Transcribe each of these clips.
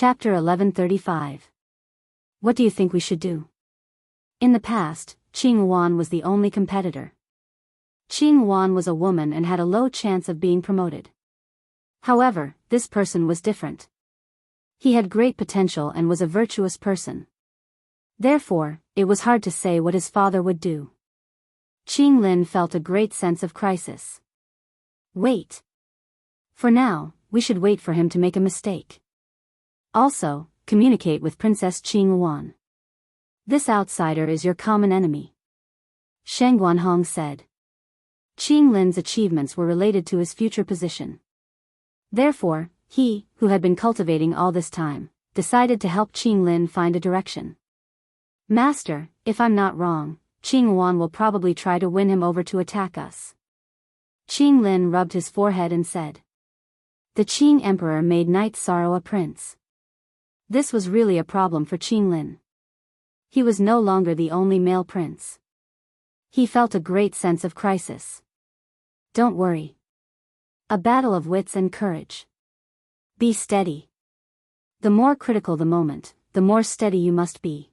Chapter 1135. What do you think we should do? In the past, Qing Wan was the only competitor. Qing Wan was a woman and had a low chance of being promoted. However, this person was different. He had great potential and was a virtuous person. Therefore, it was hard to say what his father would do. Qing Lin felt a great sense of crisis. Wait. For now, we should wait for him to make a mistake. Also, communicate with Princess Qing Wan. This outsider is your common enemy. Shang Guanhong said. Qing Lin's achievements were related to his future position. Therefore, he, who had been cultivating all this time, decided to help Qing Lin find a direction. Master, if I'm not wrong, Qing Wan will probably try to win him over to attack us. Qing Lin rubbed his forehead and said. The Qing Emperor made Knight Sorrow a prince. This was really a problem for Qing Lin. He was no longer the only male prince. He felt a great sense of crisis. Don't worry. A battle of wits and courage. Be steady. The more critical the moment, the more steady you must be.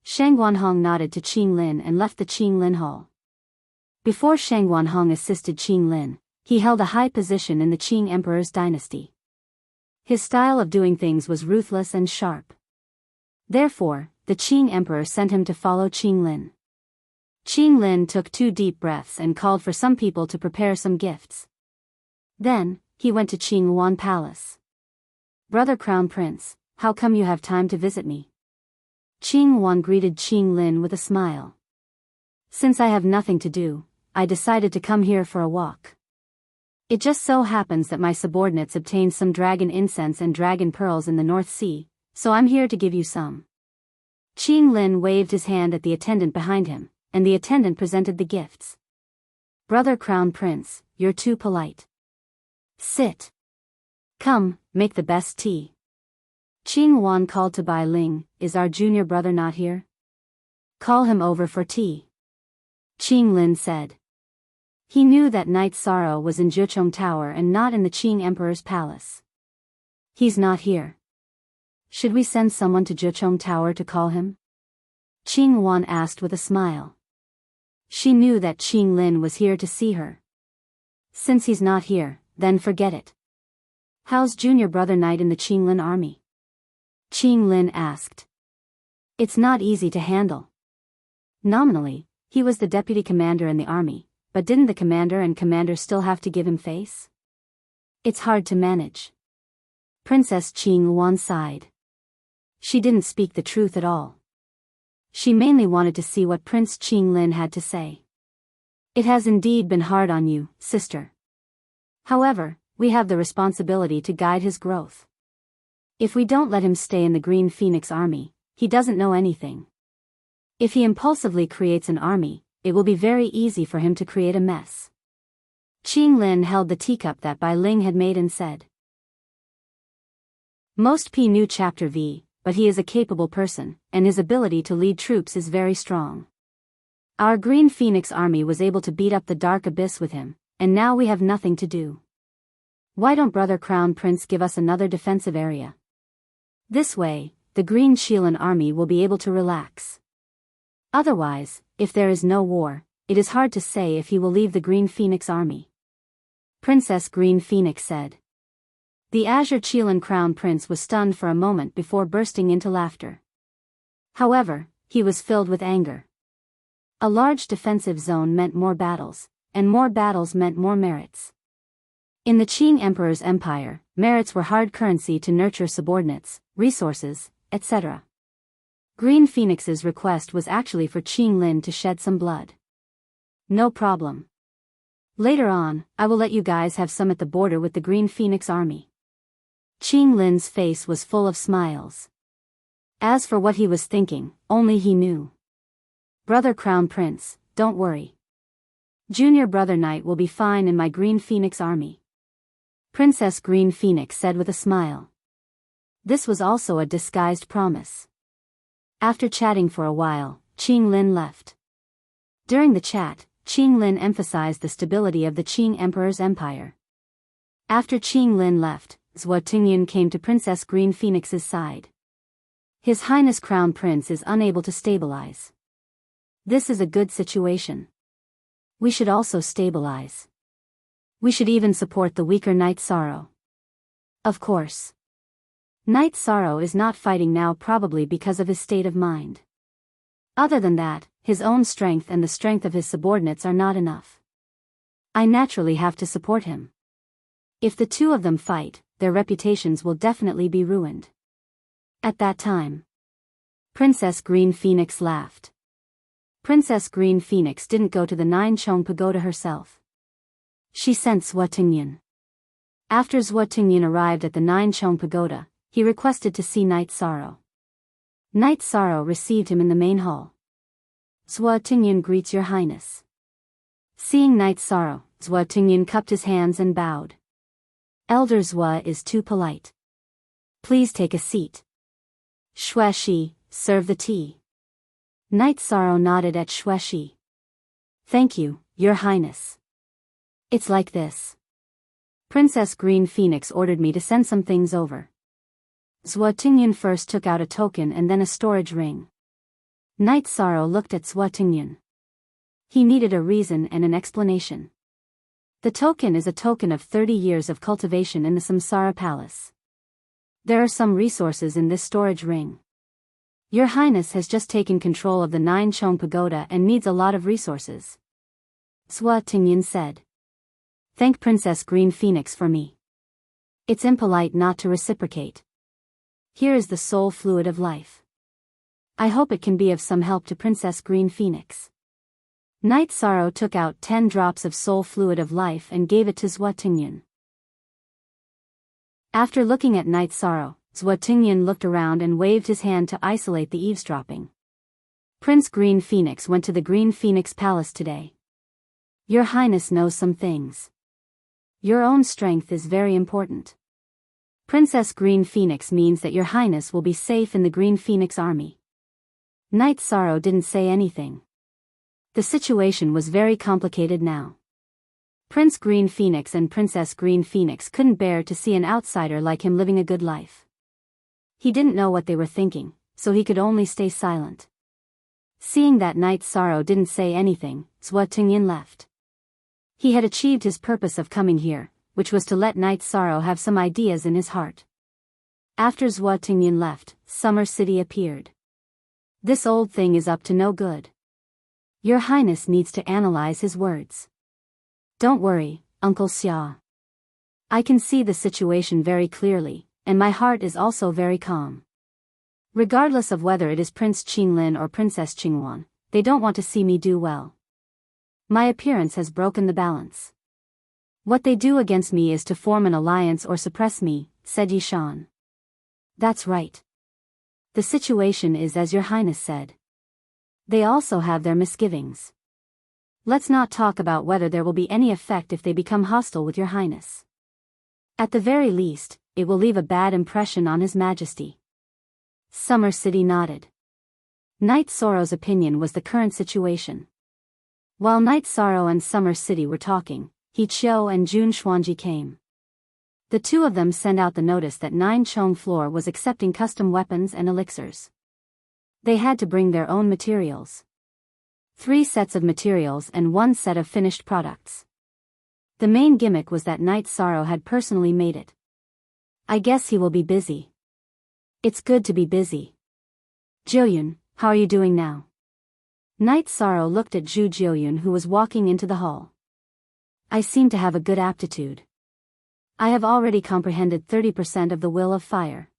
Shang Guanhong nodded to Qing Lin and left the Qing Lin hall. Before Shang Guanhong assisted Qing Lin, he held a high position in the Qing Emperor's dynasty. His style of doing things was ruthless and sharp. Therefore, the Qing Emperor sent him to follow Qing Lin. Qing Lin took 2 deep breaths and called for some people to prepare some gifts. Then, he went to Qing Wan Palace. Brother Crown Prince, how come you have time to visit me? Qing Wan greeted Qing Lin with a smile. Since I have nothing to do, I decided to come here for a walk. It just so happens that my subordinates obtained some dragon incense and dragon pearls in the North Sea, so I'm here to give you some. Qing Lin waved his hand at the attendant behind him, and the attendant presented the gifts. Brother Crown Prince, you're too polite. Sit. Come, make the best tea. Qing Wan called to Bai Ling, is our junior brother not here? Call him over for tea. Qing Lin said. He knew that Knight Sorrow was in Zhuchong Tower and not in the Qing Emperor's palace. He's not here. Should we send someone to Zhuchong Tower to call him? Qing Wan asked with a smile. She knew that Qing Lin was here to see her. Since he's not here, then forget it. How's junior brother Knight in the Qing Lin army? Qing Lin asked. It's not easy to handle. Nominally, he was the deputy commander in the army. But didn't the commander and commander still have to give him face? It's hard to manage. Princess Qing Wan sighed. She didn't speak the truth at all. She mainly wanted to see what Prince Qing Lin had to say. It has indeed been hard on you, sister. However, we have the responsibility to guide his growth. If we don't let him stay in the Green Phoenix army, he doesn't know anything. If he impulsively creates an army, it will be very easy for him to create a mess. Qing Lin held the teacup that Bai Ling had made and said. Most P knew Chapter V, but he is a capable person, and his ability to lead troops is very strong. Our Green Phoenix army was able to beat up the Dark Abyss with him, and now we have nothing to do. Why don't Brother Crown Prince give us another defensive area? This way, the Green Shilin army will be able to relax. Otherwise, if there is no war, it is hard to say if he will leave the Green Phoenix army. Princess Green Phoenix said. The Azure Qilin Crown Prince was stunned for a moment before bursting into laughter. However, he was filled with anger. A large defensive zone meant more battles, and more battles meant more merits. In the Qing Emperor's empire, merits were hard currency to nurture subordinates, resources, etc. Green Phoenix's request was actually for Qing Lin to shed some blood. No problem. Later on, I will let you guys have some at the border with the Green Phoenix army. Qing Lin's face was full of smiles. As for what he was thinking, only he knew. Brother Crown Prince, don't worry. Junior brother Knight will be fine in my Green Phoenix army. Princess Green Phoenix said with a smile. This was also a disguised promise. After chatting for a while, Qing Lin left. During the chat, Qing Lin emphasized the stability of the Qing Emperor's empire. After Qing Lin left, Zhuo Tingyun came to Princess Green Phoenix's side. His Highness Crown Prince is unable to stabilize. This is a good situation. We should also stabilize. We should even support the weaker Knight Sorrow. Of course. Knight Sorrow is not fighting now, probably because of his state of mind. Other than that, his own strength and the strength of his subordinates are not enough. I naturally have to support him. If the two of them fight, their reputations will definitely be ruined. At that time, Princess Green Phoenix laughed. Princess Green Phoenix didn't go to the Nine Chong Pagoda herself. She sent Zhuo Tingyun. After Zhuo Tingyun arrived at the Nine Chong Pagoda, he requested to see Knight Sorrow. Knight Sorrow received him in the main hall. Zhuo Tingyun greets your highness. Seeing Knight Sorrow, Zhuo Tingyun cupped his hands and bowed. Elder Zhuo is too polite. Please take a seat. Xueshi, serve the tea. Knight Sorrow nodded at Xueshi. Thank you, your highness. It's like this. Princess Green Phoenix ordered me to send some things over. Zhuo Tingyun first took out a token and then a storage ring. Knight Sorrow looked at Zhuo Tingyun. He needed a reason and an explanation. The token is a token of 30 years of cultivation in the Samsara Palace. There are some resources in this storage ring. Your Highness has just taken control of the Nine Chong Pagoda and needs a lot of resources. Zhuo Tingyun said. Thank Princess Green Phoenix for me. It's impolite not to reciprocate. Here is the soul fluid of life. I hope it can be of some help to Princess Green Phoenix. Knight Sorrow took out 10 drops of soul fluid of life and gave it to Zhuo Tingyun. After looking at Knight Sorrow, Zhuo Tingyun looked around and waved his hand to isolate the eavesdropping. Prince Green Phoenix went to the Green Phoenix Palace today. Your Highness knows some things. Your own strength is very important. Princess Green Phoenix means that your Highness will be safe in the Green Phoenix army. Knight Sorrow didn't say anything. The situation was very complicated now. Prince Green Phoenix and Princess Green Phoenix couldn't bear to see an outsider like him living a good life. He didn't know what they were thinking, so he could only stay silent. Seeing that Knight Sorrow didn't say anything, Zhuo Tingyun left. He had achieved his purpose of coming here, which was to let Knight Sorrow have some ideas in his heart. After Zhuo Tingyun left, Summer City appeared. This old thing is up to no good. Your Highness needs to analyze his words. Don't worry, Uncle Xia. I can see the situation very clearly, and my heart is also very calm. Regardless of whether it is Prince Qinglin or Princess Qingwan, they don't want to see me do well. My appearance has broken the balance. What they do against me is to form an alliance or suppress me, said Yishan. That's right. The situation is as your Highness said. They also have their misgivings. Let's not talk about whether there will be any effect if they become hostile with your Highness. At the very least, it will leave a bad impression on His Majesty. Summer City nodded. Knight Sorrow's opinion was the current situation. While Knight Sorrow and Summer City were talking, He Qiu and Jun Xuanji came. The two of them sent out the notice that Nine Chong Floor was accepting custom weapons and elixirs. They had to bring their own materials. 3 sets of materials and 1 set of finished products. The main gimmick was that Knight Sorrow had personally made it. I guess he will be busy. It's good to be busy. Jiuyun, how are you doing now? Knight Sorrow looked at Zhu Jiuyun, who was walking into the hall. I seem to have a good aptitude. I have already comprehended 30% of the will of fire.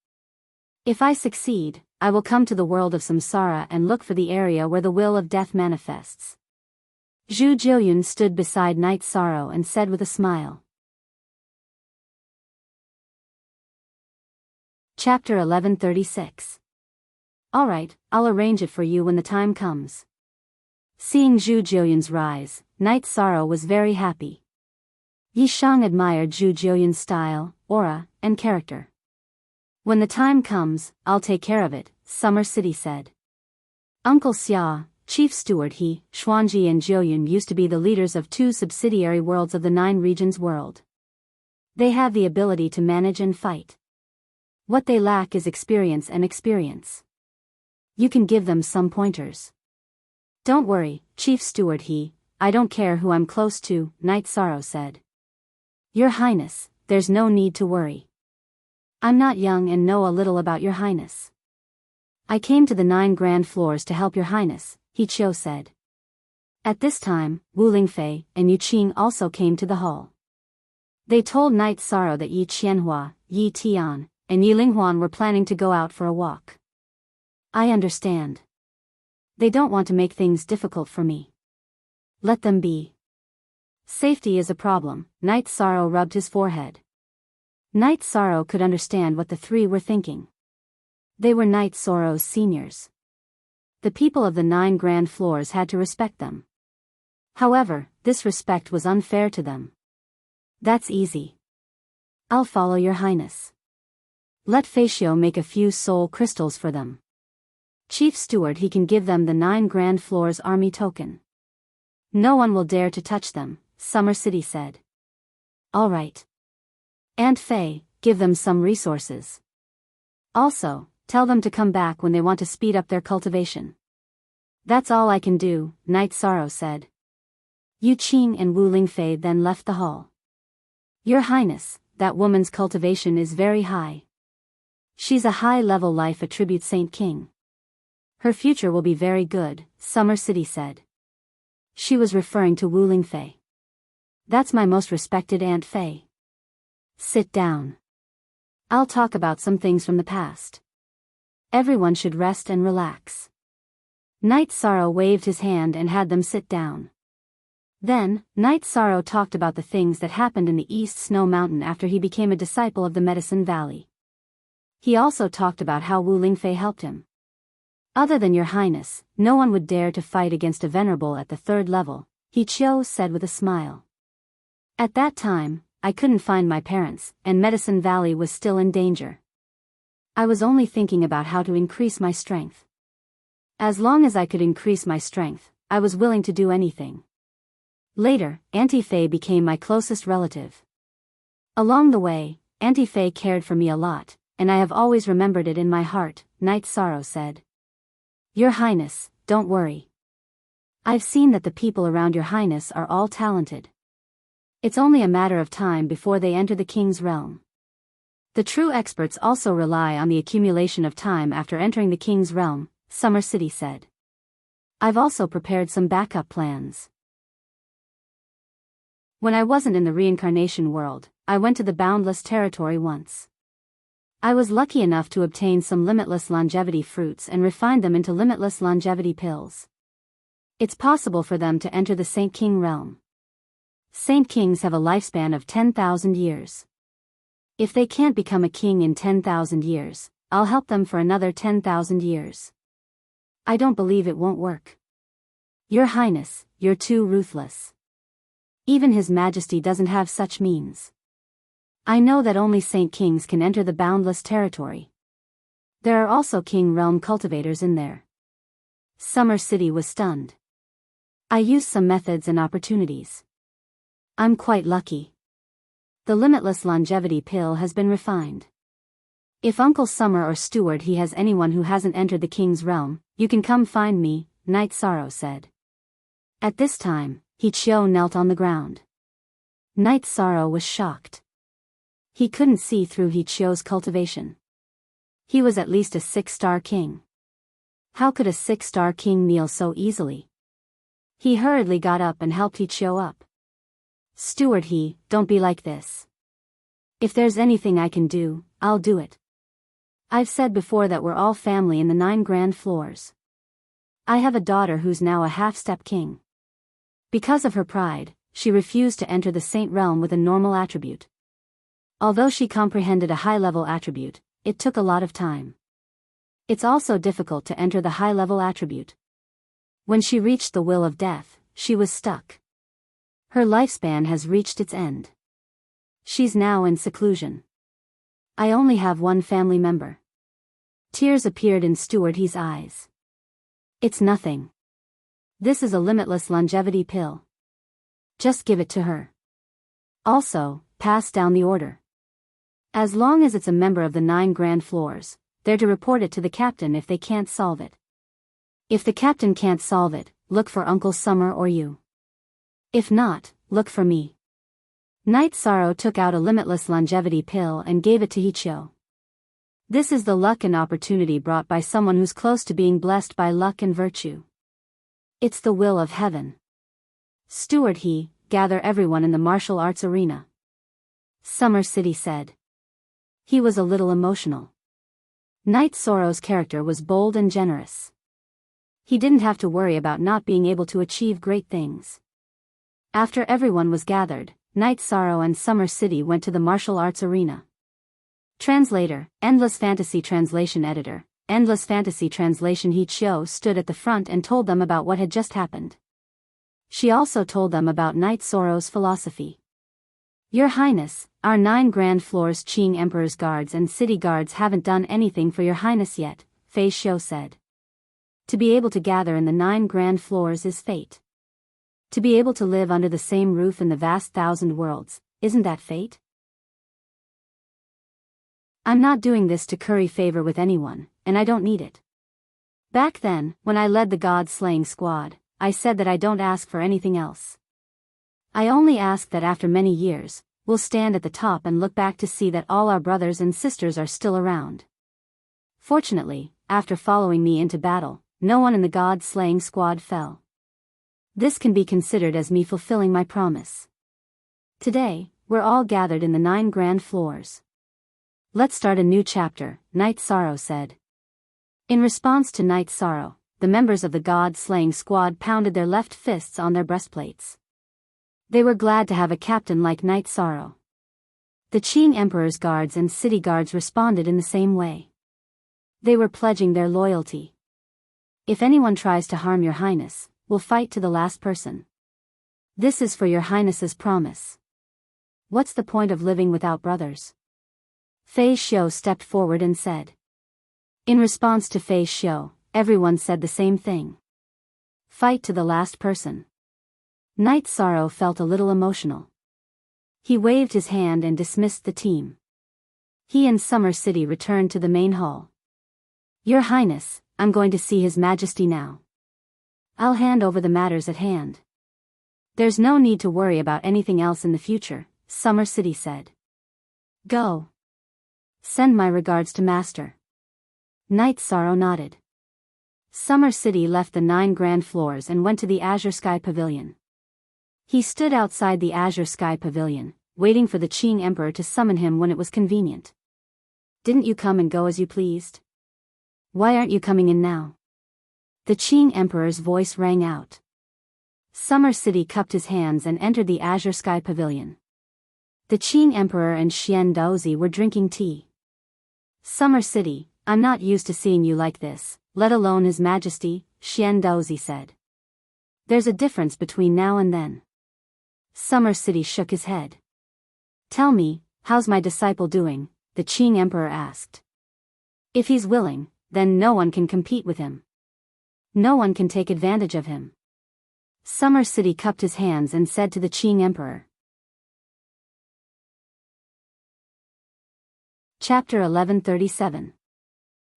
If I succeed, I will come to the world of samsara and look for the area where the will of death manifests. Zhu Jiuyun stood beside Knight Sorrow and said with a smile. Chapter 1136. Alright, I'll arrange it for you when the time comes. Seeing Zhu Jiuyun's rise, Knight Sorrow was very happy. Yishang admired Zhu Jiuyun's style, aura, and character. When the time comes, I'll take care of it, Summer City said. Uncle Xia, Chief Steward He, Xuanji and Jiuyun used to be the leaders of 2 subsidiary worlds of the 9 regions world. They have the ability to manage and fight. What they lack is experience and experience. You can give them some pointers. Don't worry, Chief Steward I don't care who I'm close to, Knight Sorrow said. Your Highness, there's no need to worry. I'm not young and know a little about your Highness. I came to the 9 grand floors to help your Highness, He Chiu said. At this time, Wu Lingfei and Yu Qing also came to the hall. They told Knight Sorrow that Yi Qianhua, Yi Tian, and Yi Linghuan were planning to go out for a walk. I understand. They don't want to make things difficult for me. Let them be. Safety is a problem, Knight Sorrow rubbed his forehead. Knight Sorrow could understand what the 3 were thinking. They were Knight Sorrow's seniors. The people of the 9 grand floors had to respect them. However, this respect was unfair to them. That's easy. I'll follow your Highness. Let Feishio make a few soul crystals for them. Chief Steward he can give them the 9 grand floors army token. No one will dare to touch them, Summer City said. All right. Aunt Fei, give them some resources. Also, tell them to come back when they want to speed up their cultivation. That's all I can do, Knight Sorrow said. Yu Qing and Wu Lingfei then left the hall. Your Highness, that woman's cultivation is very high. She's a high-level life attribute Saint King. Her future will be very good, Summer City said. She was referring to Wu Lingfei. That's my most respected Aunt Fei. Sit down. I'll talk about some things from the past. Everyone should rest and relax. Knight Sorrow waved his hand and had them sit down. Then, Knight Sorrow talked about the things that happened in the East Snow Mountain after he became a disciple of the Medicine Valley. He also talked about how Wu Lingfei helped him. Other than your Highness, no one would dare to fight against a venerable at the 3rd level, He Chiu said with a smile. At that time, I couldn't find my parents, and Medicine Valley was still in danger. I was only thinking about how to increase my strength. As long as I could increase my strength, I was willing to do anything. Later, Auntie Fei became my closest relative. Along the way, Auntie Fei cared for me a lot, and I have always remembered it in my heart, Knight Sorrow said. Your Highness, don't worry. I've seen that the people around your Highness are all talented. It's only a matter of time before they enter the king's realm. The true experts also rely on the accumulation of time after entering the king's realm, Summer City said. I've also prepared some backup plans. When I wasn't in the reincarnation world, I went to the boundless territory once. I was lucky enough to obtain some limitless longevity fruits and refine them into limitless longevity pills. It's possible for them to enter the Saint King realm. Saint Kings have a lifespan of 10,000 years. If they can't become a king in 10,000 years, I'll help them for another 10,000 years. I don't believe it won't work. Your Highness, you're too ruthless. Even His Majesty doesn't have such means. I know that only Saint Kings can enter the boundless territory. There are also King Realm cultivators in there. Summer City was stunned. I used some methods and opportunities. I'm quite lucky. The limitless longevity pill has been refined. If Uncle Summer or Steward he has anyone who hasn't entered the king's realm, you can come find me, Knight Sorrow said. At this time, He Chiu knelt on the ground. Knight Sorrow was shocked. He couldn't see through He Chiu's cultivation. He was at least a 6-star king. How could a 6-star king kneel so easily? He hurriedly got up and helped He Chiu up. Steward don't be like this. If there's anything I can do, I'll do it. I've said before that we're all family in the 9 grand floors. I have a daughter who's now a half-step king. Because of her pride, she refused to enter the saint realm with a normal attribute. Although she comprehended a high-level attribute, it took a lot of time. It's also difficult to enter the high-level attribute. When she reached the will of death, she was stuck. Her lifespan has reached its end. She's now in seclusion. I only have one family member. Tears appeared in Steward He's eyes. It's nothing. This is a limitless longevity pill. Just give it to her. Also, pass down the order. As long as it's a member of the 9 grand floors, they're to report it to the captain if they can't solve it. If the captain can't solve it, look for Uncle Summer or you. If not, look for me. Night Sorrow took out a limitless longevity pill and gave it to Hichio. This is the luck and opportunity brought by someone who's close to being blessed by luck and virtue. It's the will of heaven. Steward he, gather everyone in the martial arts arena. Summer City said. He was a little emotional. Night Sorrow's character was bold and generous. He didn't have to worry about not being able to achieve great things. After everyone was gathered, Night Sorrow and Summer City went to the martial arts arena. Translator, Endless Fantasy Translation Editor, Endless Fantasy Translation Hichio stood at the front and told them about what had just happened. She also told them about Night Sorrow's philosophy. Your Highness, our 9 grand floors Qing Emperor's guards and city guards haven't done anything for your Highness yet, Fei Xiu said. To be able to gather in the 9 grand floors is fate. To be able to live under the same roof in the vast 1,000 worlds, isn't that fate? I'm not doing this to curry favor with anyone, and I don't need it. Back then, when I led the god-slaying squad, I said that I don't ask for anything else. I only ask that after many years, we'll stand at the top and look back to see that all our brothers and sisters are still around. Fortunately, after following me into battle, no one in the god-slaying squad fell. This can be considered as me fulfilling my promise. Today, we're all gathered in the 9 grand floors. Let's start a new chapter, Night Sorrow said. In response to Night Sorrow, the members of the god-slaying squad pounded their left fists on their breastplates. They were glad to have a captain like Night Sorrow. The Qing Emperor's guards and city guards responded in the same way. They were pledging their loyalty. If anyone tries to harm your Highness, we'll fight to the last person. This is for your Highness's promise. What's the point of living without brothers? Fei Xiu stepped forward and said. In response to Fei Xiu, everyone said the same thing. Fight to the last person. Night Sorrow felt a little emotional. He waved his hand and dismissed the team. He and Summer City returned to the main hall. Your Highness, I'm going to see His Majesty now. I'll hand over the matters at hand. There's no need to worry about anything else in the future, Summer City said. Go. Send my regards to Master. Night Sorrow nodded. Summer City left the 9 grand floors and went to the Azure Sky Pavilion. He stood outside the Azure Sky Pavilion, waiting for the Qing Emperor to summon him when it was convenient. Didn't you come and go as you pleased? Why aren't you coming in now? The Qing Emperor's voice rang out. Summer City cupped his hands and entered the Azure Sky Pavilion. The Qing Emperor and Xian Daozi were drinking tea. Summer City, I'm not used to seeing you like this, let alone His Majesty, Xian Daozi said. There's a difference between now and then. Summer City shook his head. Tell me, how's my disciple doing? The Qing Emperor asked. If he's willing, then no one can compete with him. No one can take advantage of him. Summer City cupped his hands and said to the Qing Emperor. Chapter 1137.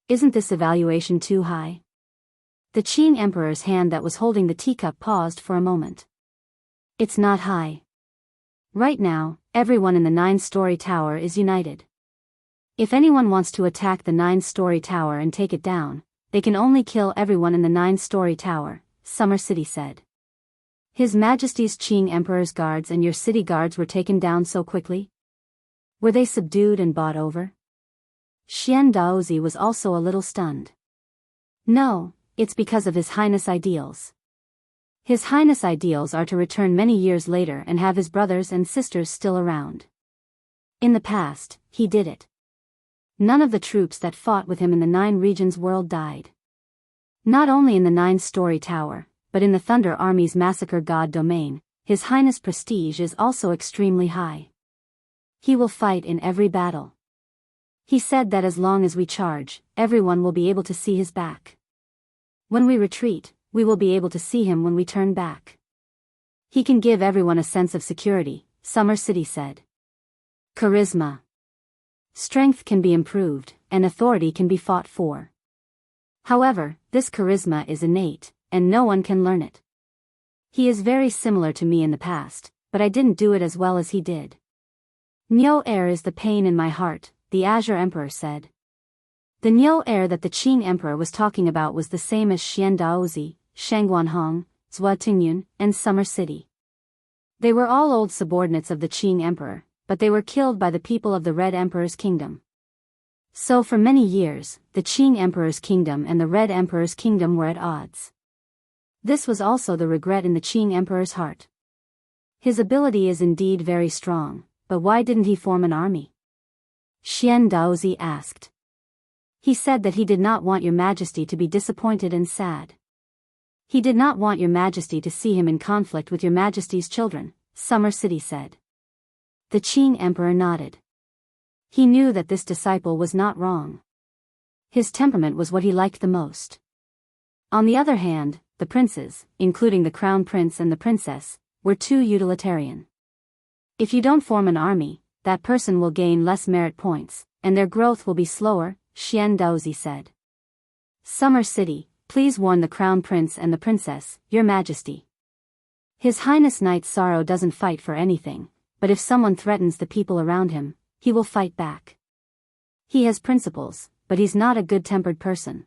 Isn't this evaluation too high? The Qing Emperor's hand that was holding the teacup paused for a moment. It's not high. Right now, everyone in the 9-story tower is united. If anyone wants to attack the 9-story tower and take it down, they can only kill everyone in the 9-story tower, Summer City said. His Majesty's Qing Emperor's guards and your city guards were taken down so quickly? Were they subdued and bought over? Xian Daozi was also a little stunned. No, it's because of His Highness' ideals. His Highness' ideals are to return many years later and have his brothers and sisters still around. In the past, he did it. None of the troops that fought with him in the 9 regions world died. Not only in the 9-story tower, but in the Thunder Army's Massacre God domain, His Highness' prestige is also extremely high. He will fight in every battle. He said that as long as we charge, everyone will be able to see his back. When we retreat, we will be able to see him when we turn back. He can give everyone a sense of security, Summer City said. Charisma. Strength can be improved, and authority can be fought for. However, this charisma is innate, and no one can learn it. He is very similar to me in the past, but I didn't do it as well as he did. Nyo air is the pain in my heart, the Azure Emperor said. The Nyo air that the Qing Emperor was talking about was the same as Xian Daozi, Shangguanhong, Zhua Tingyun, and Summer City. They were all old subordinates of the Qing Emperor, but they were killed by the people of the Red Emperor's kingdom. So for many years, the Qing Emperor's kingdom and the Red Emperor's kingdom were at odds. This was also the regret in the Qing Emperor's heart. His ability is indeed very strong, but why didn't he form an army? Xian Daozi asked. He said that he did not want your majesty to be disappointed and sad. He did not want your majesty to see him in conflict with your majesty's children, Summer City said. The Qing Emperor nodded. He knew that this disciple was not wrong. His temperament was what he liked the most. On the other hand, the princes, including the crown prince and the princess, were too utilitarian. If you don't form an army, that person will gain less merit points, and their growth will be slower, Xian Daozi said. Summer City, please warn the crown prince and the princess, your majesty. His Highness Knight Sorrow doesn't fight for anything, but if someone threatens the people around him, he will fight back. He has principles, but he's not a good-tempered person.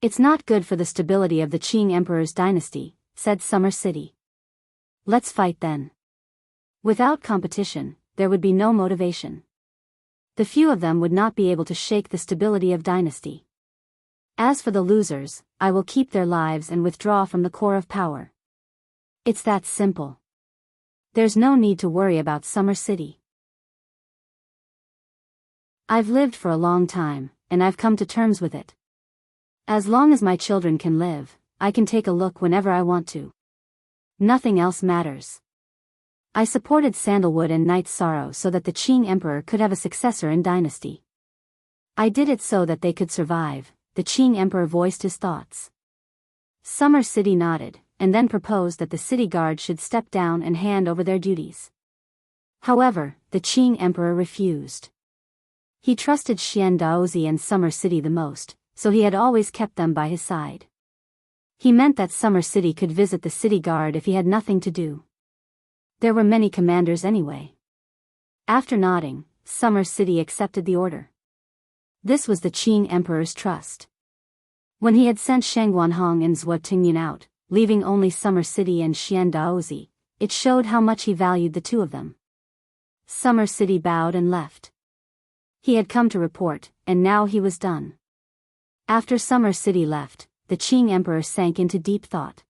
It's not good for the stability of the Qing Emperor's dynasty, said Summer City. Let's fight then. Without competition, there would be no motivation. The few of them would not be able to shake the stability of dynasty. As for the losers, I will keep their lives and withdraw from the core of power. It's that simple. There's no need to worry about Summer City. I've lived for a long time, and I've come to terms with it. As long as my children can live, I can take a look whenever I want to. Nothing else matters. I supported Sandalwood and Night Sorrow so that the Qing Emperor could have a successor in dynasty. I did it so that they could survive, the Qing Emperor voiced his thoughts. Summer City nodded, and then proposed that the city guard should step down and hand over their duties. However, the Qing Emperor refused. He trusted Xian Daozi and Summer City the most, so he had always kept them by his side. He meant that Summer City could visit the city guard if he had nothing to do. There were many commanders anyway. After nodding, Summer City accepted the order. This was the Qing Emperor's trust. When he had sent Shangguanhong and Zhua Tingyun out, leaving only Summer City and Xian Daozi, it showed how much he valued the two of them. Summer City bowed and left. He had come to report, and now he was done. After Summer City left, the Qing Emperor sank into deep thought.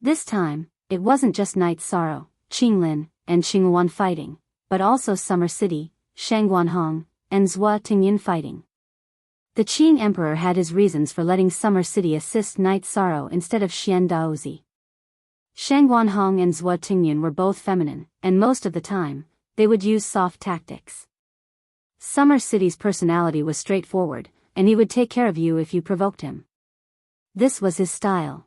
This time, it wasn't just Night Sorrow, Qinglin, and Qinghuan fighting, but also Summer City, Shangguanhong, and Zhua Tingyun fighting. The Qing Emperor had his reasons for letting Summer City assist Night Sorrow instead of Xian Daozi. Shangguanhong and Zhua Tingyun were both feminine, and most of the time, they would use soft tactics. Summer City's personality was straightforward, and he would take care of you if you provoked him. This was his style.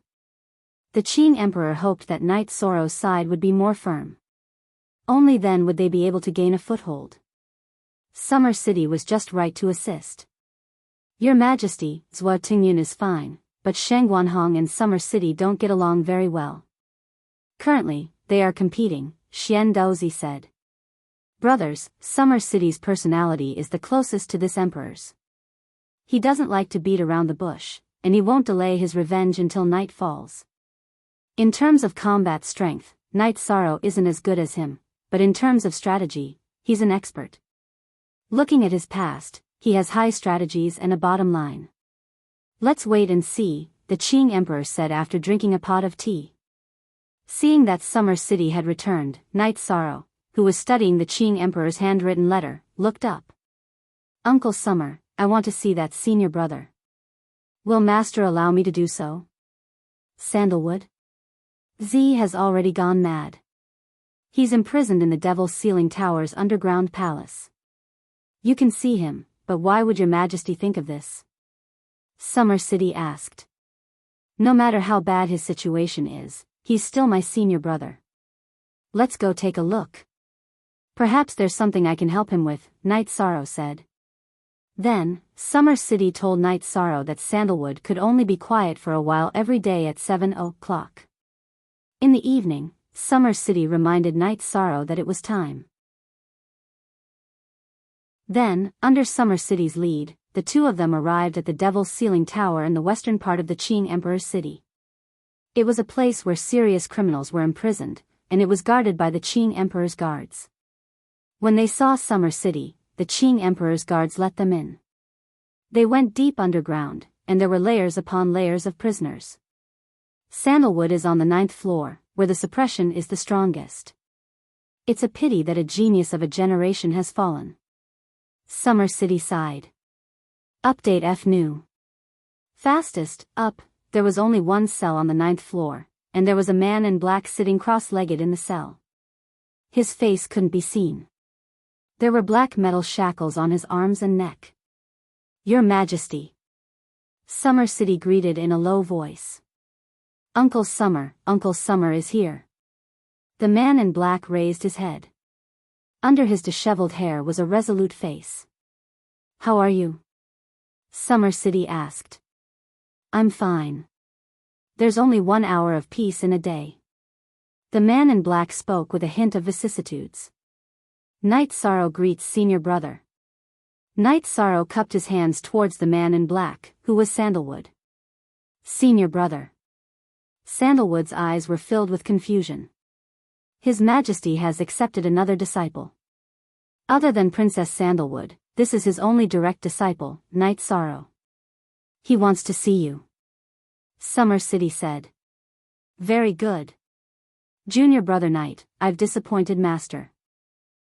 The Qing Emperor hoped that Night Sorrow's side would be more firm. Only then would they be able to gain a foothold. Summer City was just right to assist. Your Majesty, Zhua Tingyun is fine, but Shangguanhong and Summer City don't get along very well. Currently, they are competing, Xian Daozi said. Brothers, Summer City's personality is the closest to this emperor's. He doesn't like to beat around the bush, and he won't delay his revenge until night falls. In terms of combat strength, Night Sorrow isn't as good as him, but in terms of strategy, he's an expert. Looking at his past, he has high strategies and a bottom line. Let's wait and see, the Qing Emperor said after drinking a pot of tea. Seeing that Summer City had returned, Night Sorrow, who was studying the Qing Emperor's handwritten letter, looked up. Uncle Summer, I want to see that senior brother. Will Master allow me to do so? Sandalwood? Z has already gone mad. He's imprisoned in the Devil's Ceiling Tower's underground palace. You can see him, but why would your Majesty think of this? Summer City asked. No matter how bad his situation is, he's still my senior brother. Let's go take a look. Perhaps there's something I can help him with, Night Sorrow said. Then, Summer City told Night Sorrow that Sandalwood could only be quiet for a while every day at 7 o'clock. In the evening, Summer City reminded Night Sorrow that it was time. Then, under Summer City's lead, the two of them arrived at the Devil's Ceiling Tower in the western part of the Qing Emperor's city. It was a place where serious criminals were imprisoned, and it was guarded by the Qing Emperor's guards. When they saw Summer City, the Qing Emperor's guards let them in. They went deep underground, and there were layers upon layers of prisoners. Sandalwood is on the 9th floor, where the suppression is the strongest. It's a pity that a genius of a generation has fallen. Summer City sighed. Update F new. Fastest, up, there was only one cell on the 9th floor, and there was a man in black sitting cross-legged in the cell. His face couldn't be seen. There were black metal shackles on his arms and neck. Your Majesty. Summer City greeted in a low voice. Uncle Summer is here. The man in black raised his head. Under his disheveled hair was a resolute face. How are you? Summer City asked. I'm fine. There's only 1 hour of peace in a day. The man in black spoke with a hint of vicissitudes. Night Sorrow greets senior brother. Night Sorrow cupped his hands towards the man in black, who was Sandalwood. Senior brother. Sandalwood's eyes were filled with confusion. His Majesty has accepted another disciple. Other than Princess Sandalwood, this is his only direct disciple, Night Sorrow. He wants to see you. Summer City said. Very good. Junior brother Night, I've disappointed Master.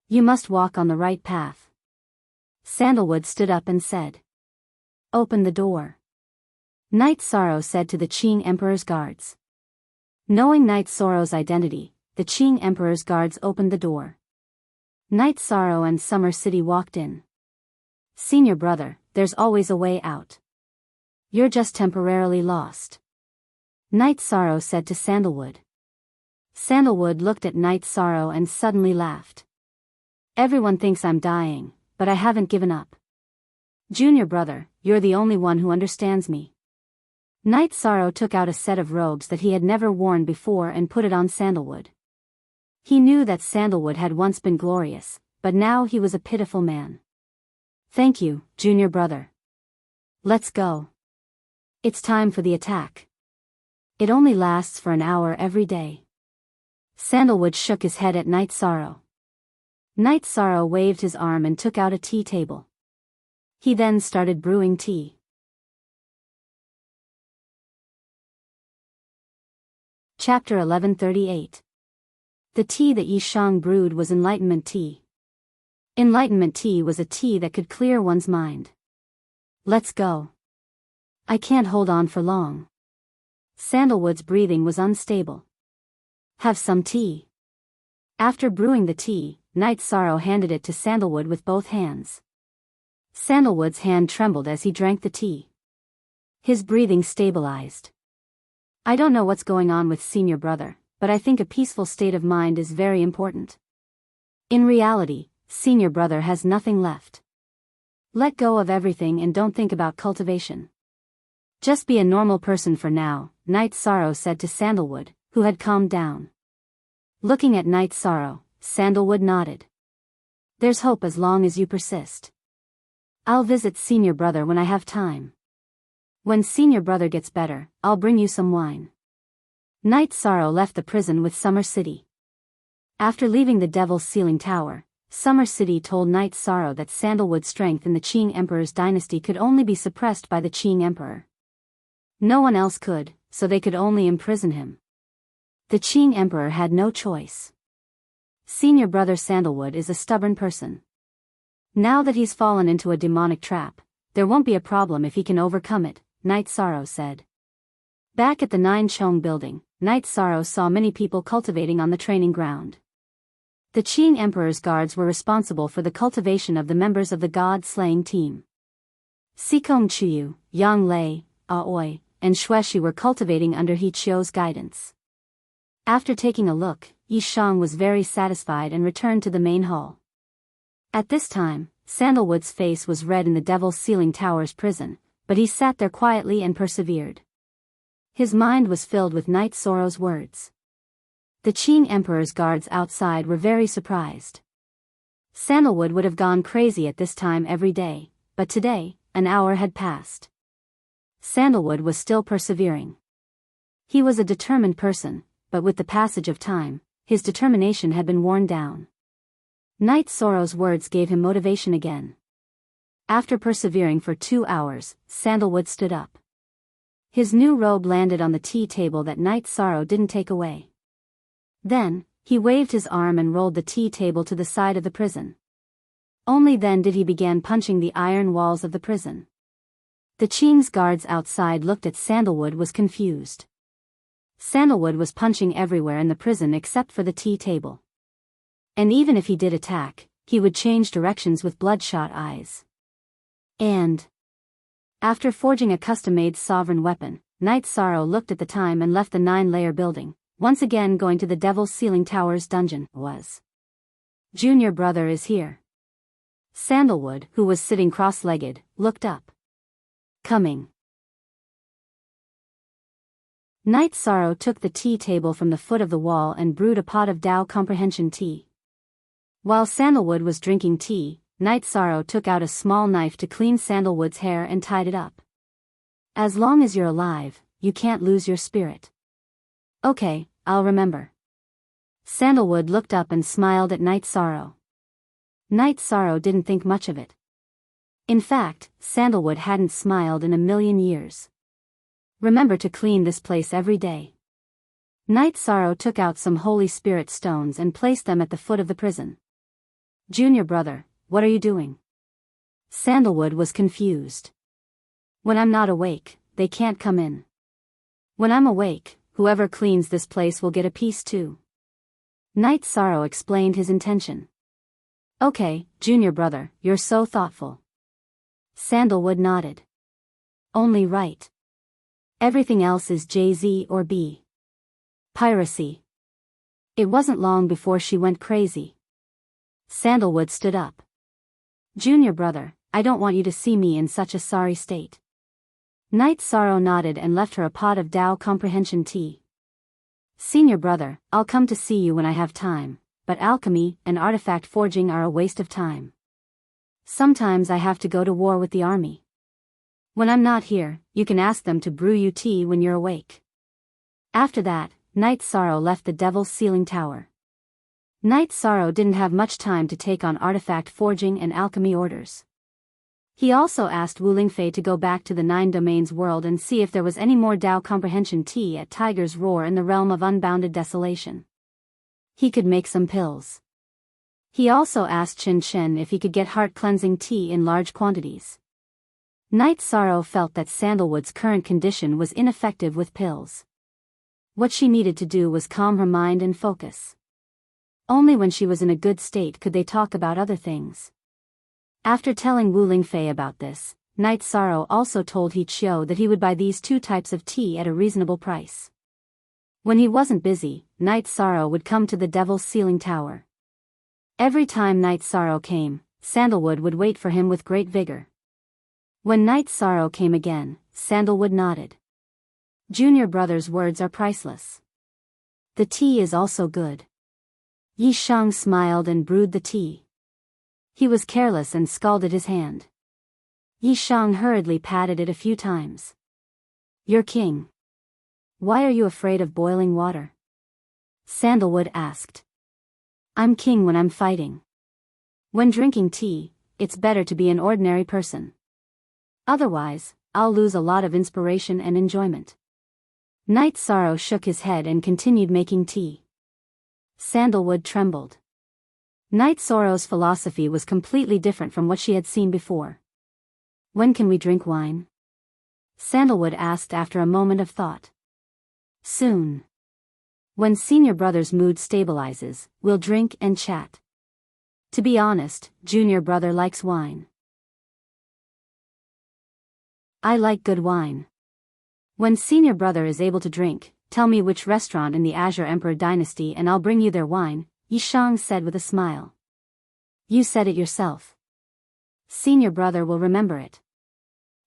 You must walk on the right path. Sandalwood stood up and said. Open the door. Night Sorrow said to the Qing Emperor's guards. Knowing Night Sorrow's identity, the Qing Emperor's guards opened the door. Night Sorrow and Summer City walked in. Senior brother, there's always a way out. You're just temporarily lost. Night Sorrow said to Sandalwood. Sandalwood looked at Night Sorrow and suddenly laughed. Everyone thinks I'm dying, but I haven't given up. Junior brother, you're the only one who understands me. Night Sorrow took out a set of robes that he had never worn before and put it on Sandalwood. He knew that Sandalwood had once been glorious, but now he was a pitiful man. Thank you, junior brother. Let's go. It's time for the attack. It only lasts for an hour every day. Sandalwood shook his head at Night Sorrow. Night Sorrow waved his arm and took out a tea table. He then started brewing tea. Chapter 1138. The tea that Yi Shang brewed was enlightenment tea. Enlightenment tea was a tea that could clear one's mind. Let's go. I can't hold on for long. Sandalwood's breathing was unstable. Have some tea. After brewing the tea, Night Sorrow handed it to Sandalwood with both hands. Sandalwood's hand trembled as he drank the tea. His breathing stabilized. I don't know what's going on with senior brother, but I think a peaceful state of mind is very important. In reality, senior brother has nothing left. Let go of everything and don't think about cultivation. Just be a normal person for now, Night Sorrow said to Sandalwood, who had calmed down. Looking at Night Sorrow, Sandalwood nodded. There's hope as long as you persist. I'll visit senior brother when I have time. When senior brother gets better, I'll bring you some wine. Night Sorrow left the prison with Summer City. After leaving the Devil's Ceiling Tower, Summer City told Night Sorrow that Sandalwood's strength in the Qing Emperor's dynasty could only be suppressed by the Qing Emperor. No one else could, so they could only imprison him. The Qing Emperor had no choice. Senior brother Sandalwood is a stubborn person. Now that he's fallen into a demonic trap, there won't be a problem if he can overcome it, Night Sorrow said. Back at the Nine Chong building, Night Sorrow saw many people cultivating on the training ground. The Qing Emperor's guards were responsible for the cultivation of the members of the god-slaying team. Sikong Chuyu, Yang Lei, Aoi, and Xueshi were cultivating under He Chio's guidance. After taking a look, Yi Shang was very satisfied and returned to the main hall. At this time, Sandalwood's face was red in the Devil's Ceiling Tower's prison, but he sat there quietly and persevered. His mind was filled with Night Sorrow's words. The Qing Emperor's guards outside were very surprised. Sandalwood would have gone crazy at this time every day, but today, an hour had passed. Sandalwood was still persevering. He was a determined person, but with the passage of time, his determination had been worn down. Night Sorrow's words gave him motivation again. After persevering for 2 hours, Sandalwood stood up. His new robe landed on the tea table that Night Sorrow didn't take away. Then, he waved his arm and rolled the tea table to the side of the prison. Only then did he begin punching the iron walls of the prison. The Qing's guards outside looked at Sandalwood was confused. Sandalwood was punching everywhere in the prison except for the tea table. And even if he did attack, he would change directions with bloodshot eyes. And after forging a custom-made sovereign weapon, Night Sorrow looked at the time and left the 9-layer building, once again going to the Devil's Ceiling Tower's dungeon. Junior brother is here. Sandalwood, who was sitting cross-legged, looked up. Coming. Night Sorrow took the tea table from the foot of the wall and brewed a pot of Tao Comprehension tea. While Sandalwood was drinking tea, Night Sorrow took out a small knife to clean Sandalwood's hair and tied it up. As long as you're alive, you can't lose your spirit. Okay, I'll remember. Sandalwood looked up and smiled at Night Sorrow. Night Sorrow didn't think much of it. In fact, Sandalwood hadn't smiled in a million years. Remember to clean this place every day. Night Sorrow took out some Holy Spirit stones and placed them at the foot of the prison. Junior brother, what are you doing? Sandalwood was confused. When I'm not awake, they can't come in. When I'm awake, whoever cleans this place will get a piece too. Night Sorrow explained his intention. Okay, junior brother, you're so thoughtful. Sandalwood nodded. Only right. Everything else is JZ or B. Piracy. It wasn't long before she went crazy. Sandalwood stood up. Junior brother, I don't want you to see me in such a sorry state. Night Sorrow nodded and left her a pot of Tao Comprehension tea. Senior brother, I'll come to see you when I have time, but alchemy and artifact forging are a waste of time. Sometimes I have to go to war with the army. When I'm not here, you can ask them to brew you tea when you're awake. After that, Night Sorrow left the Devil's Ceiling Tower. Night Sorrow didn't have much time to take on artifact forging and alchemy orders. He also asked Wu Lingfei to go back to the 9 Domains world and see if there was any more Tao Comprehension tea at Tiger's Roar in the realm of unbounded desolation. He could make some pills. He also asked Chen Chen if he could get heart-cleansing tea in large quantities. Night Sorrow felt that Sandalwood's current condition was ineffective with pills. What she needed to do was calm her mind and focus. Only when she was in a good state could they talk about other things. After telling Wu Lingfei about this, Night Sorrow also told He Chiu that he would buy these 2 types of tea at a reasonable price. When he wasn't busy, Night Sorrow would come to the Devil's Ceiling Tower. Every time Night Sorrow came, Sandalwood would wait for him with great vigor. When Night Sorrow came again, Sandalwood nodded. Junior brother's words are priceless. The tea is also good. Yi Shang smiled and brewed the tea. He was careless and scalded his hand. Yi Shang hurriedly patted it a few times. You're king. Why are you afraid of boiling water? Sandalwood asked. I'm king when I'm fighting. When drinking tea, it's better to be an ordinary person. Otherwise, I'll lose a lot of inspiration and enjoyment. Night Sorrow shook his head and continued making tea. Sandalwood trembled. Night Sorrow's philosophy was completely different from what she had seen before. When can we drink wine? Sandalwood asked after a moment of thought. Soon. When senior brother's mood stabilizes, we'll drink and chat. To be honest, junior brother likes wine. I like good wine. When senior brother is able to drink, tell me which restaurant in the Azure Emperor dynasty and I'll bring you their wine, Yishang said with a smile. You said it yourself. Senior brother will remember it.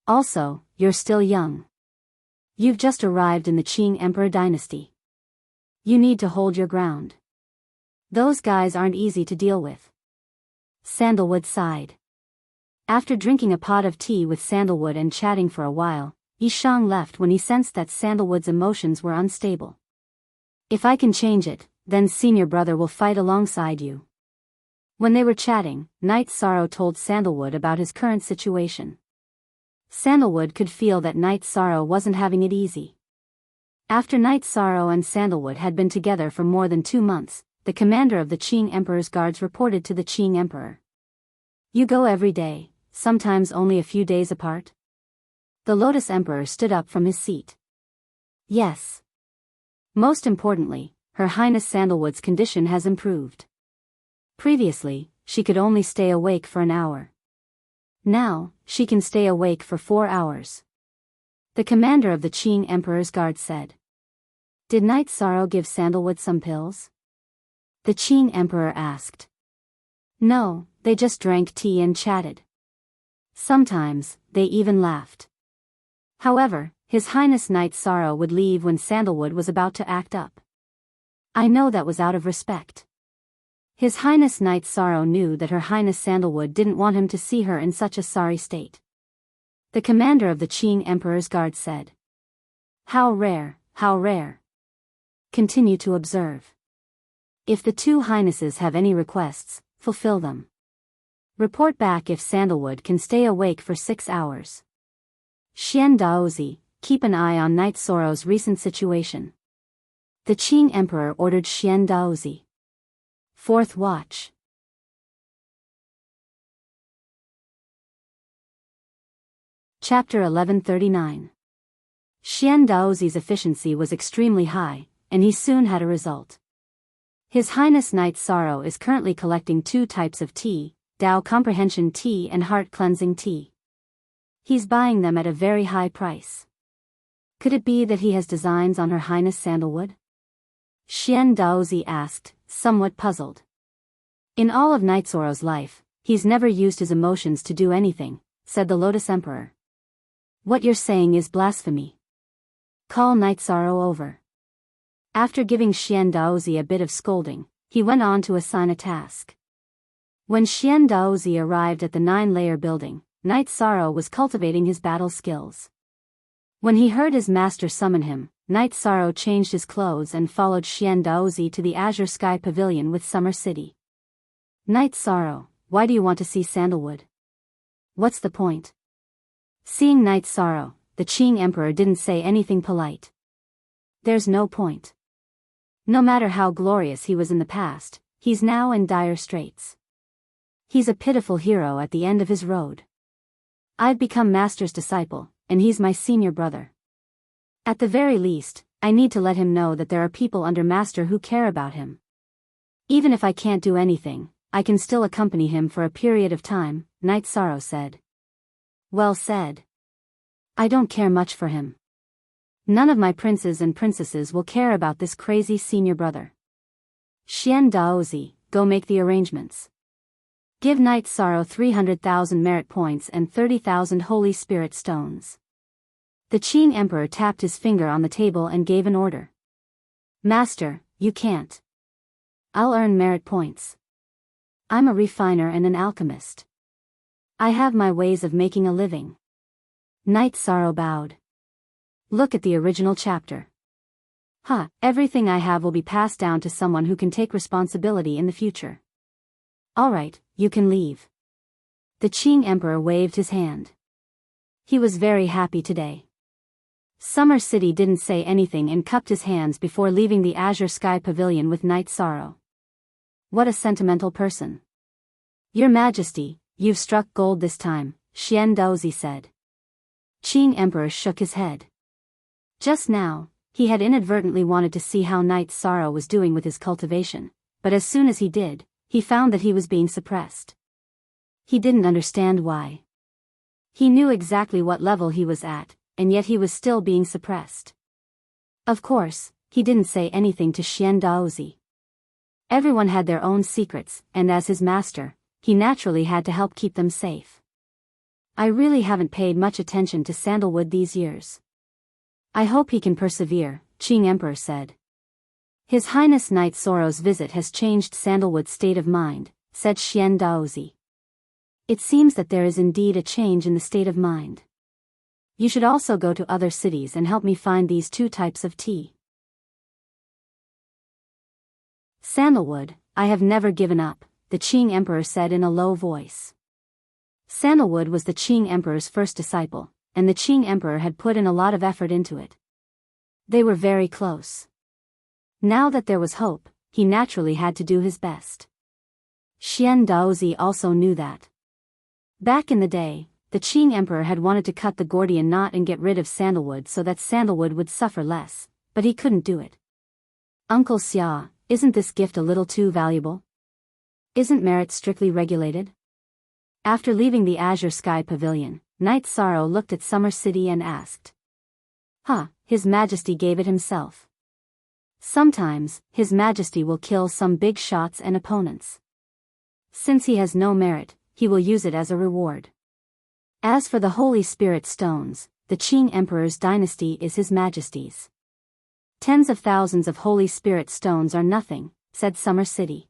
Also, you're still young. You've just arrived in the Qing Emperor dynasty. You need to hold your ground. Those guys aren't easy to deal with. Sandalwood sighed. After drinking a pot of tea with Sandalwood and chatting for a while, Yishang left when he sensed that Sandalwood's emotions were unstable. If I can change it, then senior brother will fight alongside you. When they were chatting, Night Sorrow told Sandalwood about his current situation. Sandalwood could feel that Night Sorrow wasn't having it easy. After Night Sorrow and Sandalwood had been together for more than 2 months, the commander of the Qing Emperor's guards reported to the Qing Emperor. You go every day, sometimes only a few days apart? The Lotus Emperor stood up from his seat. Yes. Most importantly, Her Highness Sandalwood's condition has improved. Previously, she could only stay awake for an hour. Now, she can stay awake for 4 hours. The commander of the Qing Emperor's guard said. Did Night Sorrow give Sandalwood some pills? The Qing Emperor asked. No, they just drank tea and chatted. Sometimes, they even laughed. However, His Highness Night Sorrow would leave when Sandalwood was about to act up. I know that was out of respect. His Highness Night Sorrow knew that Her Highness Sandalwood didn't want him to see her in such a sorry state. The commander of the Qing Emperor's guard said. How rare, how rare. Continue to observe. If the 2 highnesses have any requests, fulfill them. Report back if Sandalwood can stay awake for 6 hours. Xian Daozi, keep an eye on Night Sorrow's recent situation. The Qing Emperor ordered Xian Daozi. 4th watch. Chapter 1139. Xian Daozi's efficiency was extremely high, and he soon had a result. His Highness Night Sorrow is currently collecting 2 types of tea, Dao Comprehension Tea and Heart Cleansing Tea. He's buying them at a very high price. Could it be that he has designs on Her Highness Sandalwood? Xian Daozi asked, somewhat puzzled. In all of Night Sorrow's life, he's never used his emotions to do anything, said the Lotus Emperor. What you're saying is blasphemy. Call Night Sorrow over. After giving Xian Daozi a bit of scolding, he went on to assign a task. When Xian Daozi arrived at the 9-layer building, Night Sorrow was cultivating his battle skills. When he heard his master summon him, Night Sorrow changed his clothes and followed Xian Daozi to the Azure Sky Pavilion with Summer City. Night Sorrow, why do you want to see Sandalwood? What's the point? Seeing Night Sorrow, the Qing Emperor didn't say anything polite. There's no point. No matter how glorious he was in the past, he's now in dire straits. He's a pitiful hero at the end of his road. I've become Master's disciple, and he's my senior brother. At the very least, I need to let him know that there are people under Master who care about him. Even if I can't do anything, I can still accompany him for a period of time, Night Sorrow said. Well said. I don't care much for him. None of my princes and princesses will care about this crazy senior brother. Xian Daozi, go make the arrangements. Give Night Sorrow 300,000 merit points and 30,000 Holy Spirit stones. The Qing Emperor tapped his finger on the table and gave an order. Master, you can't. I'll earn merit points. I'm a refiner and an alchemist. I have my ways of making a living. Night Sorrow bowed. Look at the original chapter. Everything I have will be passed down to someone who can take responsibility in the future. Alright, you can leave. The Qing Emperor waved his hand. He was very happy today. Summer City didn't say anything and cupped his hands before leaving the Azure Sky Pavilion with Night Sorrow. What a sentimental person. Your Majesty, you've struck gold this time, Xian Daozi said. Qing Emperor shook his head. Just now, he had inadvertently wanted to see how Night Sorrow was doing with his cultivation, but as soon as he did, he found that he was being suppressed. He didn't understand why. He knew exactly what level he was at, and yet he was still being suppressed. Of course, he didn't say anything to Xian Daozi. Everyone had their own secrets, and as his master, he naturally had to help keep them safe. I really haven't paid much attention to Sandalwood these years. I hope he can persevere, Qing Emperor said. His Highness Knight Soro's visit has changed Sandalwood's state of mind, said Xian Daozi. It seems that there is indeed a change in the state of mind. You should also go to other cities and help me find these 2 types of tea. Sandalwood, I have never given up, the Qing Emperor said in a low voice. Sandalwood was the Qing Emperor's first disciple, and the Qing Emperor had put in a lot of effort into it. They were very close. Now that there was hope, he naturally had to do his best. Xian Daozi also knew that. Back in the day, the Qing Emperor had wanted to cut the Gordian knot and get rid of Sandalwood so that Sandalwood would suffer less, but he couldn't do it. Uncle Xia, isn't this gift a little too valuable? Isn't merit strictly regulated? After leaving the Azure Sky Pavilion, Knight Sorrow looked at Summer City and asked. His Majesty gave it himself. Sometimes, His Majesty will kill some big shots and opponents. Since he has no merit, he will use it as a reward. As for the Holy Spirit stones, the Qing Emperor's dynasty is His Majesty's. Tens of thousands of Holy Spirit stones are nothing, said Summer City.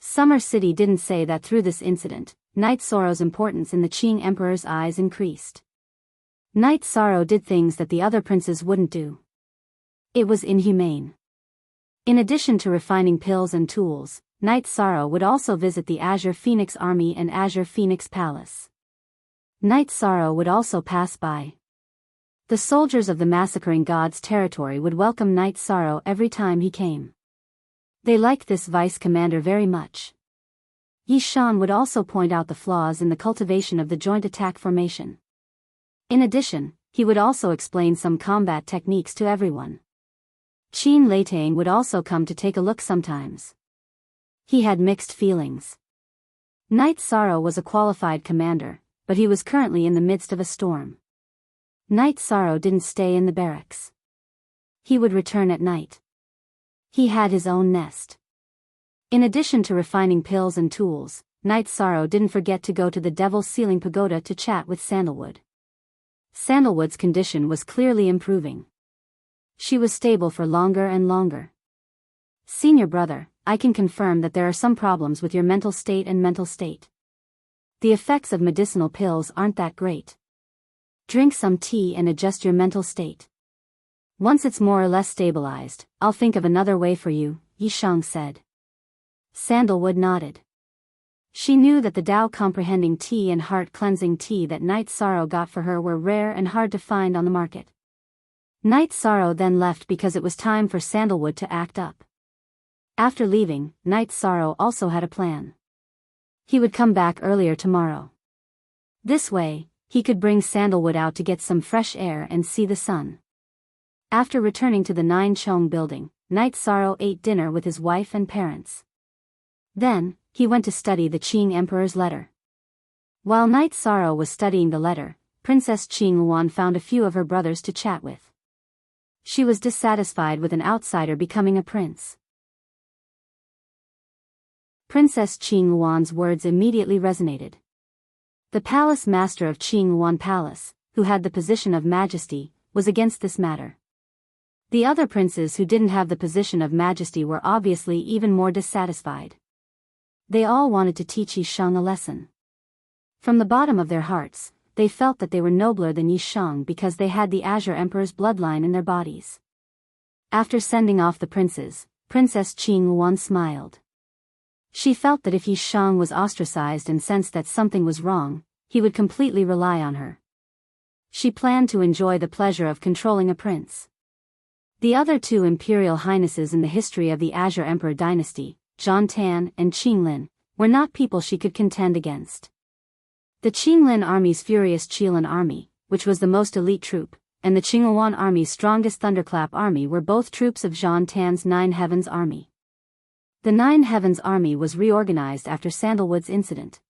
Summer City didn't say that through this incident, Knight Sorrow's importance in the Qing Emperor's eyes increased. Knight Sorrow did things that the other princes wouldn't do. It was inhumane. In addition to refining pills and tools, Knight Sorrow would also visit the Azure Phoenix Army and Azure Phoenix Palace. Knight Sorrow would also pass by. The soldiers of the Massacring Gods territory would welcome Knight Sorrow every time he came. They liked this vice commander very much. Yi Shan would also point out the flaws in the cultivation of the joint attack formation. In addition, he would also explain some combat techniques to everyone. Qin Leitang would also come to take a look sometimes. He had mixed feelings. Knight Sorrow was a qualified commander, but he was currently in the midst of a storm. Knight Sorrow didn't stay in the barracks. He would return at night. He had his own nest. In addition to refining pills and tools, Knight Sorrow didn't forget to go to the Devil's Ceiling Pagoda to chat with Sandalwood. Sandalwood's condition was clearly improving. She was stable for longer and longer. Senior brother, I can confirm that there are some problems with your mental state and mental state. The effects of medicinal pills aren't that great. Drink some tea and adjust your mental state. Once it's more or less stabilized, I'll think of another way for you, Yi Shang said. Sandalwood nodded. She knew that the Tao comprehending tea and heart cleansing tea that Knight Sorrow got for her were rare and hard to find on the market. Knight Sorrow then left because it was time for Sandalwood to act up. After leaving, Knight Sorrow also had a plan. He would come back earlier tomorrow. This way, he could bring Sandalwood out to get some fresh air and see the sun. After returning to the Nine Chong building, Knight Sorrow ate dinner with his wife and parents. Then, he went to study the Qing Emperor's letter. While Knight Sorrow was studying the letter, Princess Qing Luan found a few of her brothers to chat with. She was dissatisfied with an outsider becoming a prince. Princess Qing Luan's words immediately resonated. The palace master of Qing Luan Palace, who had the position of majesty, was against this matter. The other princes who didn't have the position of majesty were obviously even more dissatisfied. They all wanted to teach Yi Shang a lesson. From the bottom of their hearts, they felt that they were nobler than Yi Shang because they had the Azure Emperor's bloodline in their bodies. After sending off the princes, Princess Qing Luan smiled. She felt that if Yi Shang was ostracized and sensed that something was wrong, he would completely rely on her. She planned to enjoy the pleasure of controlling a prince. The other two imperial highnesses in the history of the Azure Emperor dynasty, Zhang Tan and Qinglin, were not people she could contend against. The Qinglin army's furious Qilin army, which was the most elite troop, and the Qingluan army's strongest Thunderclap army were both troops of Zhang Tan's Nine Heavens army. The Nine Heavens army was reorganized after Sandalwood's incident.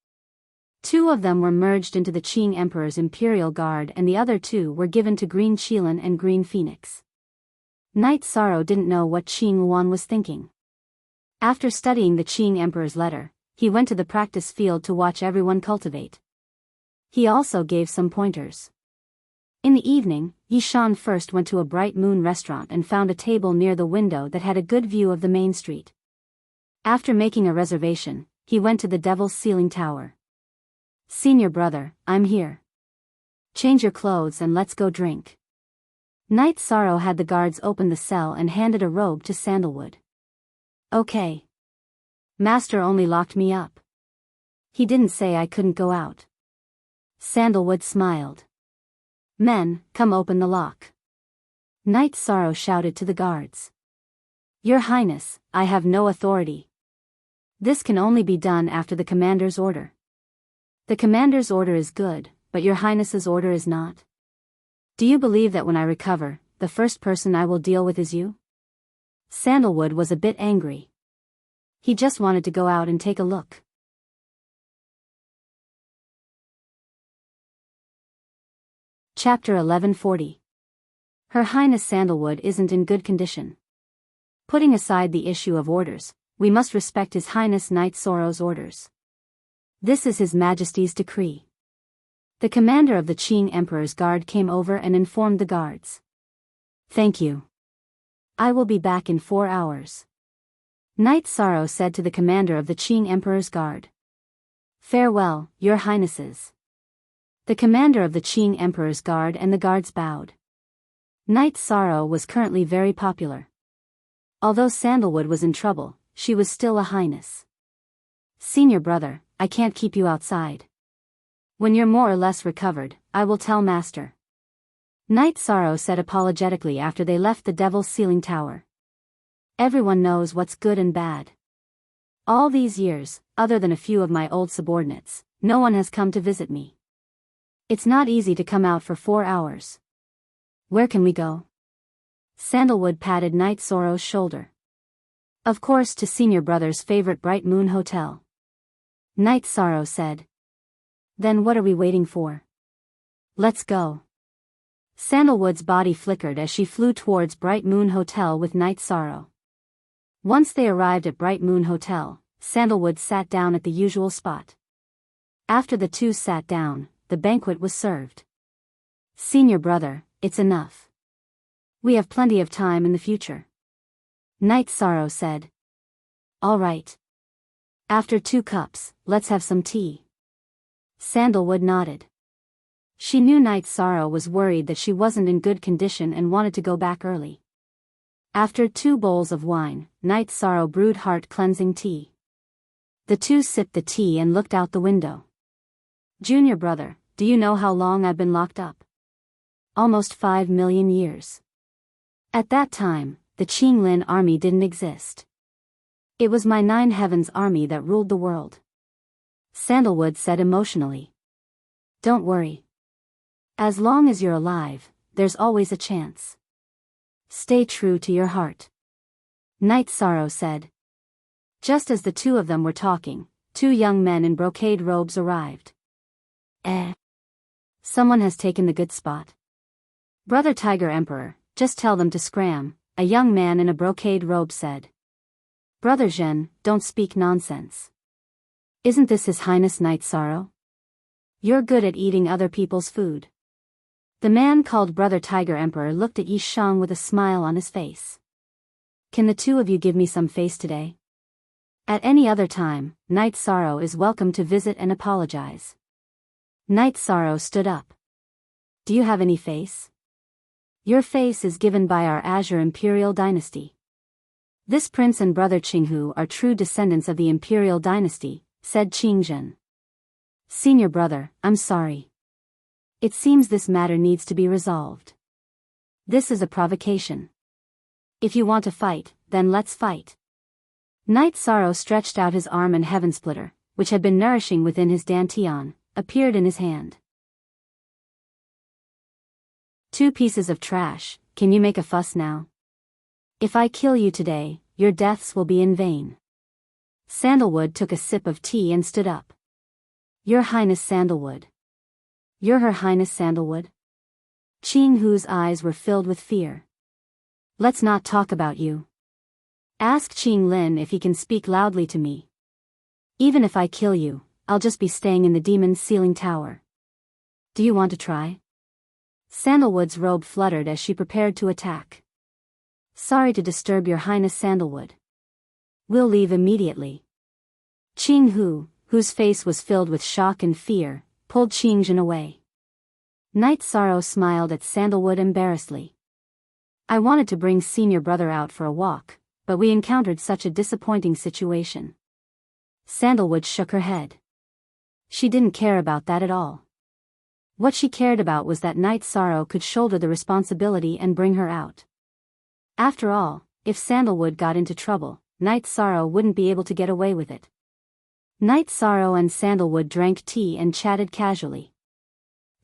Two of them were merged into the Qing Emperor's Imperial Guard and the other two were given to Green Qilin and Green Phoenix. Knight Sorrow didn't know what Qing Yuan was thinking. After studying the Qing Emperor's letter, he went to the practice field to watch everyone cultivate. He also gave some pointers. In the evening, Yishan first went to a Bright Moon restaurant and found a table near the window that had a good view of the main street. After making a reservation, he went to the Devil's Ceiling Tower. "Senior brother, I'm here. Change your clothes and let's go drink." Knight Sorrow had the guards open the cell and handed a robe to Sandalwood. "Okay. Master only locked me up. He didn't say I couldn't go out." Sandalwood smiled. "Men, come open the lock." Knight Sorrow shouted to the guards. "Your Highness, I have no authority. This can only be done after the commander's order." "The commander's order is good, but your Highness's order is not. Do you believe that when I recover, the first person I will deal with is you?" Sandalwood was a bit angry. He just wanted to go out and take a look. Chapter 1140. Her Highness Sandalwood isn't in good condition. Putting aside the issue of orders, we must respect His Highness Knight Sorrow's orders. This is His Majesty's decree. The commander of the Qing Emperor's guard came over and informed the guards. "Thank you. I will be back in 4 hours." Knight Sorrow said to the commander of the Qing Emperor's guard. "Farewell, your Highnesses." The commander of the Qing Emperor's guard and the guards bowed. Knight Sorrow was currently very popular. Although Sandalwood was in trouble, she was still a highness. "Senior brother, I can't keep you outside. When you're more or less recovered, I will tell Master." Knight Sorrow said apologetically after they left the Devil's Ceiling Tower. "Everyone knows what's good and bad. All these years, other than a few of my old subordinates, no one has come to visit me. It's not easy to come out for 4 hours. Where can we go?" Sandalwood patted Knight Sorrow's shoulder. "Of course, to Senior Brother's favorite Bright Moon Hotel." Knight Sorrow said. "Then what are we waiting for? Let's go." Sandalwood's body flickered as she flew towards Bright Moon Hotel with Knight Sorrow. Once they arrived at Bright Moon Hotel, Sandalwood sat down at the usual spot. After the two sat down, the banquet was served. "Senior brother, it's enough. We have plenty of time in the future," Knight Sorrow said. "All right. After 2 cups, let's have some tea." Sandalwood nodded. She knew Knight Sorrow was worried that she wasn't in good condition and wanted to go back early. After 2 bowls of wine, Knight Sorrow brewed heart-cleansing tea. The two sipped the tea and looked out the window. "Junior brother, do you know how long I've been locked up?" "Almost 5 million years. At that time, the Qinglin army didn't exist. It was my 9 Heavens army that ruled the world," Sandalwood said emotionally. "Don't worry. As long as you're alive, there's always a chance. Stay true to your heart," Knight Sorrow said. Just as the two of them were talking, 2 young men in brocade robes arrived. Someone has taken the good spot. "Brother Tiger Emperor, just tell them to scram," a young man in a brocade robe said. "Brother Zhen, don't speak nonsense. Isn't this His Highness Knight Sorrow? You're good at eating other people's food." The man called Brother Tiger Emperor looked at Yi Shang with a smile on his face. "Can the 2 of you give me some face today? At any other time, Knight Sorrow is welcome to visit and apologize." Knight Sorrow stood up. "Do you have any face? Your face is given by our Azure Imperial Dynasty. This prince and brother Qinghu are true descendants of the Imperial Dynasty," said Qingzhen. "Senior brother, I'm sorry. It seems this matter needs to be resolved. This is a provocation. If you want to fight, then let's fight." Knight Sorrow stretched out his arm and Heaven Splitter, which had been nourishing within his dantian, appeared in his hand. "2 pieces of trash, can you make a fuss now? If I kill you today, your deaths will be in vain." Sandalwood took a sip of tea and stood up. "Your Highness Sandalwood." "You're Her Highness Sandalwood?" Qinghu's eyes were filled with fear. Let's not talk about you. Ask Qing Lin if he can speak loudly to me. Even if I kill you, I'll just be staying in the demon's ceiling tower. Do you want to try? Sandalwood's robe fluttered as she prepared to attack. Sorry to disturb your highness, Sandalwood. We'll leave immediately. Qing Hu, whose face was filled with shock and fear, pulled Qing Zhen away. Night Sorrow smiled at Sandalwood embarrassedly. I wanted to bring senior brother out for a walk, but we encountered such a disappointing situation. Sandalwood shook her head. She didn't care about that at all. What she cared about was that Night Sorrow could shoulder the responsibility and bring her out. After all, if Sandalwood got into trouble, Night Sorrow wouldn't be able to get away with it. Night Sorrow and Sandalwood drank tea and chatted casually.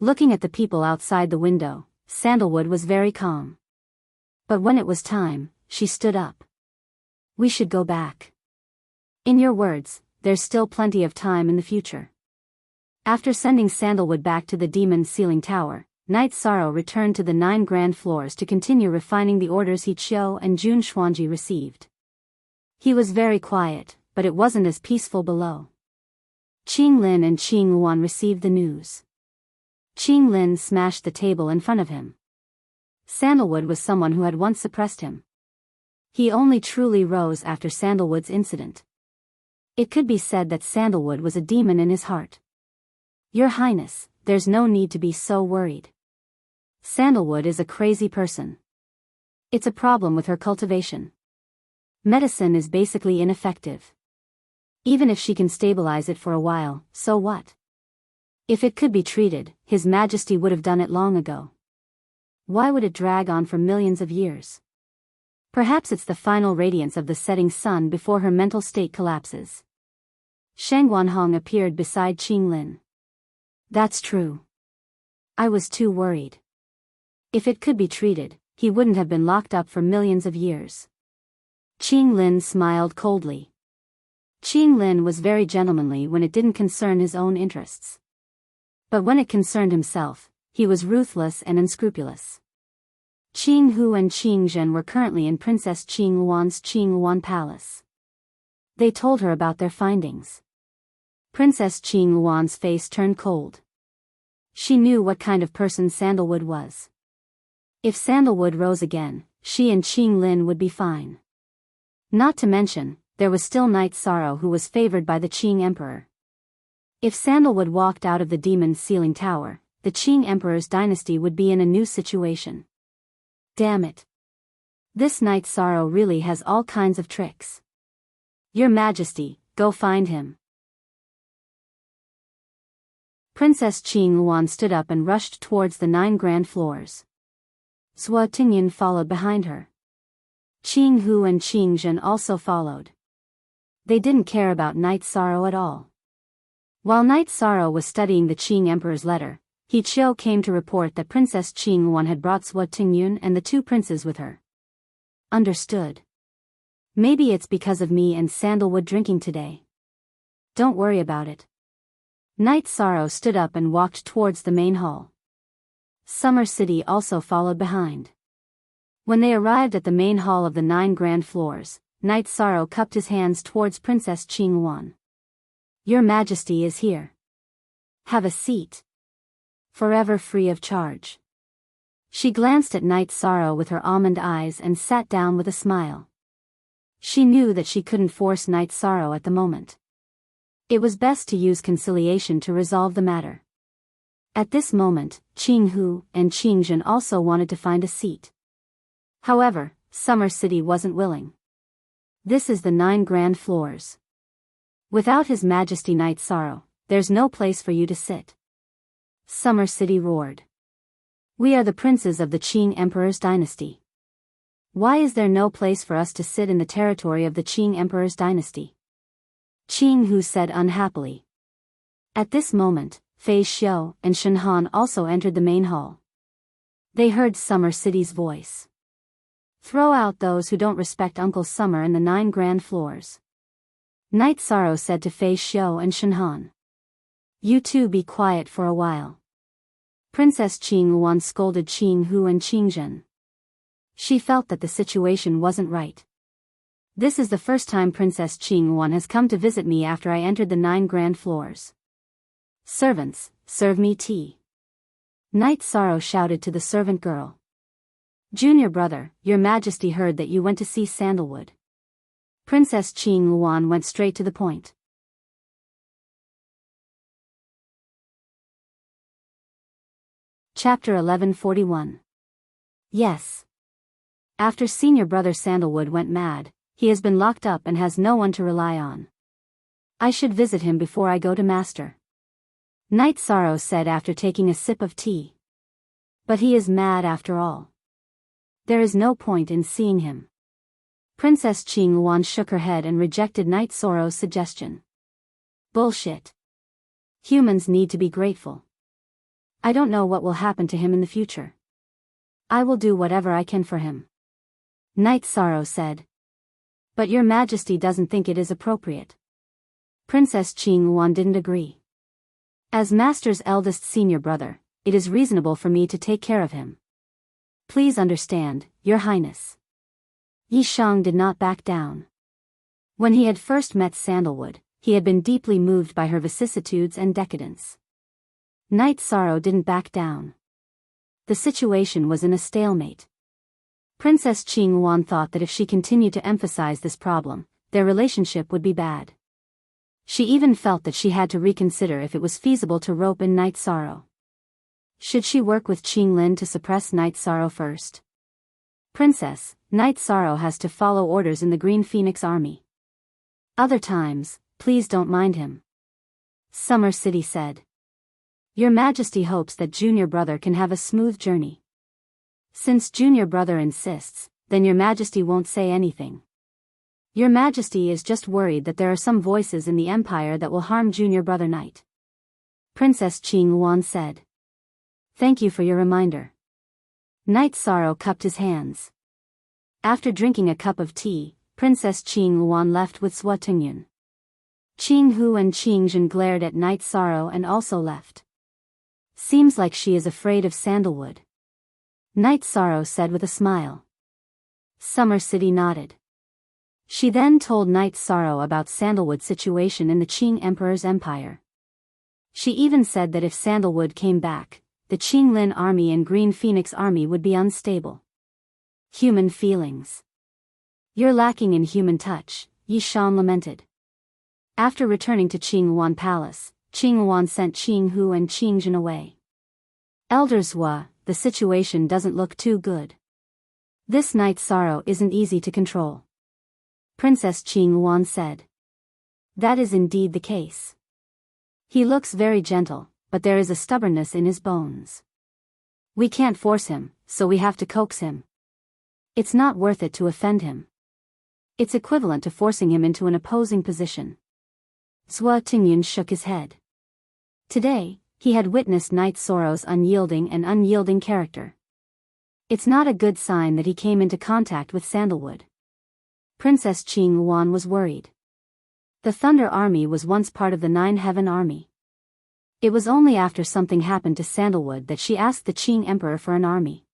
Looking at the people outside the window, Sandalwood was very calm. But when it was time, she stood up. We should go back. In your words, there's still plenty of time in the future. After sending Sandalwood back to the demon's ceiling tower, Night Sorrow returned to the 9 grand floors to continue refining the orders he Qiu and Jun Xuanji received. He was very quiet, but it wasn't as peaceful below. Qing Lin and Qing Luan received the news. Qing Lin smashed the table in front of him. Sandalwood was someone who had once suppressed him. He only truly rose after Sandalwood's incident. It could be said that Sandalwood was a demon in his heart. Your Highness, there's no need to be so worried. Sandalwood is a crazy person. It's a problem with her cultivation. Medicine is basically ineffective. Even if she can stabilize it for a while, so what? If it could be treated, His Majesty would have done it long ago. Why would it drag on for millions of years? Perhaps it's the final radiance of the setting sun before her mental state collapses. Shang Wanhong appeared beside Qing Lin. That's true. I was too worried. If it could be treated, he wouldn't have been locked up for millions of years. Qing Lin smiled coldly. Qing Lin was very gentlemanly when it didn't concern his own interests. But when it concerned himself, he was ruthless and unscrupulous. Qing Hu and Qing Zhen were currently in Princess Qing Luan's Qing Luan Palace. They told her about their findings. Princess Qing Luan's face turned cold. She knew what kind of person Sandalwood was. If Sandalwood rose again, she and Qing Lin would be fine. Not to mention, there was still Night Sorrow who was favored by the Qing Emperor. If Sandalwood walked out of the demon's ceiling tower, the Qing Emperor's dynasty would be in a new situation. Damn it. This Night Sorrow really has all kinds of tricks. Your Majesty, go find him. Princess Qing Luan stood up and rushed towards the 9 grand floors. Zhua Tingyan followed behind her. Qing Hu and Qing Zhen also followed. They didn't care about Night Sorrow at all. While Night Sorrow was studying the Qing Emperor's letter, He Qiu came to report that Princess Qing Luan had brought Zhua Tingyun and the 2 princes with her. Understood. Maybe it's because of me and Sandalwood drinking today. Don't worry about it. Night Sorrow stood up and walked towards the main hall. Summer City also followed behind. When they arrived at the main hall of the 9 grand floors, Night Sorrow cupped his hands towards Princess Qing Luan. Your Majesty is here. Have a seat. Forever free of charge. She glanced at Night Sorrow with her almond eyes and sat down with a smile. She knew that she couldn't force Night Sorrow at the moment. It was best to use conciliation to resolve the matter. At this moment, Qing Hu and Qing Zhen also wanted to find a seat. However, Summer City wasn't willing. This is the 9 grand floors. Without His Majesty Night Sorrow, there's no place for you to sit. Summer City roared. We are the princes of the Qing Emperor's dynasty. Why is there no place for us to sit in the territory of the Qing Emperor's dynasty? Qing Hu said unhappily. At this moment, Fei Xiu and Shen Han also entered the main hall. They heard Summer City's voice. Throw out those who don't respect Uncle Summer in the 9 grand floors. Night Sorrow said to Fei Xiu and Shen Han. You two be quiet for a while. Princess Qing Luan scolded Qing Hu and Qing Zhen. She felt that the situation wasn't right. This is the first time Princess Qingyuan has come to visit me after I entered the 9 grand floors. Servants, serve me tea. Night Sorrow shouted to the servant girl. Junior brother, your majesty heard that you went to see Sandalwood. Princess Qingyuan went straight to the point. Chapter 1141. Yes. After senior brother Sandalwood went mad, he has been locked up and has no one to rely on. I should visit him before I go to master. Night Sorrow said after taking a sip of tea. But he is mad after all. There is no point in seeing him. Princess Qingyuan shook her head and rejected Night Sorrow's suggestion. Bullshit. Humans need to be grateful. I don't know what will happen to him in the future. I will do whatever I can for him. Night Sorrow said. But your majesty doesn't think it is appropriate. Princess Qingyuan didn't agree. As master's eldest senior brother, it is reasonable for me to take care of him. Please understand, your highness. Yi Shang did not back down. When he had first met Sandalwood, he had been deeply moved by her vicissitudes and decadence. Night Sorrow didn't back down. The situation was in a stalemate. Princess Qingyuan thought that if she continued to emphasize this problem, their relationship would be bad. She even felt that she had to reconsider if it was feasible to rope in Night Sorrow. Should she work with Qinglin to suppress Night Sorrow first? Princess, Night Sorrow has to follow orders in the Green Phoenix Army. Other times, please don't mind him. Summer City said. Your Majesty hopes that Junior Brother can have a smooth journey. Since Junior Brother insists, then Your Majesty won't say anything. Your Majesty is just worried that there are some voices in the Empire that will harm Junior Brother Knight. Princess Qingyuan said. Thank you for your reminder. Night Sorrow cupped his hands. After drinking a cup of tea, Princess Qingyuan left with Sua Tingyun. Qinghu and Qingzhen glared at Night Sorrow and also left. Seems like she is afraid of Sandalwood. Night Sorrow said with a smile. Summer City nodded. She then told Night Sorrow about Sandalwood's situation in the Qing Emperor's empire. She even said that if Sandalwood came back, the Qinglin army and Green Phoenix army would be unstable. Human feelings. You're lacking in human touch, Yi Shan lamented. After returning to Qingyuan Palace, Qingyuan sent Qinghu and Qingzhen away. Elder Zhua, the situation doesn't look too good. This Night Sorrow isn't easy to control. Princess Qingyuan said. That is indeed the case. He looks very gentle, but there is a stubbornness in his bones. We can't force him, so we have to coax him. It's not worth it to offend him. It's equivalent to forcing him into an opposing position. Zhua Tingyun shook his head. Today, he had witnessed Night Sorrow's unyielding character. It's not a good sign that he came into contact with Sandalwood. Princess Qingyuan was worried. The Thunder Army was once part of the Nine Heaven Army. It was only after something happened to Sandalwood that she asked the Qing Emperor for an army.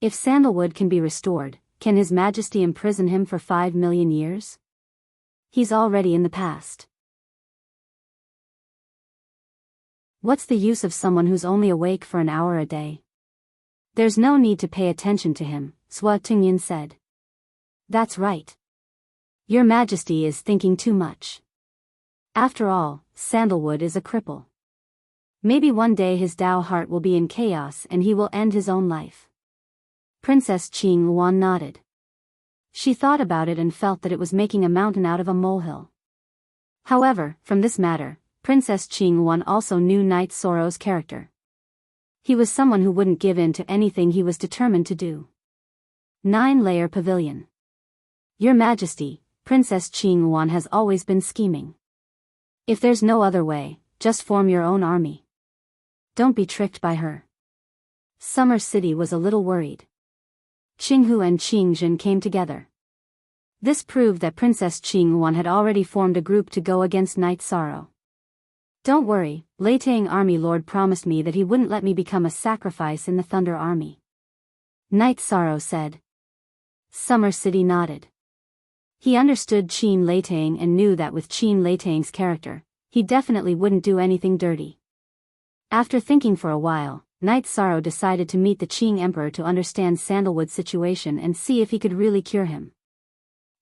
If Sandalwood can be restored, can His Majesty imprison him for 5 million years? He's already in the past. What's the use of someone who's only awake for an hour a day? There's no need to pay attention to him, Sua Tingyun said. That's right. Your Majesty is thinking too much. After all, Sandalwood is a cripple. Maybe one day his Tao heart will be in chaos and he will end his own life. Princess Qingyuan nodded. She thought about it and felt that it was making a mountain out of a molehill. However, from this matter, Princess Qingyuan also knew Night Sorrow's character. He was someone who wouldn't give in to anything he was determined to do. 9-layer pavilion. Your Majesty, Princess Qingyuan has always been scheming. If there's no other way, just form your own army. Don't be tricked by her. Summer City was a little worried. Qinghu and Qingzhen came together. This proved that Princess Qingyuan had already formed a group to go against Night Sorrow. Don't worry, Leitang Army Lord promised me that he wouldn't let me become a sacrifice in the Thunder Army. Night Sorrow said, Summer City nodded. He understood Qin Leitang and knew that with Qin Leitang's character, he definitely wouldn't do anything dirty. After thinking for a while, Night Sorrow decided to meet the Qing Emperor to understand Sandalwood's situation and see if he could really cure him.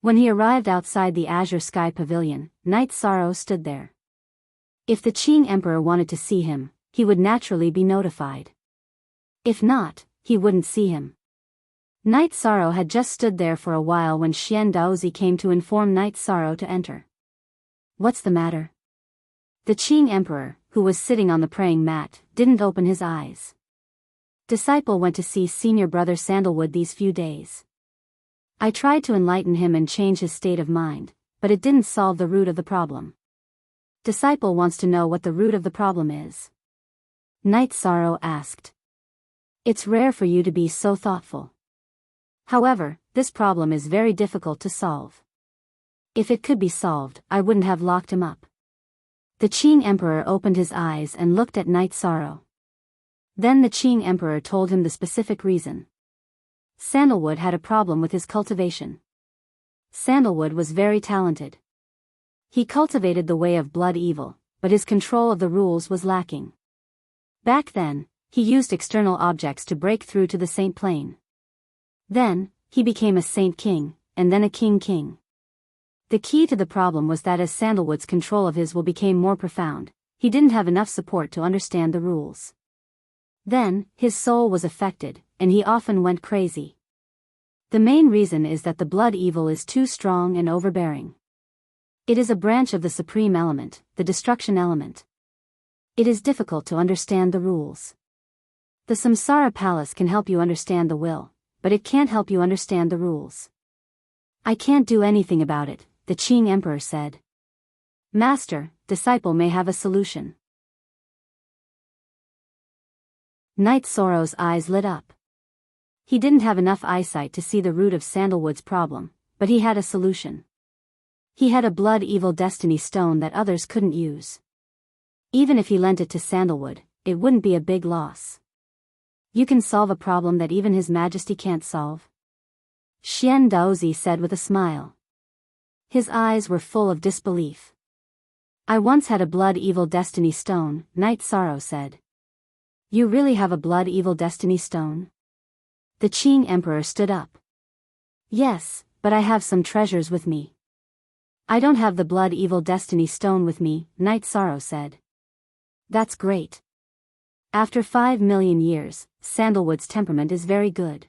When he arrived outside the Azure Sky Pavilion, Night Sorrow stood there. If the Qing Emperor wanted to see him, he would naturally be notified. If not, he wouldn't see him. Night Sorrow had just stood there for a while when Xian Daozi came to inform Night Sorrow to enter. What's the matter? The Qing Emperor, who was sitting on the praying mat, didn't open his eyes. Disciple went to see senior brother Sandalwood these few days. I tried to enlighten him and change his state of mind, but it didn't solve the root of the problem. Disciple wants to know what the root of the problem is. Night Sorrow asked. It's rare for you to be so thoughtful. However, this problem is very difficult to solve. If it could be solved, I wouldn't have locked him up. The Qing Emperor opened his eyes and looked at Night Sorrow. Then the Qing Emperor told him the specific reason. Sandalwood had a problem with his cultivation. Sandalwood was very talented. He cultivated the way of blood evil, but his control of the rules was lacking. Back then, he used external objects to break through to the Saint Plane. Then, he became a Saint King, and then a King. The key to the problem was that as Sandalwood's control of his will became more profound, he didn't have enough support to understand the rules. Then, his soul was affected, and he often went crazy. The main reason is that the blood evil is too strong and overbearing. It is a branch of the supreme element, the destruction element. It is difficult to understand the rules. The Samsara Palace can help you understand the will, but it can't help you understand the rules. I can't do anything about it, the Qing Emperor said. Master, disciple may have a solution. Night Sorrow's eyes lit up. He didn't have enough eyesight to see the root of Sandalwood's problem, but he had a solution. He had a blood evil destiny stone that others couldn't use. Even if he lent it to Sandalwood, it wouldn't be a big loss. You can solve a problem that even His Majesty can't solve? Xian Daozi said with a smile. His eyes were full of disbelief. I once had a blood evil destiny stone, Night Sorrow said. You really have a blood evil destiny stone? The Qing Emperor stood up. Yes, but I have some treasures with me. I don't have the blood evil destiny stone with me, Night Sorrow said. That's great. After 5 million years, Sandalwood's temperament is very good.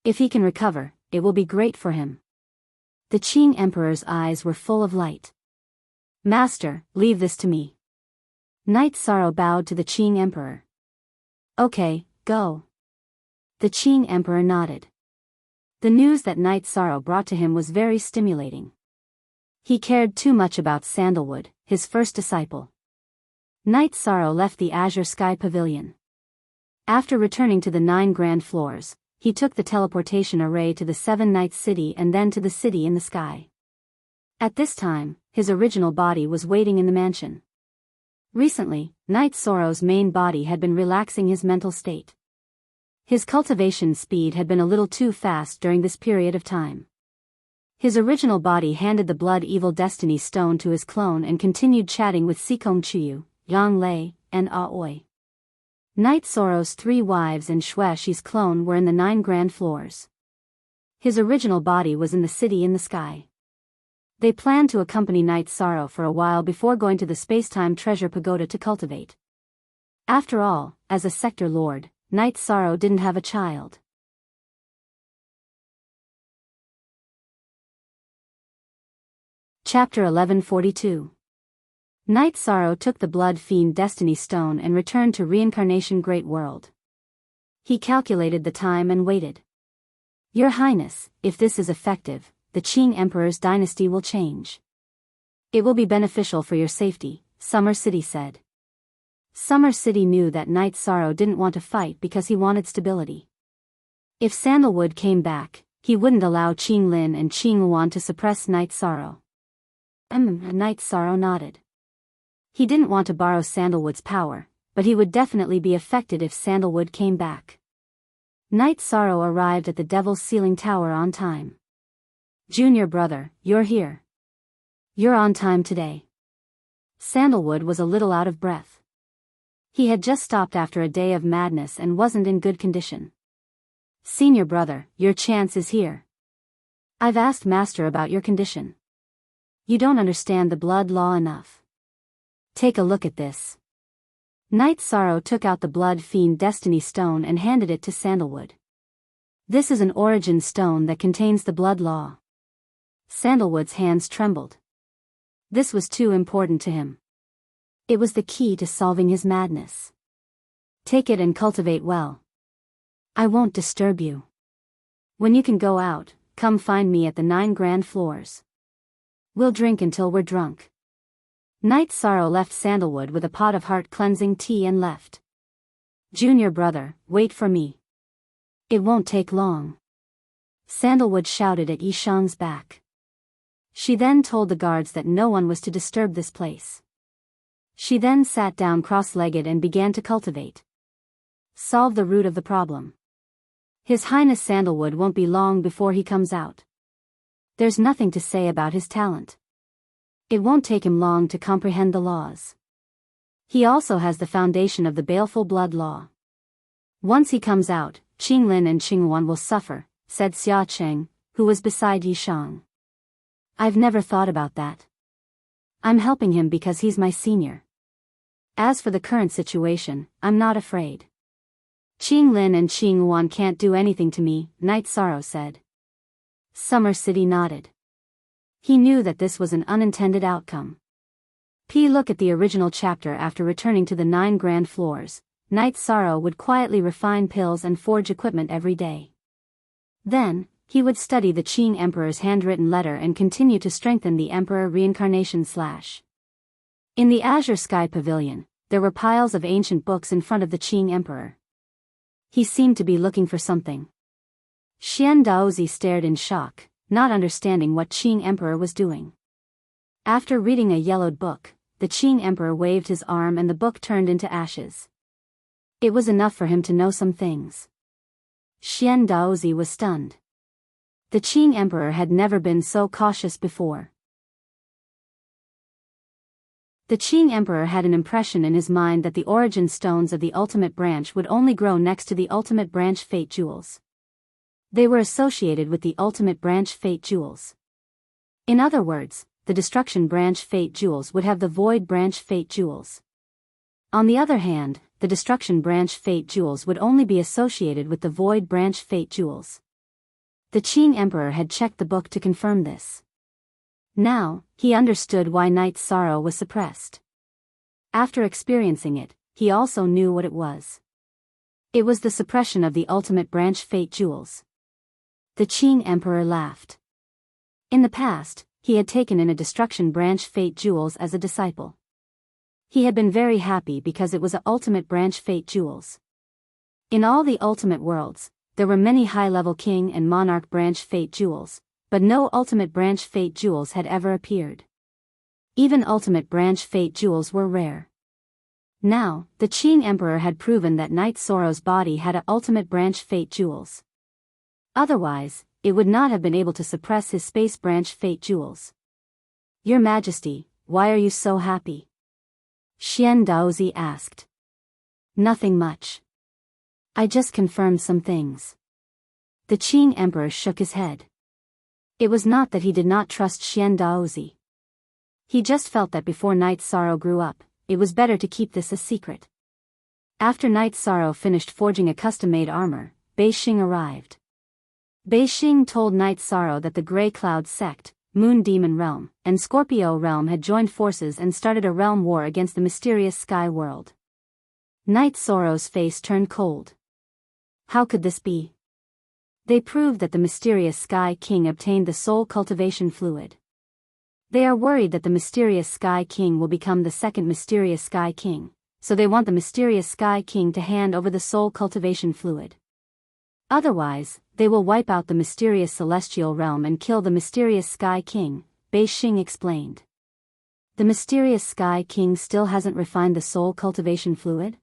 If he can recover, it will be great for him. The Qing Emperor's eyes were full of light. Master, leave this to me. Night Sorrow bowed to the Qing Emperor. Okay, go. The Qing Emperor nodded. The news that Night Sorrow brought to him was very stimulating. He cared too much about Sandalwood, his first disciple. Night Sorrow left the Azure Sky Pavilion. After returning to the 9 grand floors, he took the teleportation array to the 7 Nights City and then to the city in the sky. At this time, his original body was waiting in the mansion. Recently, Night Sorrow's main body had been relaxing his mental state. His cultivation speed had been a little too fast during this period of time. His original body handed the blood evil destiny stone to his clone and continued chatting with Sikong Chuyu, Yang Lei, and Aoi. Night Sorrow's 3 wives and Xuexi's clone were in the 9 grand floors. His original body was in the city in the sky. They planned to accompany Night Sorrow for a while before going to the Spacetime Treasure Pagoda to cultivate. After all, as a sector lord, Night Sorrow didn't have a child. Chapter 1142. Night Sorrow took the Blood Fiend Destiny Stone and returned to Reincarnation Great World. He calculated the time and waited. Your Highness, if this is effective, the Qing Emperor's dynasty will change. It will be beneficial for your safety, Summer City said. Summer City knew that Night Sorrow didn't want to fight because he wanted stability. If Sandalwood came back, he wouldn't allow Qing Lin and Qing Luan to suppress Night Sorrow. Night Sorrow nodded. He didn't want to borrow Sandalwood's power, but he would definitely be affected if Sandalwood came back. Night Sorrow arrived at the Devil's Ceiling Tower on time. Junior brother, you're here. You're on time today. Sandalwood was a little out of breath. He had just stopped after a day of madness and wasn't in good condition. Senior brother, your chance is here. I've asked Master about your condition. You don't understand the blood law enough. Take a look at this. Night Sorrow took out the Blood Fiend Destiny Stone and handed it to Sandalwood. This is an origin stone that contains the blood law. Sandalwood's hands trembled. This was too important to him. It was the key to solving his madness. Take it and cultivate well. I won't disturb you. When you can go out, come find me at the 9 grand floors. We'll drink until we're drunk. Night Sorrow left Sandalwood with a pot of heart-cleansing tea and left. Junior brother, wait for me. It won't take long. Sandalwood shouted at Yishang's back. She then told the guards that no one was to disturb this place. She then sat down cross-legged and began to cultivate. Solve the root of the problem. His Highness Sandalwood won't be long before he comes out. There's nothing to say about his talent. It won't take him long to comprehend the laws. He also has the foundation of the baleful blood law. Once he comes out, Qinglin and Qingwan will suffer, said Xia Cheng, who was beside Yishang. I've never thought about that. I'm helping him because he's my senior. As for the current situation, I'm not afraid. Qinglin and Qingwan can't do anything to me, Night Sorrow said. Summer City nodded. He knew that this was an unintended outcome. Look at the original chapter. After returning to the 9 grand floors, Night Sorrow would quietly refine pills and forge equipment every day. Then, he would study the Qing Emperor's handwritten letter and continue to strengthen the Emperor Reincarnation / In the Azure Sky Pavilion, there were piles of ancient books in front of the Qing Emperor. He seemed to be looking for something. Xian Daozi stared in shock, not understanding what Qing Emperor was doing. After reading a yellowed book, the Qing Emperor waved his arm and the book turned into ashes. It was enough for him to know some things. Xian Daozi was stunned. The Qing Emperor had never been so cautious before. The Qing Emperor had an impression in his mind that the origin stones of the ultimate branch would only grow next to the ultimate branch fate jewels. They were associated with the ultimate branch fate jewels. In other words, the destruction branch fate jewels would have the void branch fate jewels. On the other hand, the destruction branch fate jewels would only be associated with the void branch fate jewels. The Qing Emperor had checked the book to confirm this. Now, he understood why Night Sorrow was suppressed. After experiencing it, he also knew what it was. It was the suppression of the ultimate branch fate jewels. The Qing Emperor laughed. In the past, he had taken in a destruction branch fate jewels as a disciple. He had been very happy because it was a ultimate branch fate jewels. In all the ultimate worlds, there were many high-level king and monarch branch fate jewels, but no ultimate branch fate jewels had ever appeared. Even ultimate branch fate jewels were rare. Now, the Qing Emperor had proven that Night Sorrow's body had a ultimate branch fate jewels. Otherwise, it would not have been able to suppress his space branch fate jewels. Your Majesty, why are you so happy? Xian Daozi asked. Nothing much. I just confirmed some things. The Qing Emperor shook his head. It was not that he did not trust Xian Daozi. He just felt that before Night Sorrow grew up, it was better to keep this a secret. After Night Sorrow finished forging a custom-made armor, Beixing arrived. Beixing told Night Sorrow that the Grey Cloud Sect, Moon Demon Realm, and Scorpio Realm had joined forces and started a realm war against the mysterious Sky World. Night Sorrow's face turned cold. How could this be? They proved that the mysterious Sky King obtained the soul cultivation fluid. They are worried that the mysterious Sky King will become the second mysterious Sky King, so they want the mysterious Sky King to hand over the soul cultivation fluid. Otherwise, they will wipe out the mysterious celestial realm and kill the mysterious Sky King, Beixing explained. The mysterious Sky King still hasn't refined the soul cultivation fluid?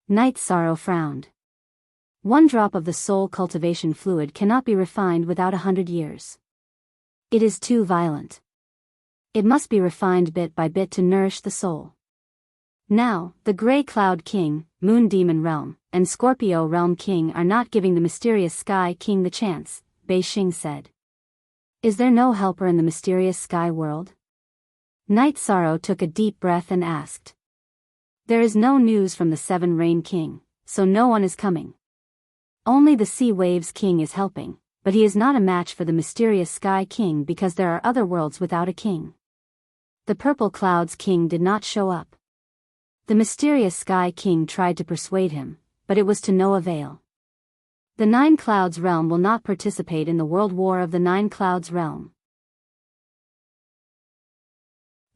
Night Sorrow frowned. One drop of the soul cultivation fluid cannot be refined without 100 years. It is too violent. It must be refined bit by bit to nourish the soul. Now, the Gray Cloud King, Moon Demon Realm, and Scorpio Realm King are not giving the mysterious Sky King the chance, Bei Xing said. Is there no helper in the mysterious sky world? Night Sorrow took a deep breath and asked. There is no news from the Seven Rain King, so no one is coming. Only the Sea Waves King is helping, but he is not a match for the mysterious Sky King because there are other worlds without a king. The Purple Clouds King did not show up. The mysterious Sky King tried to persuade him, but it was to no avail. The Nine Clouds Realm will not participate in the World War of the Nine Clouds Realm.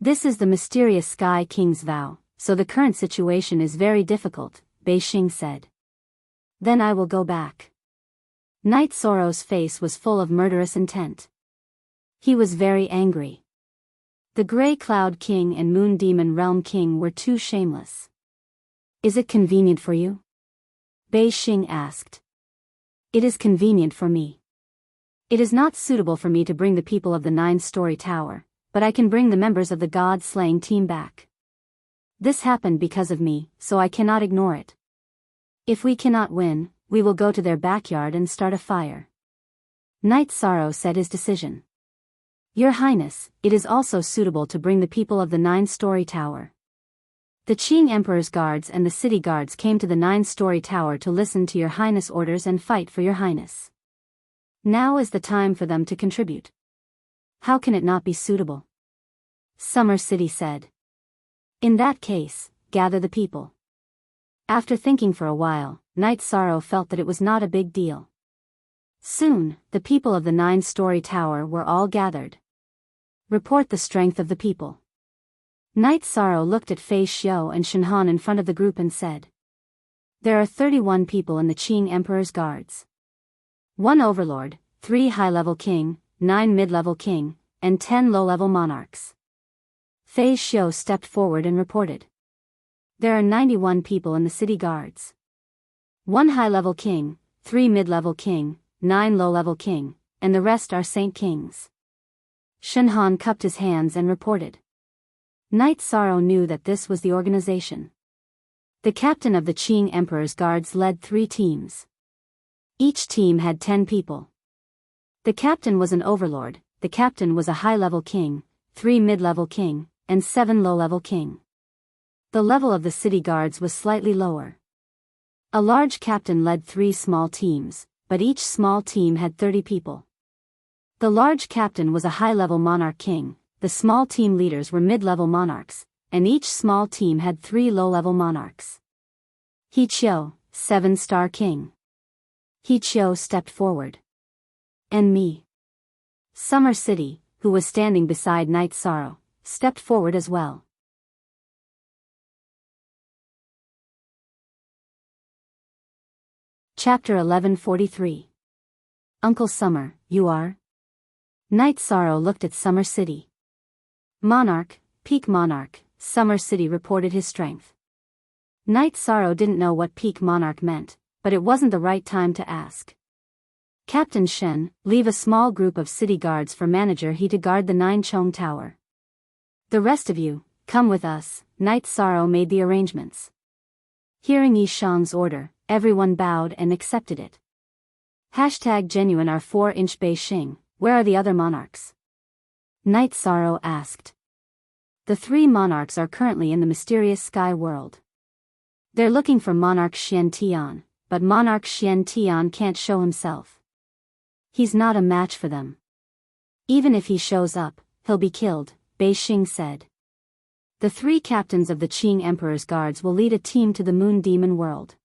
This is the mysterious Sky King's vow, so the current situation is very difficult, Bei Xing said. Then I will go back. Night Sorrow's face was full of murderous intent. He was very angry. The Gray Cloud King and Moon Demon Realm King were too shameless. Is it convenient for you? Bei Xing asked. It is convenient for me. It is not suitable for me to bring the people of the Nine-Story Tower, but I can bring the members of the God-slaying team back. This happened because of me, so I cannot ignore it. If we cannot win, we will go to their backyard and start a fire. Night Sorrow said his decision. Your Highness, it is also suitable to bring the people of the Nine-Story Tower. The Qing Emperor's guards and the city guards came to the Nine-Story Tower to listen to Your Highness' orders and fight for Your Highness. Now is the time for them to contribute. How can it not be suitable? Summer City said. In that case, gather the people. After thinking for a while, Night Sorrow felt that it was not a big deal. Soon, the people of the Nine-Story Tower were all gathered. Report the strength of the people. Night Sorrow looked at Fei Xiao and Shenhan in front of the group and said. There are 31 people in the Qing Emperor's guards. 1 overlord, 3 high-level king, 9 mid-level king, and 10 low-level monarchs. Fei Xiao stepped forward and reported. There are 91 people in the city guards. 1 high-level king, 3 mid-level king, 9 low-level king, and the rest are Saint Kings. Shenhan cupped his hands and reported. Night Sorrow knew that this was the organization. The captain of the Qing Emperor's guards led 3 teams. Each team had 10 people. The captain was an overlord, the captain was a high-level king, 3 mid-level king, and 7 low-level king. The level of the city guards was slightly lower. A large captain led 3 small teams, but each small team had 30 people. The large captain was a high-level monarch king, the small team leaders were mid-level monarchs, and each small team had 3 low-level monarchs. He Qiu, 7-star king. He Qiu stepped forward. And me. Summer City, who was standing beside Night Sorrow, stepped forward as well. Chapter 1143. Uncle Summer, you are? Night Sorrow looked at Summer City. Monarch, peak monarch, Summer City reported his strength. Night Sorrow didn't know what peak monarch meant, but it wasn't the right time to ask. Captain Shen, leave a small group of city guards for manager He to guard the Nine Chong Tower. The rest of you, come with us. Night Sorrow made the arrangements. Hearing Yi Shang's order, everyone bowed and accepted it. #genuine are 4-inch Bei Xing, where are the other monarchs? Night Sorrow asked. The 3 monarchs are currently in the mysterious sky world. They're looking for Monarch Xian Tian, but Monarch Xian Tian can't show himself. He's not a match for them. Even if he shows up, he'll be killed, Bei Xing said. The 3 captains of the Qing Emperor's guards will lead a team to the Moon Demon world.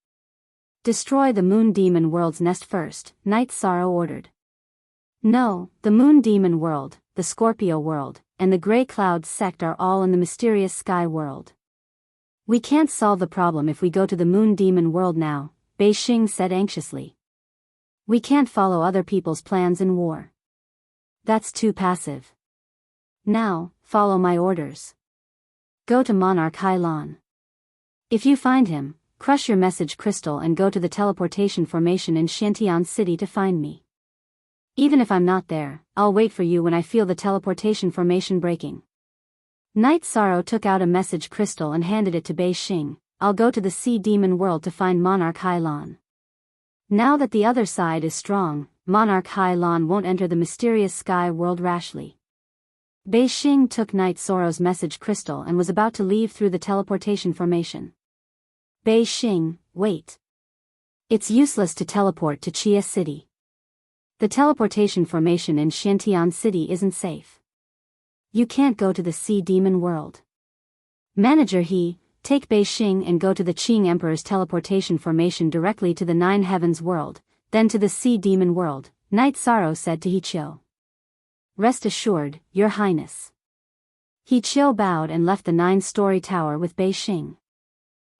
Destroy the Moon Demon world's nest first, Night Sorrow ordered. No, the Moon Demon world, the Scorpio world, and the Grey Cloud sect are all in the mysterious sky world. We can't solve the problem if we go to the Moon Demon world now, Bei Xing said anxiously. We can't follow other people's plans in war. That's too passive. Now, follow my orders. Go to Monarch Hailan. If you find him, crush your message crystal and go to the teleportation formation in Shantian City to find me. Even if I'm not there, I'll wait for you when I feel the teleportation formation breaking. Night Sorrow took out a message crystal and handed it to Bei Xing. I'll go to the sea demon world to find Monarch Hai Lan. Now that the other side is strong, Monarch Hai Lan won't enter the mysterious sky world rashly. Bei Xing took Night Sorrow's message crystal and was about to leave through the teleportation formation. Bei Xing, wait. It's useless to teleport to Chia City. The teleportation formation in Shantian City isn't safe. You can't go to the sea demon world. Manager He, take Bei Xing and go to the Qing Emperor's teleportation formation directly to the Nine Heavens world, then to the sea demon world, Night Sorrow said to He Qiu. Rest assured, Your Highness. He Qiu bowed and left the 9-story tower with Bei Xing.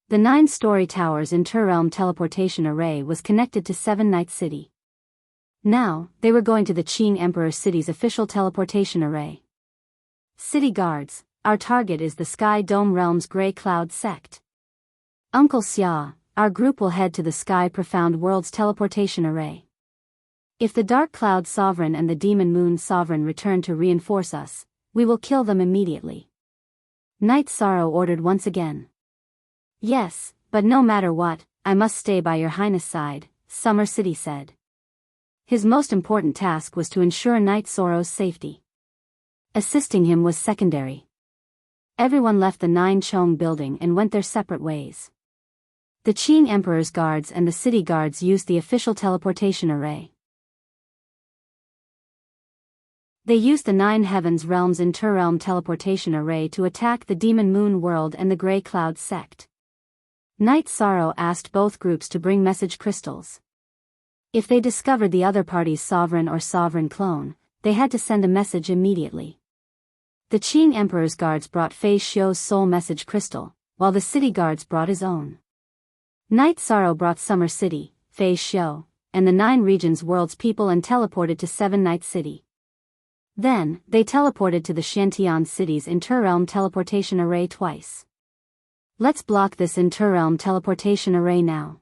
The 9-story tower's interrealm teleportation array was connected to 7 Night City. Now, they were going to the Qing Emperor City's official teleportation array. City guards, our target is the Sky Dome Realm's Grey Cloud sect. Uncle Xia, our group will head to the Sky Profound World's teleportation array. If the Dark Cloud Sovereign and the Demon Moon Sovereign return to reinforce us, we will kill them immediately. Night Sorrow ordered once again. Yes, but no matter what, I must stay by Your Highness' side, Summer City said. His most important task was to ensure Night Sorrow's safety. Assisting him was secondary. Everyone left the 9 Chong building and went their separate ways. The Qing Emperor's guards and the city guards used the official teleportation array. They used the 9 Heavens Realm's interrealm teleportation array to attack the Demon Moon World and the Grey Cloud sect. Night Sorrow asked both groups to bring message crystals. If they discovered the other party's sovereign or sovereign clone, they had to send a message immediately. The Qing Emperor's guards brought Fei Xiu's soul message crystal, while the city guards brought his own. Night Sorrow brought Summer City, Fei Xiu, and the 9 regions world's people and teleported to 7 Night City. Then, they teleported to the Shantian City's interrealm teleportation array twice. Let's block this interrealm teleportation array now.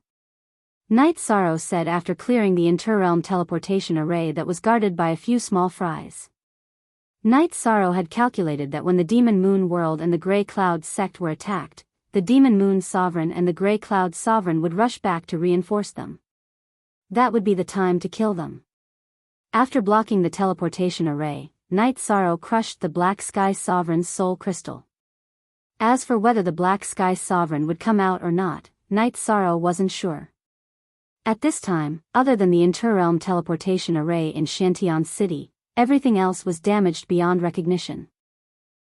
Night Sorrow said after clearing the interrealm teleportation array that was guarded by a few small fries. Night Sorrow had calculated that when the Demon Moon World and the Grey Cloud sect were attacked, the Demon Moon Sovereign and the Grey Cloud Sovereign would rush back to reinforce them. That would be the time to kill them. After blocking the teleportation array, Night Sorrow crushed the Black Sky Sovereign's soul crystal. As for whether the Black Sky Sovereign would come out or not, Night Sorrow wasn't sure. At this time, other than the interrealm teleportation array in Shantian City, everything else was damaged beyond recognition.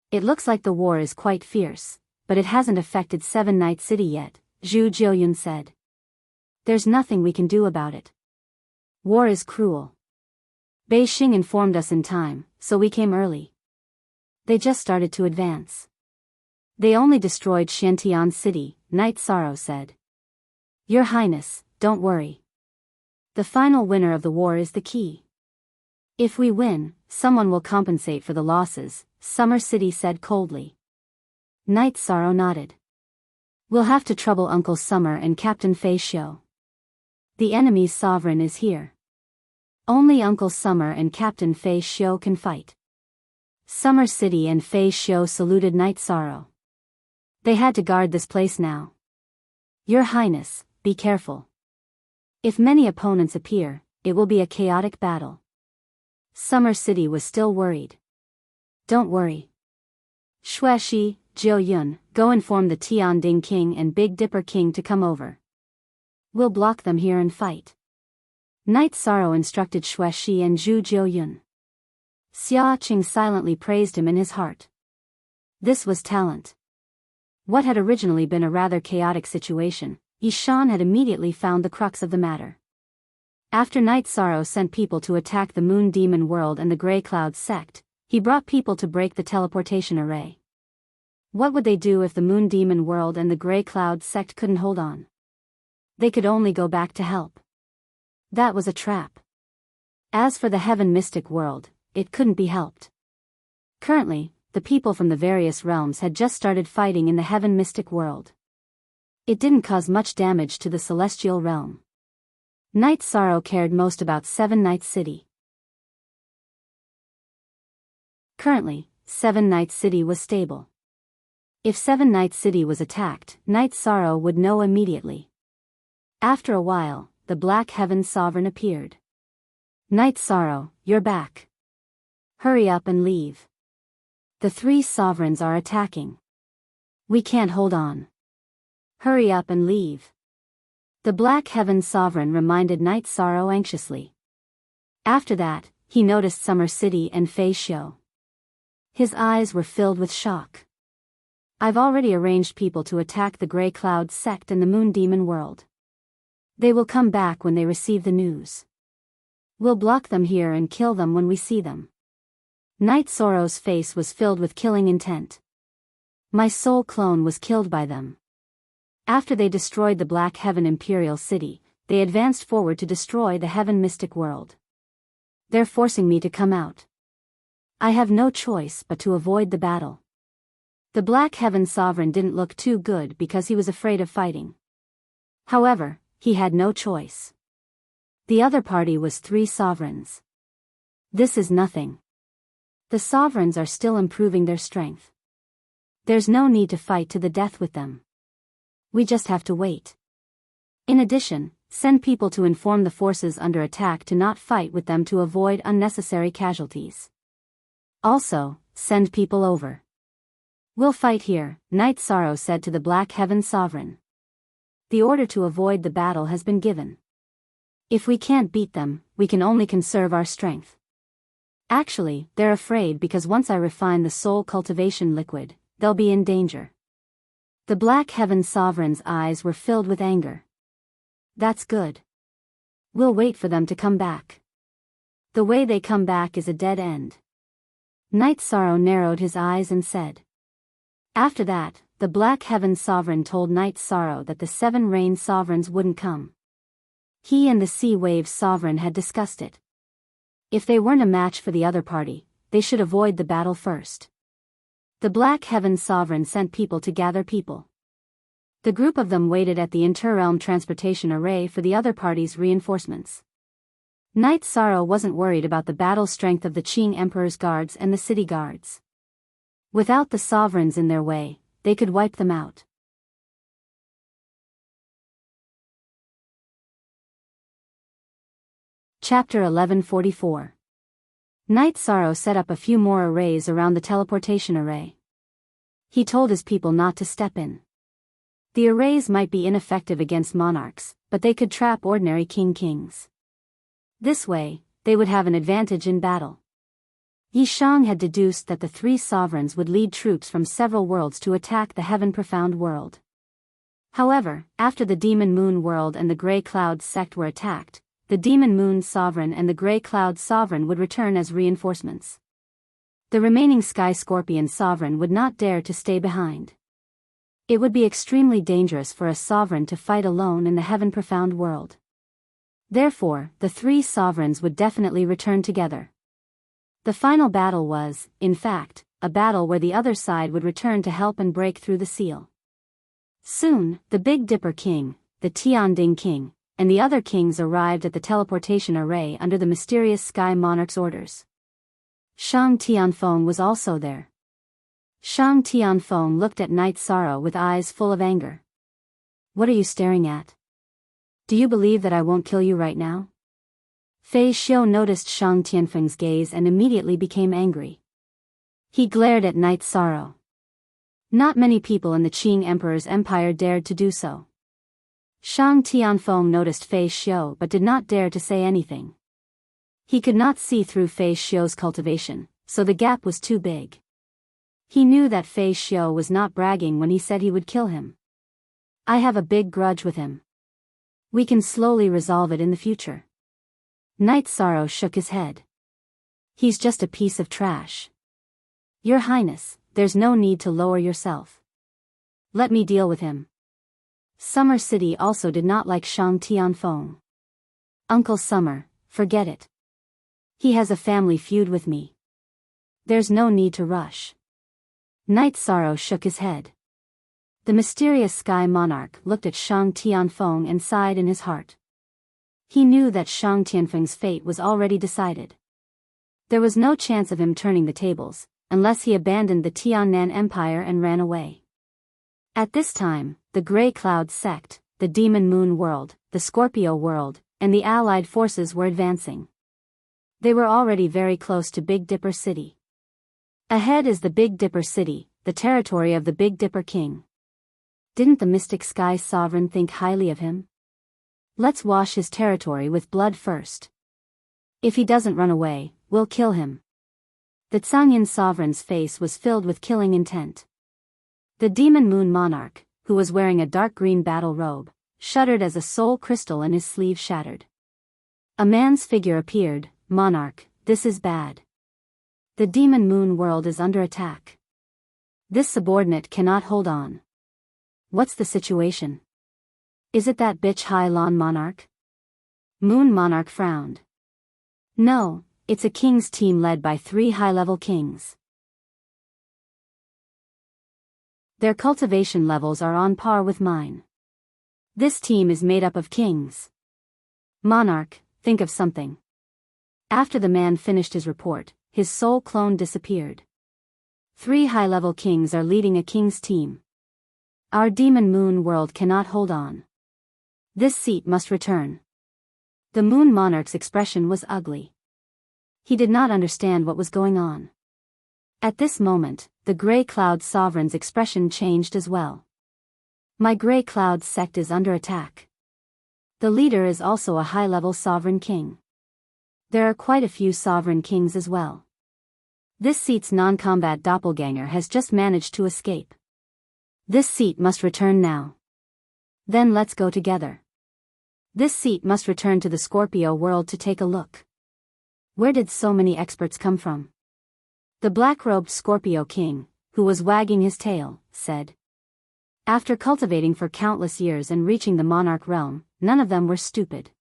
It looks like the war is quite fierce, but it hasn't affected 7 Night City yet, Zhu Jiuyun said. There's nothing we can do about it. War is cruel. Bei Xing informed us in time, so we came early. They just started to advance. They only destroyed Shantian City, Night Sorrow said. Your Highness, don't worry. The final winner of the war is the key. If we win, someone will compensate for the losses, Summer City said coldly. Night Sorrow nodded. We'll have to trouble Uncle Summer and Captain Fei Xiu. The enemy's sovereign is here. Only Uncle Summer and Captain Fei Xiu can fight. Summer City and Fei Xiu saluted Night Sorrow. They had to guard this place now. Your Highness, be careful. If many opponents appear, it will be a chaotic battle. Summer City was still worried. Don't worry. Xueshi, Jiuyun, go inform the Tianding King and Big Dipper King to come over. We'll block them here and fight. Night Sorrow instructed Xueshi and Zhu Jiuyun. Xia Qing silently praised him in his heart. This was talent. What had originally been a rather chaotic situation, Yishan had immediately found the crux of the matter. After Night Sorrow sent people to attack the Moon Demon World and the Grey Cloud sect, he brought people to break the teleportation array. What would they do if the Moon Demon World and the Grey Cloud sect couldn't hold on? They could only go back to help. That was a trap. As for the Heaven Mystic World, it couldn't be helped. Currently, the people from the various realms had just started fighting in the Heaven Mystic World. It didn't cause much damage to the celestial realm. Night Sorrow cared most about Seven Nights City. Currently, Seven Nights City was stable. If Seven Nights City was attacked, Night Sorrow would know immediately. After a while, the Black Heaven Sovereign appeared. Night Sorrow, you're back. Hurry up and leave. The three sovereigns are attacking. We can't hold on. Hurry up and leave. The Black Heaven Sovereign reminded Night Sorrow anxiously. After that, he noticed Summer City and Fei Xiu. His eyes were filled with shock. I've already arranged people to attack the Grey Cloud sect and the Moon Demon world. They will come back when they receive the news. We'll block them here and kill them when we see them. Night Sorrow's face was filled with killing intent. My soul clone was killed by them. After they destroyed the Black Heaven Imperial City, they advanced forward to destroy the Heaven Mystic world. They're forcing me to come out. I have no choice but to avoid the battle. The Black Heaven Sovereign didn't look too good because he was afraid of fighting. However, he had no choice. The other party was three sovereigns. This is nothing. The sovereigns are still improving their strength. There's no need to fight to the death with them. We just have to wait. In addition, send people to inform the forces under attack to not fight with them to avoid unnecessary casualties. Also, send people over. We'll fight here, Night Sorrow said to the Black Heaven Sovereign. The order to avoid the battle has been given. If we can't beat them, we can only conserve our strength. Actually, they're afraid because once I refine the soul cultivation liquid, they'll be in danger. The Black Heaven Sovereign's eyes were filled with anger. That's good. We'll wait for them to come back. The way they come back is a dead end. Night Sorrow narrowed his eyes and said. After that, the Black Heaven Sovereign told Night Sorrow that the Seven Rain Sovereigns wouldn't come. He and the Sea Wave Sovereign had discussed it. If they weren't a match for the other party, they should avoid the battle first. The Black Heaven Sovereign sent people to gather people. The group of them waited at the Interrealm Transportation Array for the other party's reinforcements. Night Sorrow wasn't worried about the battle strength of the Qing Emperor's guards and the city guards. Without the sovereigns in their way, they could wipe them out. Chapter 1144. Night Sorrow set up a few more arrays around the teleportation array. He told his people not to step in. The arrays might be ineffective against monarchs, but they could trap ordinary kings. This way, they would have an advantage in battle. Yi Shang had deduced that the three sovereigns would lead troops from several worlds to attack the Heaven Profound world. However, after the Demon Moon world and the Grey Cloud sect were attacked, the Demon Moon Sovereign and the Grey Cloud Sovereign would return as reinforcements. The remaining Sky Scorpion Sovereign would not dare to stay behind. It would be extremely dangerous for a sovereign to fight alone in the Heaven Profound world. Therefore, the three sovereigns would definitely return together. The final battle was, in fact, a battle where the other side would return to help and break through the seal. Soon, the Big Dipper King, the Tianding King, and the other kings arrived at the teleportation array under the mysterious Sky Monarch's orders. Shang Tianfeng was also there. Shang Tianfeng looked at Night Sorrow with eyes full of anger. What are you staring at? Do you believe that I won't kill you right now? Fei Xiu noticed Shang Tianfeng's gaze and immediately became angry. He glared at Night Sorrow. Not many people in the Qing Emperor's empire dared to do so. Shang Tianfeng noticed Fei Xiu but did not dare to say anything. He could not see through Fei Xiu's cultivation, so the gap was too big. He knew that Fei Xiu was not bragging when he said he would kill him. I have a big grudge with him. We can slowly resolve it in the future. Night Sorrow shook his head. He's just a piece of trash. Your Highness, there's no need to lower yourself. Let me deal with him. Summer City also did not like Shang Tianfeng. Uncle Summer, forget it. He has a family feud with me. There's no need to rush. Night Sorrow shook his head. The mysterious sky monarch looked at Shang Tianfeng and sighed in his heart. He knew that Shang Tianfeng's fate was already decided. There was no chance of him turning the tables, unless he abandoned the Tiannan Empire and ran away. At this time, the Grey Cloud sect, the Demon Moon world, the Scorpio world, and the Allied forces were advancing. They were already very close to Big Dipper City. Ahead is the Big Dipper City, the territory of the Big Dipper King. Didn't the Mystic Sky Sovereign think highly of him? Let's wash his territory with blood first. If he doesn't run away, we'll kill him. The Tsangyan Sovereign's face was filled with killing intent. The Demon Moon Monarch, who was wearing a dark green battle robe, shuddered as a soul crystal in his sleeve shattered. A man's figure appeared. Monarch, this is bad. The Demon Moon world is under attack. This subordinate cannot hold on. What's the situation? Is it that bitch Hai Lan Monarch? Moon Monarch frowned. No, it's a king's team led by 3 high-level kings. Their cultivation levels are on par with mine. This team is made up of kings. Monarch, think of something. After the man finished his report, his soul clone disappeared. 3 high-level kings are leading a king's team. Our Demon Moon world cannot hold on. This seat must return. The Moon Monarch's expression was ugly. He did not understand what was going on. At this moment, the Grey Cloud Sovereign's expression changed as well. My Grey Cloud sect is under attack. The leader is also a high-level sovereign king. There are quite a few sovereign kings as well. This seat's non-combat doppelganger has just managed to escape. This seat must return now. Then let's go together. This seat must return to the Scorpio world to take a look. Where did so many experts come from? The black-robed Scorpio king, who was wagging his tail, said. After cultivating for countless years and reaching the monarch realm, none of them were stupid.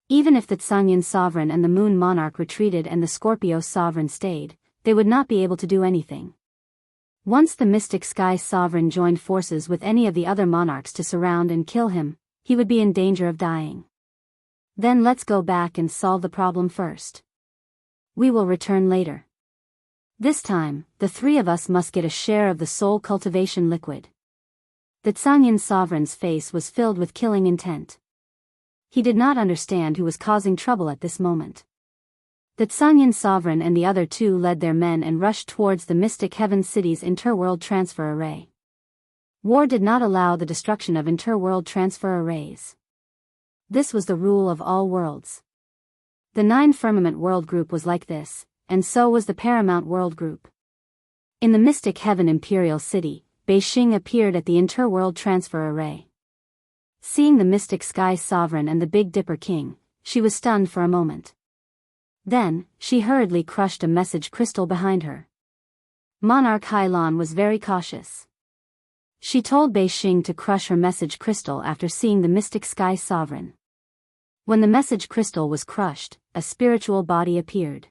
Even if the Tsangyan sovereign and the Moon Monarch retreated and the Scorpio sovereign stayed, they would not be able to do anything. Once the Mystic Sky Sovereign joined forces with any of the other monarchs to surround and kill him, he would be in danger of dying. Then let's go back and solve the problem first. We will return later. This time, the 3 of us must get a share of the soul cultivation liquid. The Tsangyan Sovereign's face was filled with killing intent. He did not understand who was causing trouble at this moment. The Tsangyan Sovereign and the other 2 led their men and rushed towards the Mystic Heaven City's interworld transfer array. War did not allow the destruction of interworld transfer arrays. This was the rule of all worlds. The 9 Firmament World Group was like this, and so was the Paramount World Group. In the Mystic Heaven Imperial City, Beixing appeared at the interworld transfer array. Seeing the Mystic Sky Sovereign and the Big Dipper King, she was stunned for a moment. Then, she hurriedly crushed a message crystal behind her. Monarch Hai Lan was very cautious. She told Beixing to crush her message crystal after seeing the Mystic Sky Sovereign. When the message crystal was crushed, a spiritual body appeared.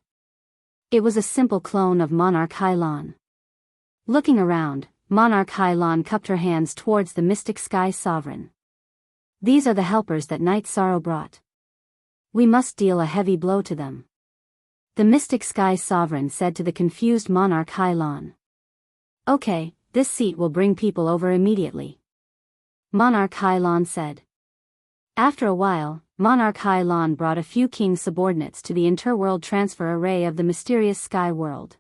It was a simple clone of Monarch Hai Lan. Looking around, Monarch Hai Lan cupped her hands towards the Mystic Sky Sovereign. These are the helpers that Night Sorrow brought. We must deal a heavy blow to them. The Mystic Sky Sovereign said to the confused Monarch Hai Lan. Okay, this seat will bring people over immediately. Monarch Hai Lan said. After a while, Monarch Hai Lan brought a few king subordinates to the interworld transfer array of the mysterious sky world.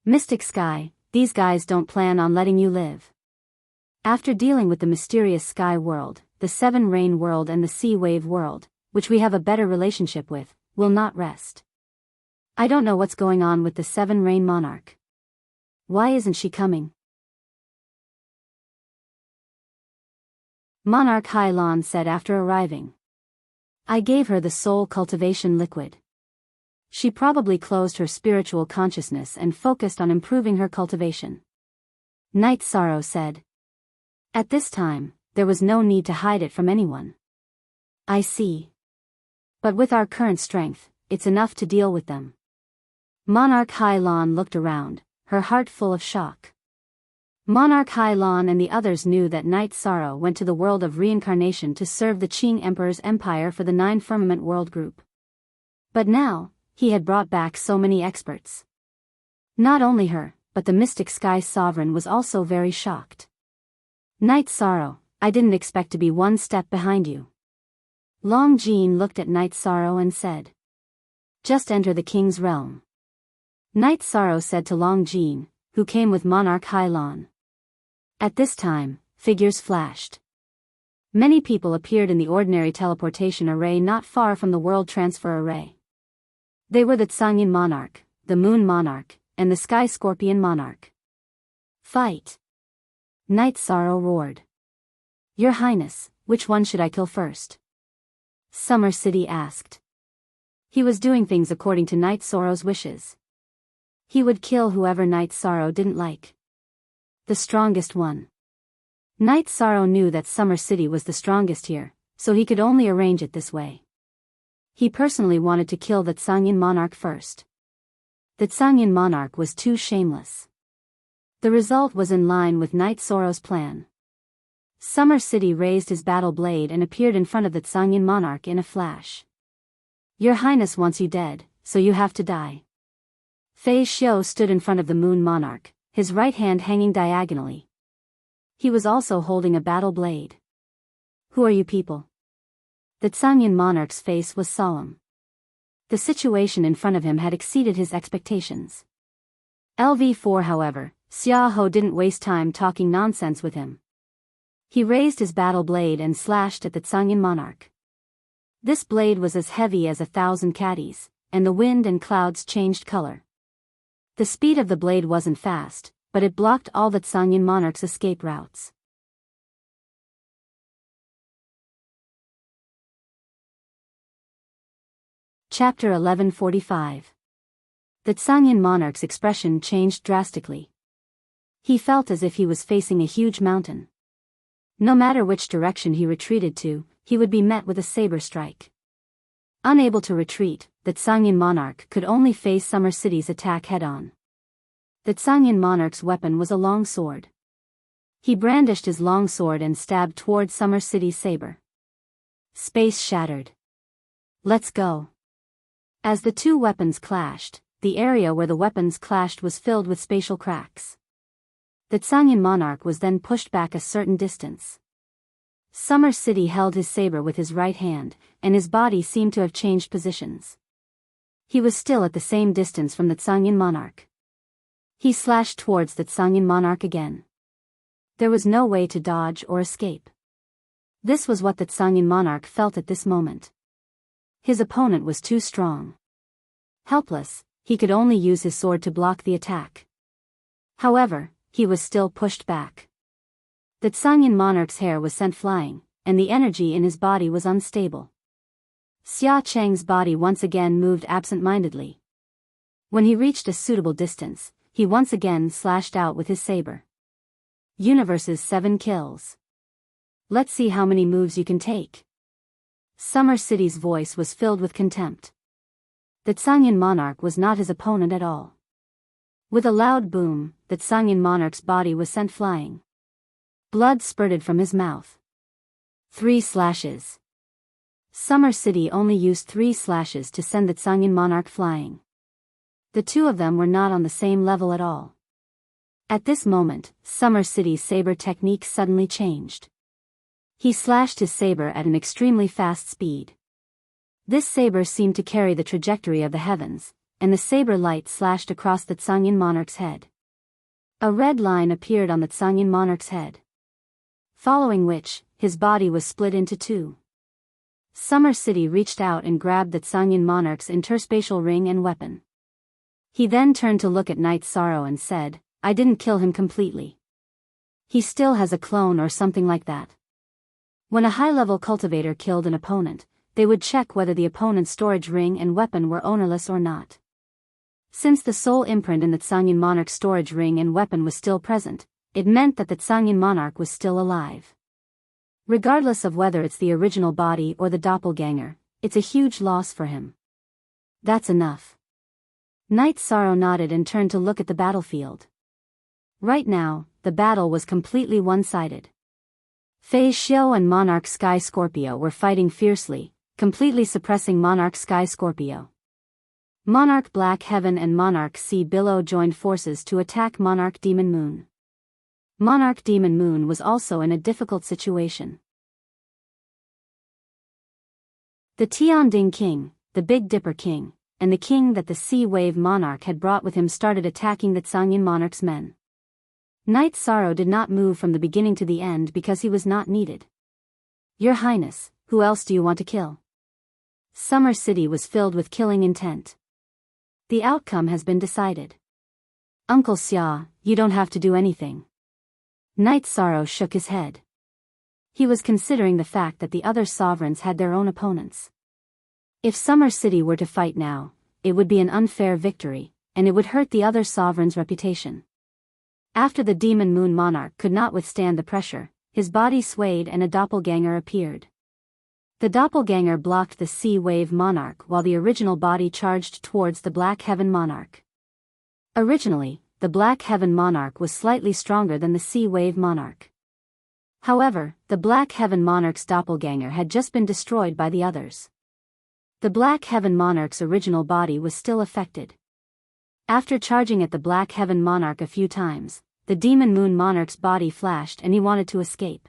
Mystic Sky, these guys don't plan on letting you live. After dealing with the mysterious sky world, the 7 rain world and the sea wave world, which we have a better relationship with, will not rest. I don't know what's going on with the 7 rain monarch. Why isn't she coming? Monarch Hai Lan said after arriving. I gave her the soul cultivation liquid. She probably closed her spiritual consciousness and focused on improving her cultivation. Night Sorrow said. At this time, there was no need to hide it from anyone. I see. But with our current strength, it's enough to deal with them. Monarch Hai Lan looked around, her heart full of shock. Monarch Hailan and the others knew that Night Sorrow went to the world of reincarnation to serve the Qing Emperor's empire for the Nine Firmament World Group. But now, he had brought back so many experts. Not only her, but the Mystic Sky Sovereign was also very shocked. Night Sorrow, I didn't expect to be one step behind you. Long Jean looked at Night Sorrow and said. Just enter the king's realm. Night Sorrow said to Long Jean, who came with Monarch Hailan. At this time, figures flashed. Many people appeared in the ordinary teleportation array not far from the world transfer array. They were the Tsangyin Monarch, the Moon Monarch, and the Sky Scorpion Monarch. Fight! Night Sorrow roared. Your Highness, which one should I kill first? Summer City asked. He was doing things according to Night Sorrow's wishes. He would kill whoever Night Sorrow didn't like. The strongest one. Night Sorrow knew that Summer City was the strongest here, so he could only arrange it this way. He personally wanted to kill the Tsangyin Monarch first. The Tsangyin Monarch was too shameless. The result was in line with Night Sorrow's plan. Summer City raised his battle blade and appeared in front of the Tsangyin Monarch in a flash. Your Highness wants you dead, so you have to die. Fei Xiu stood in front of the Moon Monarch, his right hand hanging diagonally. He was also holding a battle blade. Who are you people? The Tsangyin Monarch's face was solemn. The situation in front of him had exceeded his expectations. LV4 however, Xia Ho didn't waste time talking nonsense with him. He raised his battle blade and slashed at the Tsangyin Monarch. This blade was as heavy as 1,000 caddies, and the wind and clouds changed color. The speed of the blade wasn't fast, but it blocked all the Tsangyin Monarch's escape routes. Chapter 1145. The Tsangyin Monarch's expression changed drastically. He felt as if he was facing a huge mountain. No matter which direction he retreated to, he would be met with a saber strike. Unable to retreat, the Tsangyin Monarch could only face Summer City's attack head-on. The Tsangyin Monarch's weapon was a long sword. He brandished his long sword and stabbed toward Summer City's saber. Space shattered. Let's go. As the two weapons clashed, the area where the weapons clashed was filled with spatial cracks. The Tsangyin Monarch was then pushed back a certain distance. Summer City held his saber with his right hand, and his body seemed to have changed positions. He was still at the same distance from the Tsangyin Monarch. He slashed towards the Tsangyin Monarch again. There was no way to dodge or escape. This was what the Tsangyin Monarch felt at this moment. His opponent was too strong. Helpless, he could only use his sword to block the attack. However, he was still pushed back. The Tsangyin Monarch's hair was sent flying, and the energy in his body was unstable. Xia Cheng's body once again moved absent-mindedly. When he reached a suitable distance, he once again slashed out with his saber. Universe's 7 kills. Let's see how many moves you can take. Summer City's voice was filled with contempt. The Tsangyin Monarch was not his opponent at all. With a loud boom, the Tsangyin Monarch's body was sent flying. Blood spurted from his mouth. 3 slashes. Summer City only used 3 slashes to send the Tsangyin Monarch flying. The two of them were not on the same level at all. At this moment, Summer City's saber technique suddenly changed. He slashed his saber at an extremely fast speed. This saber seemed to carry the trajectory of the heavens, and the saber light slashed across the Tsangyin Monarch's head. A red line appeared on the Tsangyin Monarch's head. Following which, his body was split into 2. Summer City reached out and grabbed the Tsangyin Monarch's interspatial ring and weapon. He then turned to look at Night Sorrow and said, I didn't kill him completely. He still has a clone or something like that. When a high-level cultivator killed an opponent, they would check whether the opponent's storage ring and weapon were ownerless or not. Since the soul imprint in the Tsangyin Monarch's storage ring and weapon was still present, it meant that the Tsangyin Monarch was still alive. Regardless of whether it's the original body or the doppelganger, it's a huge loss for him. That's enough. Night Sorrow nodded and turned to look at the battlefield. Right now, the the battle was completely one-sided. Fei Xiao and Monarch Sky Scorpio were fighting fiercely, completely suppressing Monarch Sky Scorpio. Monarch Black Heaven and Monarch Sea Billow joined forces to attack Monarch Demon Moon. Monarch Demon Moon was also in a difficult situation. The Tianding King, the Big Dipper King, and the king that the Sea Wave Monarch had brought with him started attacking the Tsangyan Monarch's men. Knight Sorrow did not move from the beginning to the end because he was not needed. Your Highness, who else do you want to kill? Summer City was filled with killing intent. The outcome has been decided. Uncle Xia, you don't have to do anything. Knight Sorrow shook his head. He was considering the fact that the other sovereigns had their own opponents. If Summer City were to fight now, it would be an unfair victory, and it would hurt the other sovereign's reputation. After the Demon Moon Monarch could not withstand the pressure, his body swayed and a doppelganger appeared. The doppelganger blocked the Sea Wave Monarch while the original body charged towards the Black Heaven Monarch. Originally, the Black Heaven Monarch was slightly stronger than the Sea Wave Monarch. However, the Black Heaven Monarch's doppelganger had just been destroyed by the others. The Black Heaven Monarch's original body was still affected. After charging at the Black Heaven Monarch a few times, the Demon Moon Monarch's body flashed and he wanted to escape.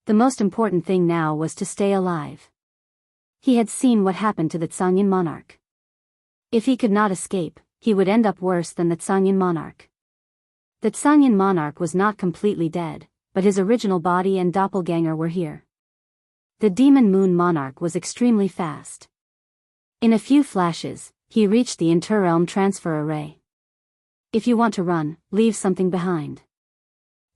The most important thing now was to stay alive. He had seen what happened to the Tsangyan Monarch. If he could not escape, he would end up worse than the Tsangyan Monarch. The Tsangyan Monarch was not completely dead, but his original body and doppelganger were here. The Demon Moon Monarch was extremely fast. In a few flashes, he reached the Interrealm Transfer Array. If you want to run, leave something behind.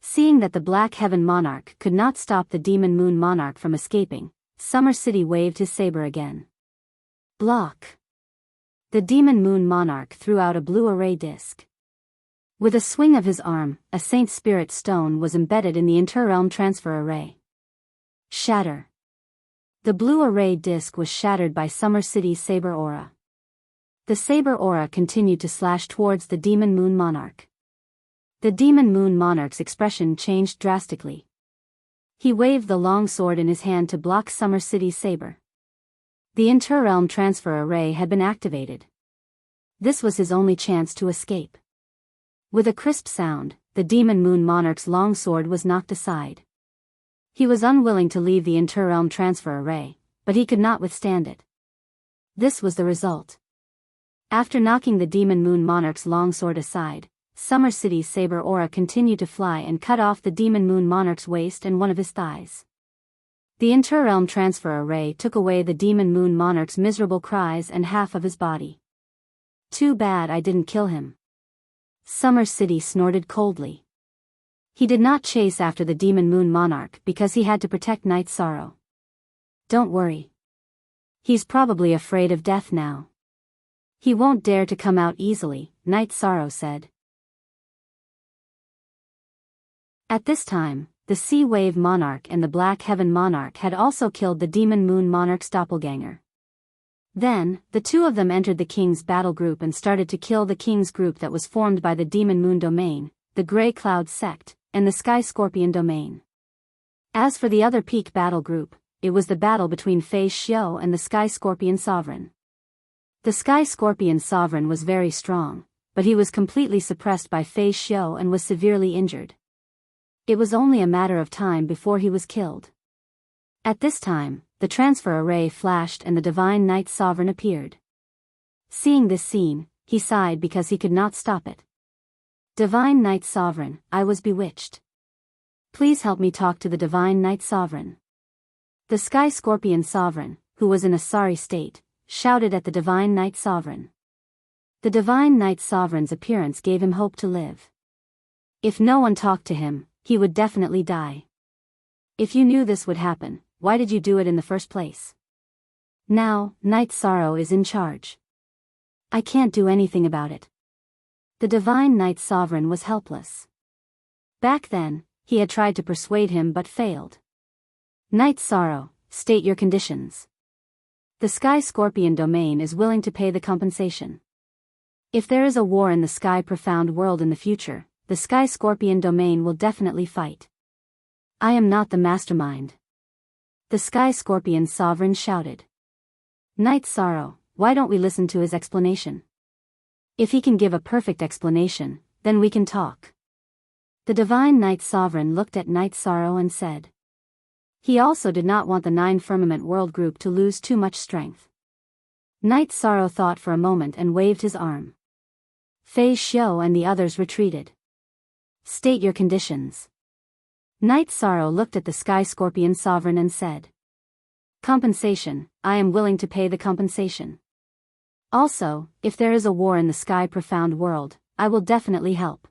Seeing that the Black Heaven Monarch could not stop the Demon Moon Monarch from escaping, Summer City waved his saber again. Block. The Demon Moon Monarch threw out a blue array disc. With a swing of his arm, a Saint Spirit Stone was embedded in the Interrealm Transfer Array. Shatter. The blue array disc was shattered by Summer City's saber aura. The saber aura continued to slash towards the Demon Moon Monarch. The Demon Moon Monarch's expression changed drastically. He waved the long sword in his hand to block Summer City's saber. The Interrealm Transfer Array had been activated. This was his only chance to escape. With a crisp sound, the Demon Moon Monarch's long sword was knocked aside. He was unwilling to leave the Interrealm Transfer Array, but he could not withstand it. This was the result. After knocking the Demon Moon Monarch's long sword aside, Summer City's saber aura continued to fly and cut off the Demon Moon Monarch's waist and one of his thighs. The Interrealm Transfer Array took away the Demon Moon Monarch's miserable cries and half of his body. Too bad I didn't kill him. Summer City snorted coldly. He did not chase after the Demon Moon Monarch because he had to protect Night Sorrow. Don't worry. He's probably afraid of death now. He won't dare to come out easily, Night Sorrow said. At this time, the Sea Wave Monarch and the Black Heaven Monarch had also killed the Demon Moon Monarch's doppelganger. Then, the two of them entered the King's battle group and started to kill the King's group that was formed by the Demon Moon Domain, the Grey Cloud Sect, and the Sky Scorpion Domain. As for the other peak battle group, it was the battle between Fei Xiao and the Sky Scorpion Sovereign. The Sky Scorpion Sovereign was very strong, but he was completely suppressed by Fei Xiao and was severely injured. It was only a matter of time before he was killed. At this time, the transfer array flashed and the Divine Night Sovereign appeared. Seeing this scene, he sighed because he could not stop it. Divine Night Sovereign, I was bewitched. Please help me talk to the Divine Night Sovereign. The Sky Scorpion Sovereign, who was in a sorry state, shouted at the Divine Night Sovereign. The Divine Night Sovereign's appearance gave him hope to live. If no one talked to him, he would definitely die. If you knew this would happen, why did you do it in the first place? Now, Night Sorrow is in charge. I can't do anything about it. The Divine Night Sovereign was helpless. Back then, he had tried to persuade him but failed. Night Sorrow, state your conditions. The Sky Scorpion Domain is willing to pay the compensation. If there is a war in the Sky Profound world in the future, the Sky Scorpion domain will definitely fight. I am not the mastermind. The Sky Scorpion sovereign shouted. Night Sorrow, why don't we listen to his explanation? If he can give a perfect explanation, then we can talk. The divine Night Sovereign looked at Night Sorrow and said. He also did not want the 9 Firmament World Group to lose too much strength. Night Sorrow thought for a moment and waved his arm. Fei Xiu and the others retreated. State your conditions. Night Sorrow looked at the Sky Scorpion Sovereign and said. Compensation, I am willing to pay the compensation. Also, if there is a war in the Sky Profound World, I will definitely help.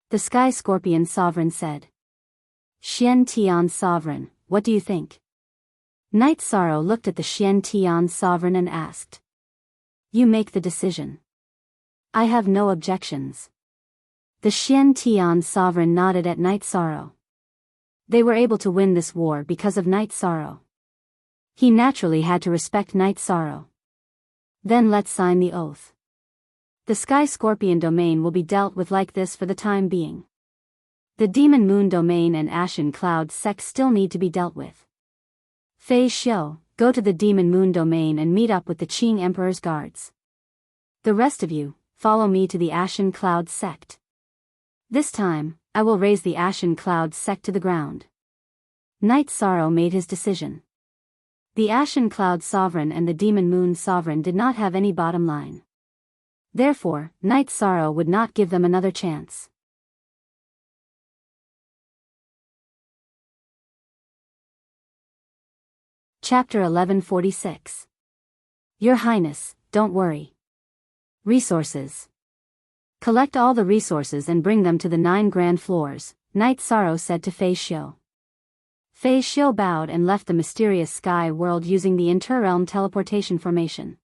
The Sky Scorpion Sovereign said. Xian Tian Sovereign, what do you think? Night Sorrow looked at the Xian Tian Sovereign and asked. You make the decision. I have no objections. The Xian Tian Sovereign nodded at Night Sorrow. They were able to win this war because of Night Sorrow. He naturally had to respect Night Sorrow. Then let's sign the oath. The Sky Scorpion domain will be dealt with like this for the time being. The Demon Moon domain and Ashen Cloud sect still need to be dealt with. Fei Xiu, go to the Demon Moon domain and meet up with the Qing Emperor's guards. The rest of you, follow me to the Ashen Cloud sect. This time, I will raise the Ashen Cloud sect to the ground. Night Sorrow made his decision. The Ashen Cloud Sovereign and the Demon Moon Sovereign did not have any bottom line. Therefore, Night Sorrow would not give them another chance. Chapter 1146. Your Highness, don't worry. Resources. Collect all the resources and bring them to the 9 grand floors, Night Sorrow said to Fei Xiu. Fei Xiu bowed and left the mysterious sky world using the interrealm teleportation formation.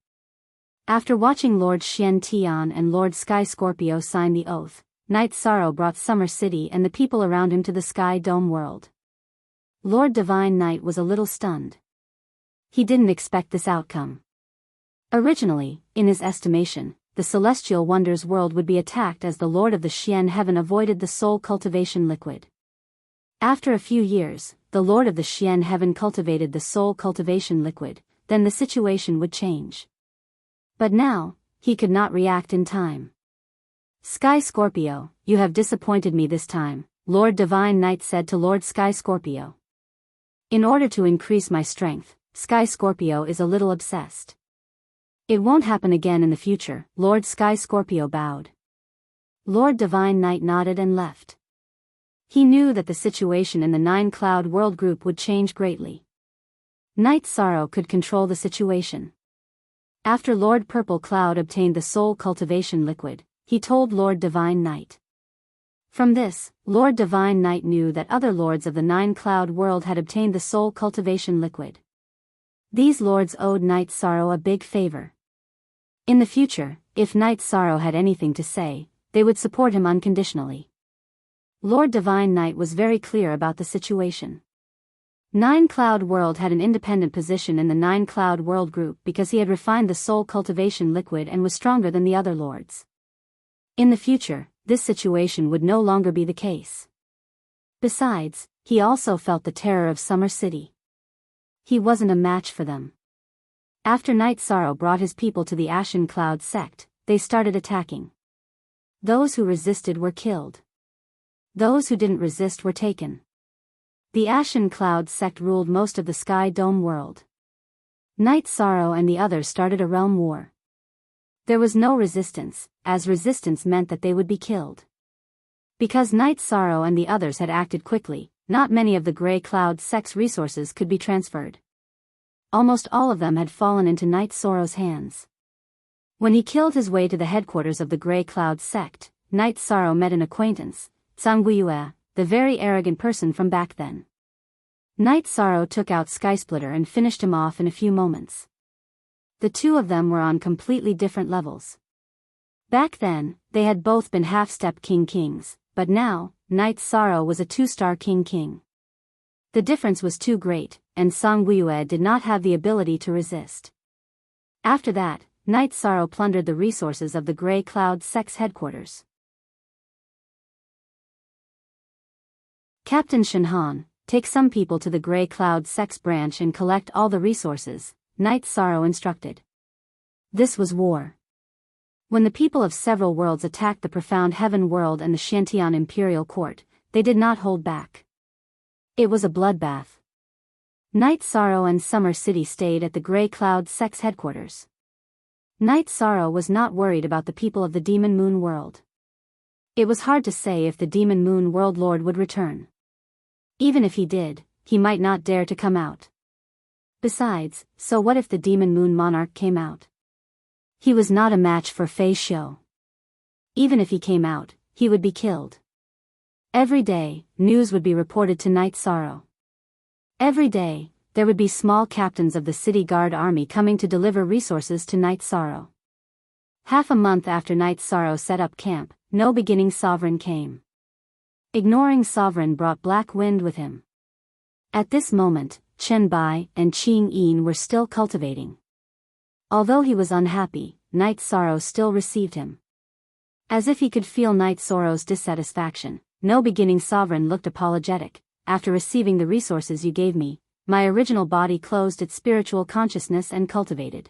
After watching Lord Xian Tian and Lord Sky Scorpio sign the oath, Night Sorrow brought Summer City and the people around him to the Sky Dome world. Lord Divine Night was a little stunned. He didn't expect this outcome. Originally, in his estimation, the Celestial Wonders world would be attacked as the Lord of the Xian Heaven avoided the soul cultivation liquid. After a few years, the Lord of the Xian Heaven cultivated the soul cultivation liquid, then the situation would change. But now, he could not react in time. Sky Scorpio, you have disappointed me this time, Lord Divine Night said to Lord Sky Scorpio. In order to increase my strength, Sky Scorpio is a little obsessed. It won't happen again in the future, Lord Sky Scorpio bowed. Lord Divine Night nodded and left. He knew that the situation in the 9 Cloud World Group would change greatly. Night Sorrow could control the situation. After Lord Purple Cloud obtained the soul cultivation liquid, he told Lord Divine Night. From this, Lord Divine Night knew that other lords of the 9 Cloud World had obtained the soul cultivation liquid. These lords owed Night Sorrow a big favor. In the future, if Night Sorrow had anything to say, they would support him unconditionally. Lord Divine Night was very clear about the situation. 9 Cloud World had an independent position in the 9 Cloud World Group because he had refined the soul cultivation liquid and was stronger than the other lords. In the future, this situation would no longer be the case. Besides, he also felt the terror of Summer City. He wasn't a match for them. After Night Sorrow brought his people to the Ashen Cloud sect, they started attacking. Those who resisted were killed. Those who didn't resist were taken. The Ashen Cloud sect ruled most of the Sky Dome world. Night Sorrow and the others started a realm war. There was no resistance, as resistance meant that they would be killed. Because Night Sorrow and the others had acted quickly, not many of the Grey Cloud sect's resources could be transferred. Almost all of them had fallen into Night Sorrow's hands. When he killed his way to the headquarters of the Grey Cloud sect, Night Sorrow met an acquaintance, Zhang Guiyue, the very arrogant person from back then. Night Sorrow took out Skysplitter and finished him off in a few moments. The two of them were on completely different levels. Back then, they had both been half-step kings, but now, Night Sorrow was a 2-star king. The difference was too great, and Zhang Guiyue did not have the ability to resist. After that, Night Sorrow plundered the resources of the Grey Cloud sect's headquarters. Captain Shinhan, take some people to the Grey Cloud Sex branch and collect all the resources, Night Sorrow instructed. This was war. When the people of several worlds attacked the Profound Heaven world and the Shantian Imperial Court, they did not hold back. It was a bloodbath. Night Sorrow and Summer City stayed at the Grey Cloud Sex headquarters. Night Sorrow was not worried about the people of the Demon Moon world. It was hard to say if the Demon Moon world lord would return. Even if he did, he might not dare to come out. Besides, so what if the Demon Moon monarch came out? He was not a match for Fei Xiu. Even if he came out, he would be killed. Every day, news would be reported to Night Sorrow. Every day, there would be small captains of the city guard army coming to deliver resources to Night Sorrow. Half a month after Night Sorrow set up camp, no beginning sovereign came. Ignoring sovereign brought black wind with him. At this moment, Chen Bai and Qing Yin were still cultivating. Although he was unhappy, Night Sorrow still received him. As if he could feel Night Sorrow's dissatisfaction, no beginning sovereign looked apologetic. After receiving the resources you gave me, my original body closed its spiritual consciousness and cultivated.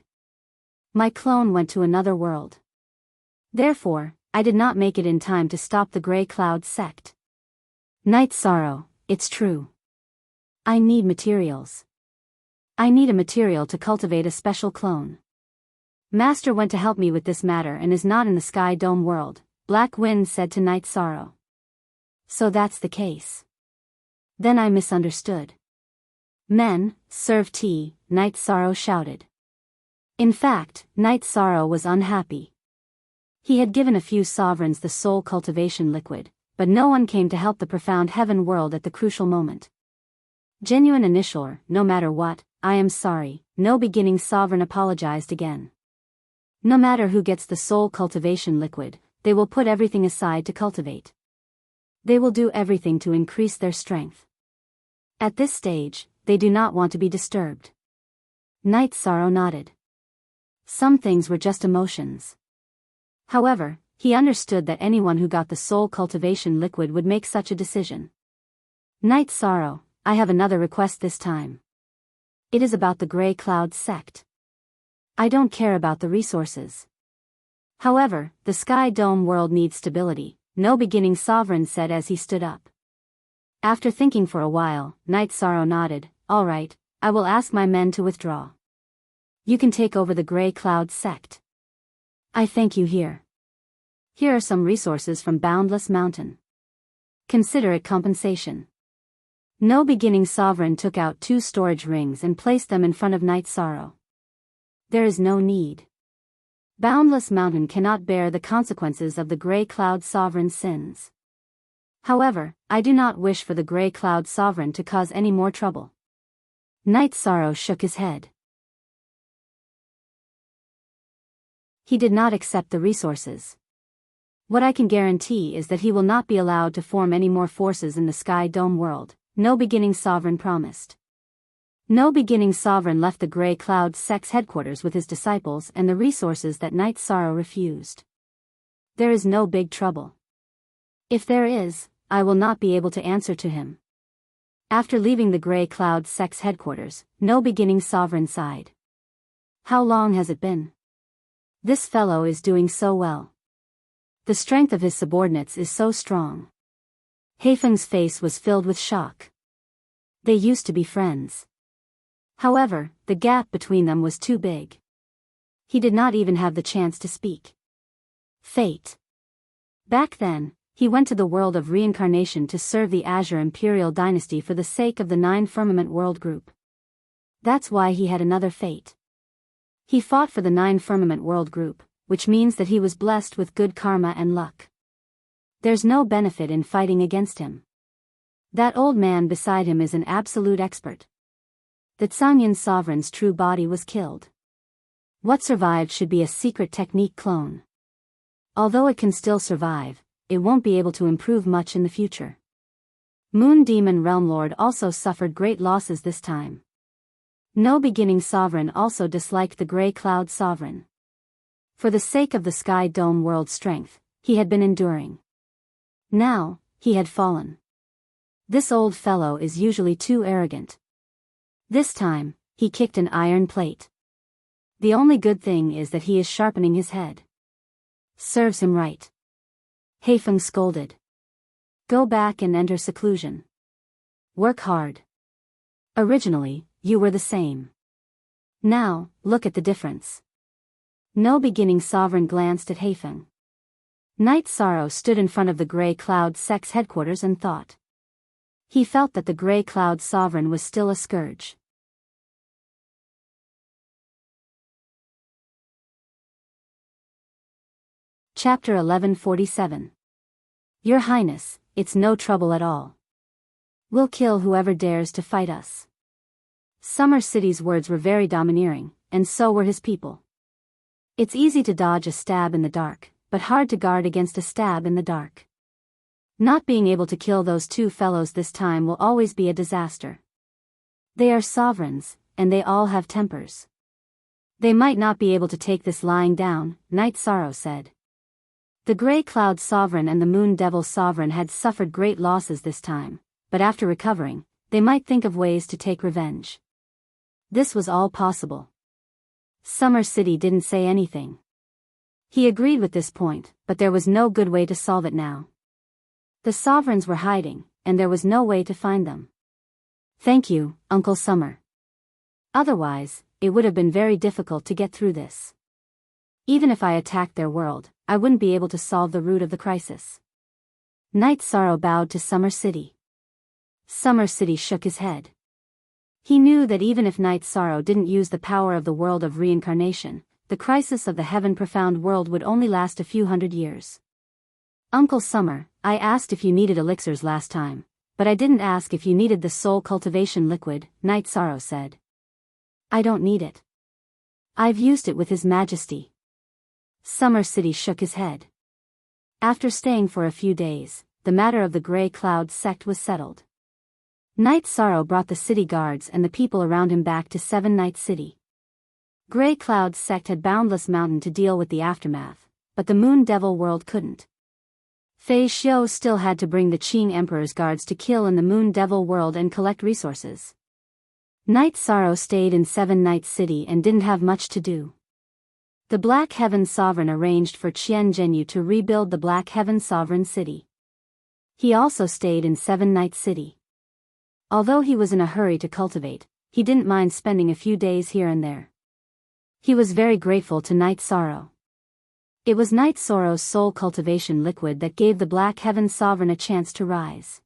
My clone went to another world. Therefore, I did not make it in time to stop the Grey Cloud sect. Night Sorrow, it's true. I need materials. I need a material to cultivate a special clone. Master went to help me with this matter and is not in the Sky Dome world, Black Wind said to Night Sorrow. So that's the case. Then I misunderstood. Men, serve tea, Night Sorrow shouted. In fact, Night Sorrow was unhappy. He had given a few sovereigns the soul cultivation liquid, but no one came to help the Profound Heaven world at the crucial moment. Genuine initialer, no matter what, I am sorry, no beginning sovereign apologized again. No matter who gets the soul cultivation liquid, they will put everything aside to cultivate. They will do everything to increase their strength. At this stage, they do not want to be disturbed. Night Sorrow nodded. Some things were just emotions. However, he understood that anyone who got the soul cultivation liquid would make such a decision. Night Sorrow, I have another request this time. It is about the Grey Cloud sect. I don't care about the resources. However, the Sky Dome world needs stability, no beginning sovereign said as he stood up. After thinking for a while, Night Sorrow nodded, all right, I will ask my men to withdraw. You can take over the Grey Cloud sect. I thank you here. Here are some resources from Boundless Mountain. Consider it compensation. No beginning sovereign took out 2 storage rings and placed them in front of Night Sorrow. There is no need. Boundless Mountain cannot bear the consequences of the Grey Cloud Sovereign's sins. However, I do not wish for the Grey Cloud Sovereign to cause any more trouble. Night Sorrow shook his head. He did not accept the resources. What I can guarantee is that he will not be allowed to form any more forces in the Sky Dome world, no beginning sovereign promised. No beginning sovereign left the Grey Cloud sect's headquarters with his disciples and the resources that Night Sorrow refused. There is no big trouble. If there is, I will not be able to answer to him. After leaving the Grey Cloud sect's headquarters, no beginning sovereign sighed. How long has it been? This fellow is doing so well. The strength of his subordinates is so strong. Heifeng's face was filled with shock. They used to be friends. However, the gap between them was too big. He did not even have the chance to speak. Fate. Back then, he went to the world of reincarnation to serve the Azure Imperial Dynasty for the sake of the 9 Firmament World Group. That's why he had another fate. He fought for the 9 Firmament World Group, which means that he was blessed with good karma and luck. There's no benefit in fighting against him. That old man beside him is an absolute expert. The Tsangyan sovereign's true body was killed. What survived should be a secret technique clone. Although it can still survive, it won't be able to improve much in the future. Moon Demon Realm Lord also suffered great losses this time. No beginning sovereign also disliked the Grey Cloud Sovereign. For the sake of the Sky Dome world's strength, he had been enduring. Now, he had fallen. This old fellow is usually too arrogant. This time, he kicked an iron plate. The only good thing is that he is sharpening his head. Serves him right. Heifeng scolded. Go back and enter seclusion. Work hard. Originally, you were the same. Now, look at the difference. No beginning sovereign glanced at Heifeng. Night Sorrow stood in front of the Grey Cloud sect's headquarters and thought. He felt that the Grey Cloud sovereign was still a scourge. Chapter 1147. Your Highness, it's no trouble at all. We'll kill whoever dares to fight us. Summer City's words were very domineering, and so were his people. It's easy to dodge a stab in the dark, but hard to guard against a stab in the dark. Not being able to kill those two fellows this time will always be a disaster. They are sovereigns, and they all have tempers. They might not be able to take this lying down, Night Sorrow said. The Grey Cloud Sovereign and the Moon Devil Sovereign had suffered great losses this time, but after recovering, they might think of ways to take revenge. This was all possible. Summer City didn't say anything. He agreed with this point, but there was no good way to solve it now. The sovereigns were hiding, and there was no way to find them. Thank you, Uncle Summer. Otherwise, it would have been very difficult to get through this. Even if I attacked their world, I wouldn't be able to solve the root of the crisis. Night Sorrow bowed to Summer City. Summer City shook his head. He knew that even if Night Sorrow didn't use the power of the world of reincarnation, the crisis of the heaven profound world would only last a few hundred years. Uncle Summer, I asked if you needed elixirs last time, but I didn't ask if you needed the soul cultivation liquid, Night Sorrow said. I don't need it. I've used it with His Majesty. Summer City shook his head. After staying for a few days, the matter of the Grey Cloud sect was settled. Night Sorrow brought the city guards and the people around him back to Seven Night City. Grey Cloud sect had Boundless Mountain to deal with the aftermath, but the Moon Devil world couldn't. Fei Xiu still had to bring the Qing Emperor's guards to kill in the Moon Devil world and collect resources. Night Sorrow stayed in Seven Night City and didn't have much to do. The Black Heaven Sovereign arranged for Qian Zhenyu to rebuild the Black Heaven Sovereign City. He also stayed in Seven Night City. Although he was in a hurry to cultivate, he didn't mind spending a few days here and there. He was very grateful to Night Sorrow. It was Night Sorrow's soul cultivation liquid that gave the Black Heaven Sovereign a chance to rise.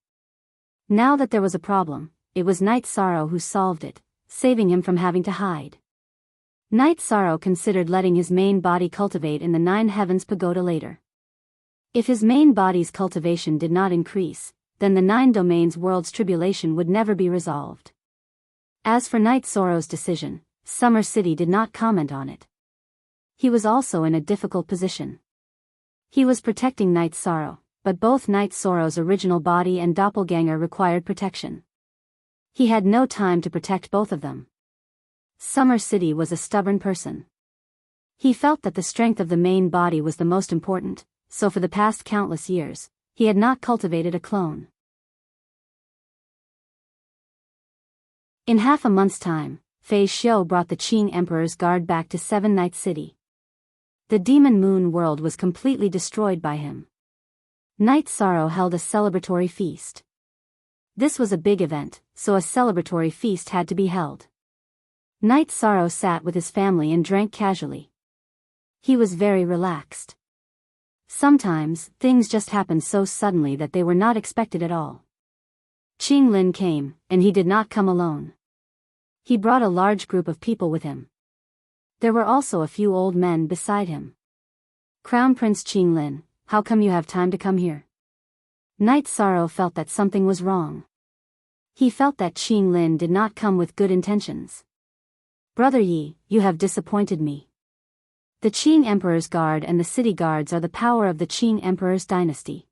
Now that there was a problem, it was Night Sorrow who solved it, saving him from having to hide. Night Sorrow considered letting his main body cultivate in the Nine Heavens Pagoda later. If his main body's cultivation did not increase, then the Nine Domains world's tribulation would never be resolved. As for Night Sorrow's decision, Summer City did not comment on it. He was also in a difficult position. He was protecting Night Sorrow, but both Night Sorrow's original body and doppelganger required protection. He had no time to protect both of them. Summer City was a stubborn person. He felt that the strength of the main body was the most important, so for the past countless years, he had not cultivated a clone. In half a month's time, Fei Xiu brought the Qing Emperor's guard back to Seven Night City. The Demon Moon world was completely destroyed by him. Night Sorrow held a celebratory feast. This was a big event, so a celebratory feast had to be held. Night Sorrow sat with his family and drank casually. He was very relaxed. Sometimes, things just happened so suddenly that they were not expected at all. Qing Lin came, and he did not come alone. He brought a large group of people with him. There were also a few old men beside him. Crown Prince Qing Lin, how come you have time to come here? Night Sorrow felt that something was wrong. He felt that Qing Lin did not come with good intentions. Brother Yi, you have disappointed me. The Qing Emperor's guard and the city guards are the power of the Qing Emperor's dynasty.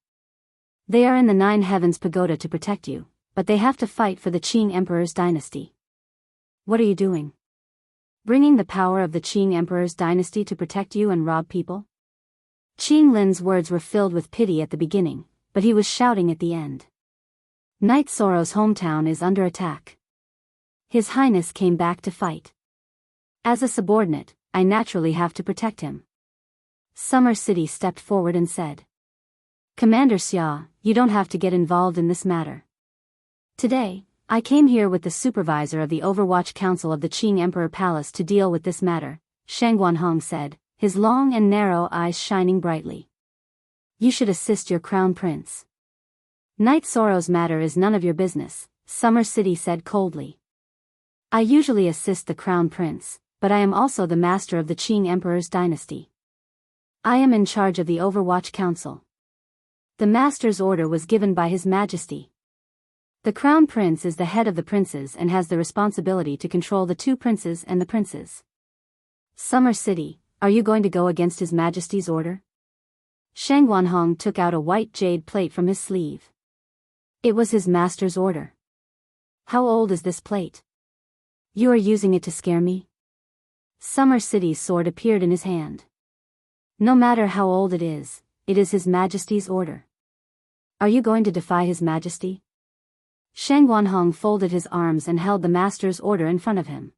They are in the Nine Heavens Pagoda to protect you, but they have to fight for the Qing Emperor's dynasty. What are you doing? Bringing the power of the Qing Emperor's dynasty to protect you and rob people? Qing Lin's words were filled with pity at the beginning, but he was shouting at the end. Knight Sorrow's hometown is under attack. His Highness came back to fight. As a subordinate, I naturally have to protect him. Summer City stepped forward and said, Commander Xia, you don't have to get involved in this matter. Today, I came here with the supervisor of the Overwatch Council of the Qing Emperor Palace to deal with this matter, Shang Guanhong said, his long and narrow eyes shining brightly. You should assist your crown prince. Knight Sorrow's matter is none of your business, Summer City said coldly. I usually assist the crown prince, but I am also the master of the Qing Emperor's dynasty. I am in charge of the Overwatch Council. The master's order was given by His Majesty. The crown prince is the head of the princes and has the responsibility to control the two princes and the princes. Summer City, are you going to go against His Majesty's order? Shang Guanhong took out a white jade plate from his sleeve. It was his master's order. How old is this plate? You are using it to scare me? Summer City's sword appeared in his hand. No matter how old it is His Majesty's order. Are you going to defy His Majesty? Shang Guanhong folded his arms and held the master's order in front of him.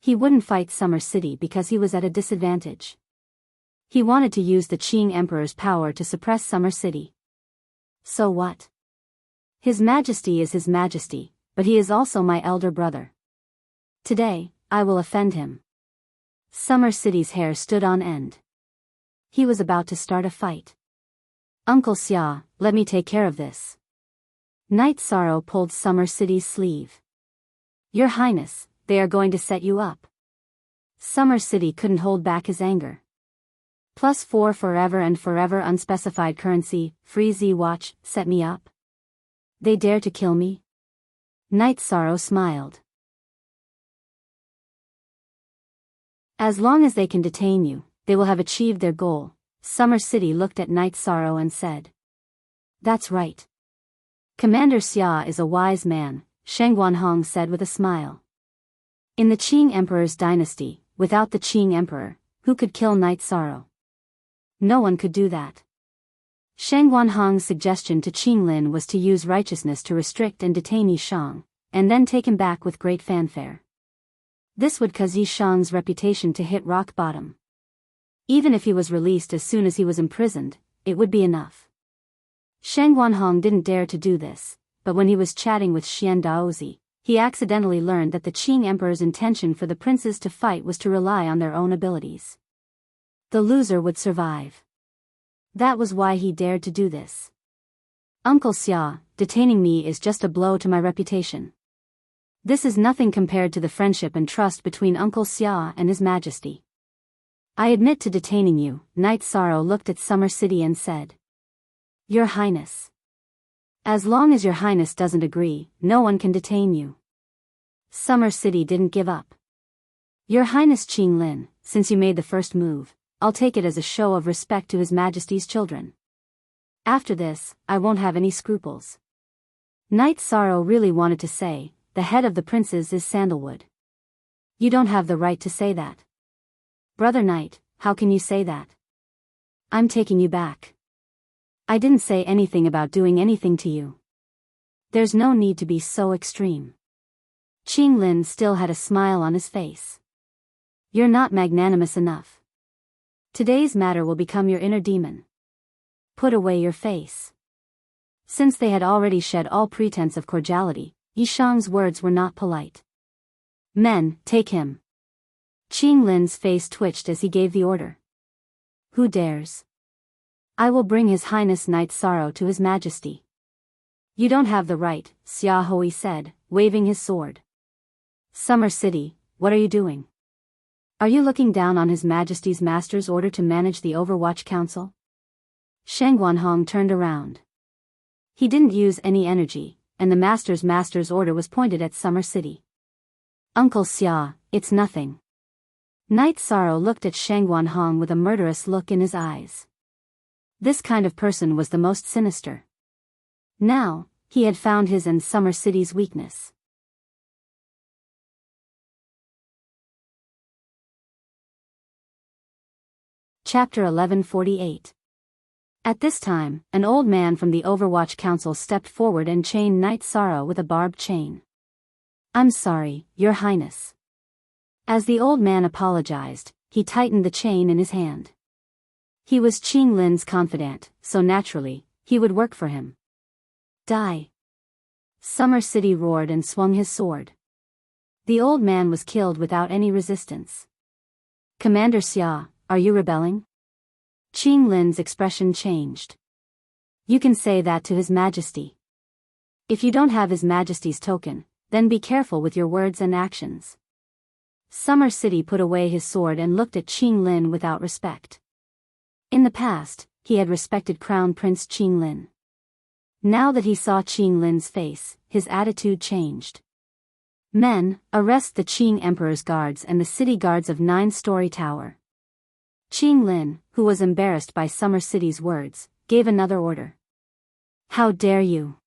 He wouldn't fight Summer City because he was at a disadvantage. He wanted to use the Qing Emperor's power to suppress Summer City. So what? His Majesty is His Majesty, but he is also my elder brother. Today, I will offend him. Summer City's hair stood on end. He was about to start a fight. Uncle Xia, let me take care of this. Knight Sorrow pulled Summer City's sleeve. Your Highness, they are going to set you up. Summer City couldn't hold back his anger. +4 forever and forever unspecified currency, free Z-Watch, set me up? They dare to kill me? Knight Sorrow smiled. As long as they can detain you, they will have achieved their goal. Summer City looked at Knight Sorrow and said. That's right. Commander Xia is a wise man, Shang Guanhong said with a smile. In the Qing Emperor's dynasty, without the Qing Emperor, who could kill Knight Sorrow? No one could do that. Shang Guanhong's suggestion to Qing Lin was to use righteousness to restrict and detain Yi Shang, and then take him back with great fanfare. This would cause Yi Shang's reputation to hit rock bottom. Even if he was released as soon as he was imprisoned, it would be enough. Shang Guanhong didn't dare to do this, but when he was chatting with Xian Daozi, he accidentally learned that the Qing Emperor's intention for the princes to fight was to rely on their own abilities. The loser would survive. That was why he dared to do this. Uncle Xia, detaining me is just a blow to my reputation. This is nothing compared to the friendship and trust between Uncle Xia and His Majesty. I admit to detaining you, Knight Sorrow looked at Summer City and said. Your Highness. As long as Your Highness doesn't agree, no one can detain you. Summer City didn't give up. Your Highness Qing Lin, since you made the first move, I'll take it as a show of respect to His Majesty's children. After this, I won't have any scruples. Knight Sorrow really wanted to say, the head of the princes is sandalwood. You don't have the right to say that. Brother Knight, how can you say that? I'm taking you back. I didn't say anything about doing anything to you. There's no need to be so extreme. Qing Lin still had a smile on his face. You're not magnanimous enough. Today's matter will become your inner demon. Put away your face. Since they had already shed all pretense of cordiality, Yi Shang's words were not polite. Men, take him. Qing Lin's face twitched as he gave the order. Who dares? I will bring His Highness Knight Sorrow to His Majesty. You don't have the right, Xia Hui said, waving his sword. Summer City, what are you doing? Are you looking down on His Majesty's master's order to manage the Overwatch Council? Shang Guanhong turned around. He didn't use any energy, and the master's order was pointed at Summer City. Uncle Xia, it's nothing. Knight Sorrow looked at Shang Guanhong with a murderous look in his eyes. This kind of person was the most sinister. Now, he had found his and Summer City's weakness. Chapter 1148. At this time, an old man from the Overwatch Council stepped forward and chained Knight Sorrow with a barbed chain. "I'm sorry, Your Highness." As the old man apologized, he tightened the chain in his hand. He was Qing Lin's confidant, so naturally, he would work for him. "Die!" Summer City roared and swung his sword. The old man was killed without any resistance. "Commander Xia, are you rebelling?" Qing Lin's expression changed. "You can say that to His Majesty. If you don't have His Majesty's token, then be careful with your words and actions." Summer City put away his sword and looked at Qing Lin without respect. In the past, he had respected Crown Prince Qing Lin. Now that he saw Qing Lin's face, his attitude changed. "Men, arrest the Qing Emperor's guards and the city guards of 9-story tower." Qing Lin, who was embarrassed by Summer City's words, gave another order. "How dare you?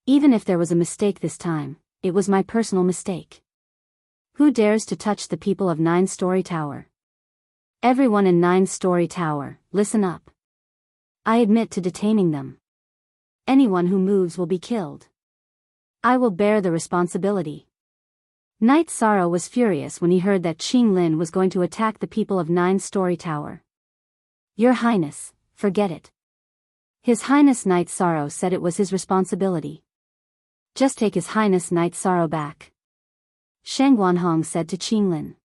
Even if there was a mistake this time, it was my personal mistake. Who dares to touch the people of 9-story tower? Everyone in 9-story tower, listen up. I admit to detaining them. Anyone who moves will be killed. I will bear the responsibility." Knight Sorrow was furious when he heard that Qing Lin was going to attack the people of 9-story tower. "Your Highness, forget it." His Highness Knight Sorrow said it was his responsibility. "Just take His Highness Knight Sorrow back," Shang Guanhong said to Qing Lin.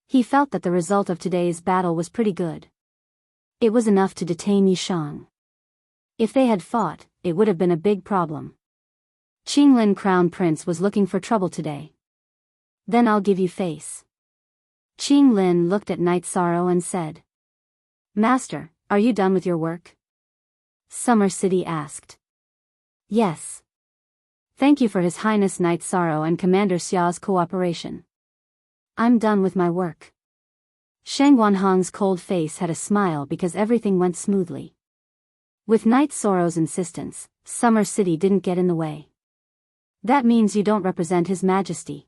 He felt that the result of today's battle was pretty good. It was enough to detain Yishang. If they had fought, it would have been a big problem. Qing Lin Crown Prince was looking for trouble today. "Then I'll give you face." Qing Lin looked at Knight Sorrow and said, "Master, are you done with your work?" Summer City asked. "Yes. Thank you for His Highness Knight Sorrow and Commander Xia's cooperation. I'm done with my work." Shang Guanhong's cold face had a smile because everything went smoothly. With Knight Sorrow's insistence, Summer City didn't get in the way. "That means you don't represent His Majesty.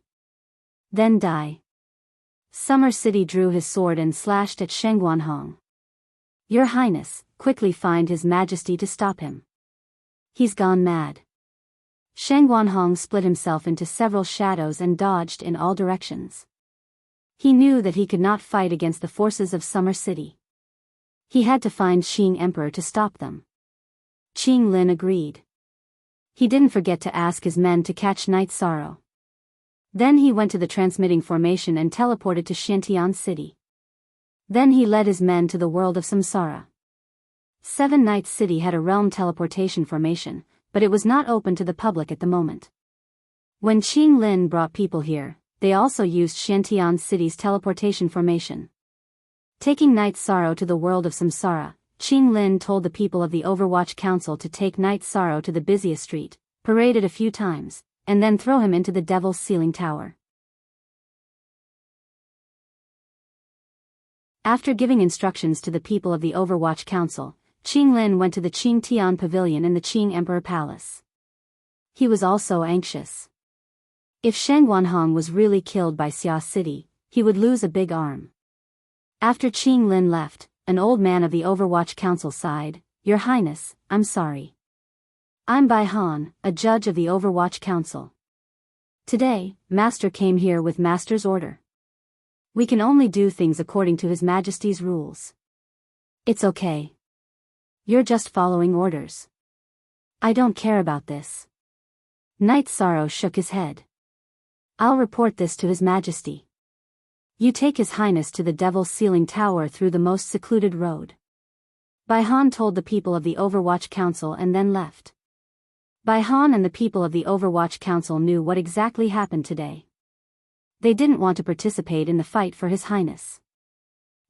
Then die." Summer City drew his sword and slashed at Shang Guanhong. "Your Highness, quickly find His Majesty to stop him. He's gone mad." Shang Guanhong split himself into several shadows and dodged in all directions. He knew that he could not fight against the forces of Summer City. He had to find Qing Emperor to stop them. Qing Lin agreed. He didn't forget to ask his men to catch Knight Sorrow. Then he went to the transmitting formation and teleported to Xiantian City. Then he led his men to the world of Samsara. Seven Nights City had a realm teleportation formation, but it was not open to the public at the moment. When Qing Lin brought people here, they also used Xiantian City's teleportation formation. Taking Knight Sorrow to the world of Samsara, Qing Lin told the people of the Overwatch Council to take Knight Sorrow to the busiest street, parade it a few times, and then throw him into the Devil's Ceiling Tower. After giving instructions to the people of the Overwatch Council, Qing Lin went to the Qing Tian Pavilion in the Qing Emperor Palace. He was also anxious. If Shang Guanhong was really killed by Xia City, he would lose a big arm. After Qing Lin left, an old man of the Overwatch Council sighed, "Your Highness, I'm sorry. I'm Bai Han, a judge of the Overwatch Council. Today, Master came here with Master's order. We can only do things according to His Majesty's rules." "It's okay. You're just following orders. I don't care about this." Knight Sorrow shook his head. "I'll report this to His Majesty. You take His Highness to the Devil's Ceiling Tower through the most secluded road." Bai Han told the people of the Overwatch Council and then left. Bai Han and the people of the Overwatch Council knew what exactly happened today. They didn't want to participate in the fight for His Highness.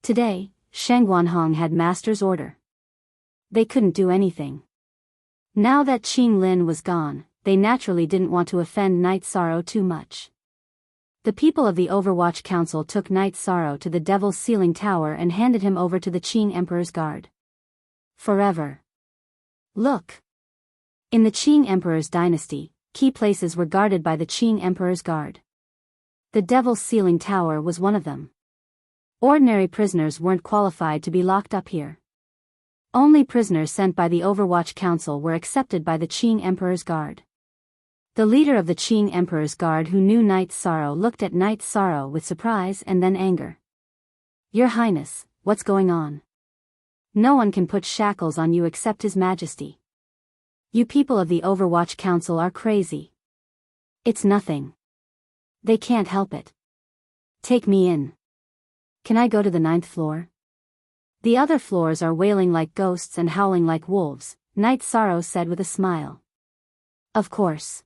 Today, Shang Guanhong had Master's order. They couldn't do anything. Now that Qing Lin was gone, they naturally didn't want to offend Knight Sorrow too much. The people of the Overwatch Council took Knight Sorrow to the Devil's Ceiling Tower and handed him over to the Qing Emperor's guard. Forever. Look. In the Qing Emperor's dynasty, key places were guarded by the Qing Emperor's guard. The Devil's Ceiling Tower was one of them. Ordinary prisoners weren't qualified to be locked up here. Only prisoners sent by the Overwatch Council were accepted by the Qing Emperor's guard. The leader of the Qing Emperor's guard, who knew Knight Sorrow, looked at Knight Sorrow with surprise and then anger. "Your Highness, what's going on? No one can put shackles on you except His Majesty. You people of the Overwatch Council are crazy." "It's nothing. They can't help it. Take me in. Can I go to the 9th floor? The other floors are wailing like ghosts and howling like wolves," Knight Sorrow said with a smile. "Of course."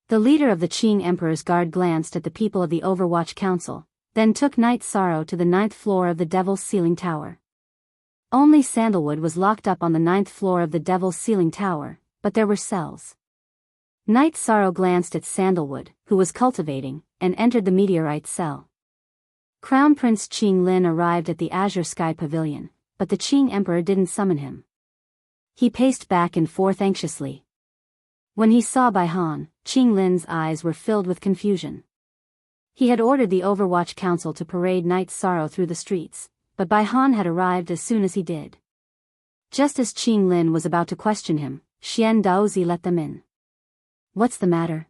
The leader of the Qing Emperor's guard glanced at the people of the Overwatch Council, then took Knight Sorrow to the 9th floor of the Devil's Ceiling Tower. Only Sandalwood was locked up on the 9th floor of the Devil's Ceiling Tower, but there were cells. Knight Sorrow glanced at Sandalwood, who was cultivating, and entered the meteorite cell. Crown Prince Qing Lin arrived at the Azure Sky Pavilion, but the Qing Emperor didn't summon him. He paced back and forth anxiously. When he saw Bai Han, Qing Lin's eyes were filled with confusion. He had ordered the Overwatch Council to parade Knight Sorrow through the streets, but Bai Han had arrived as soon as he did. Just as Qing Lin was about to question him, Xian Daozi let them in. "What's the matter?"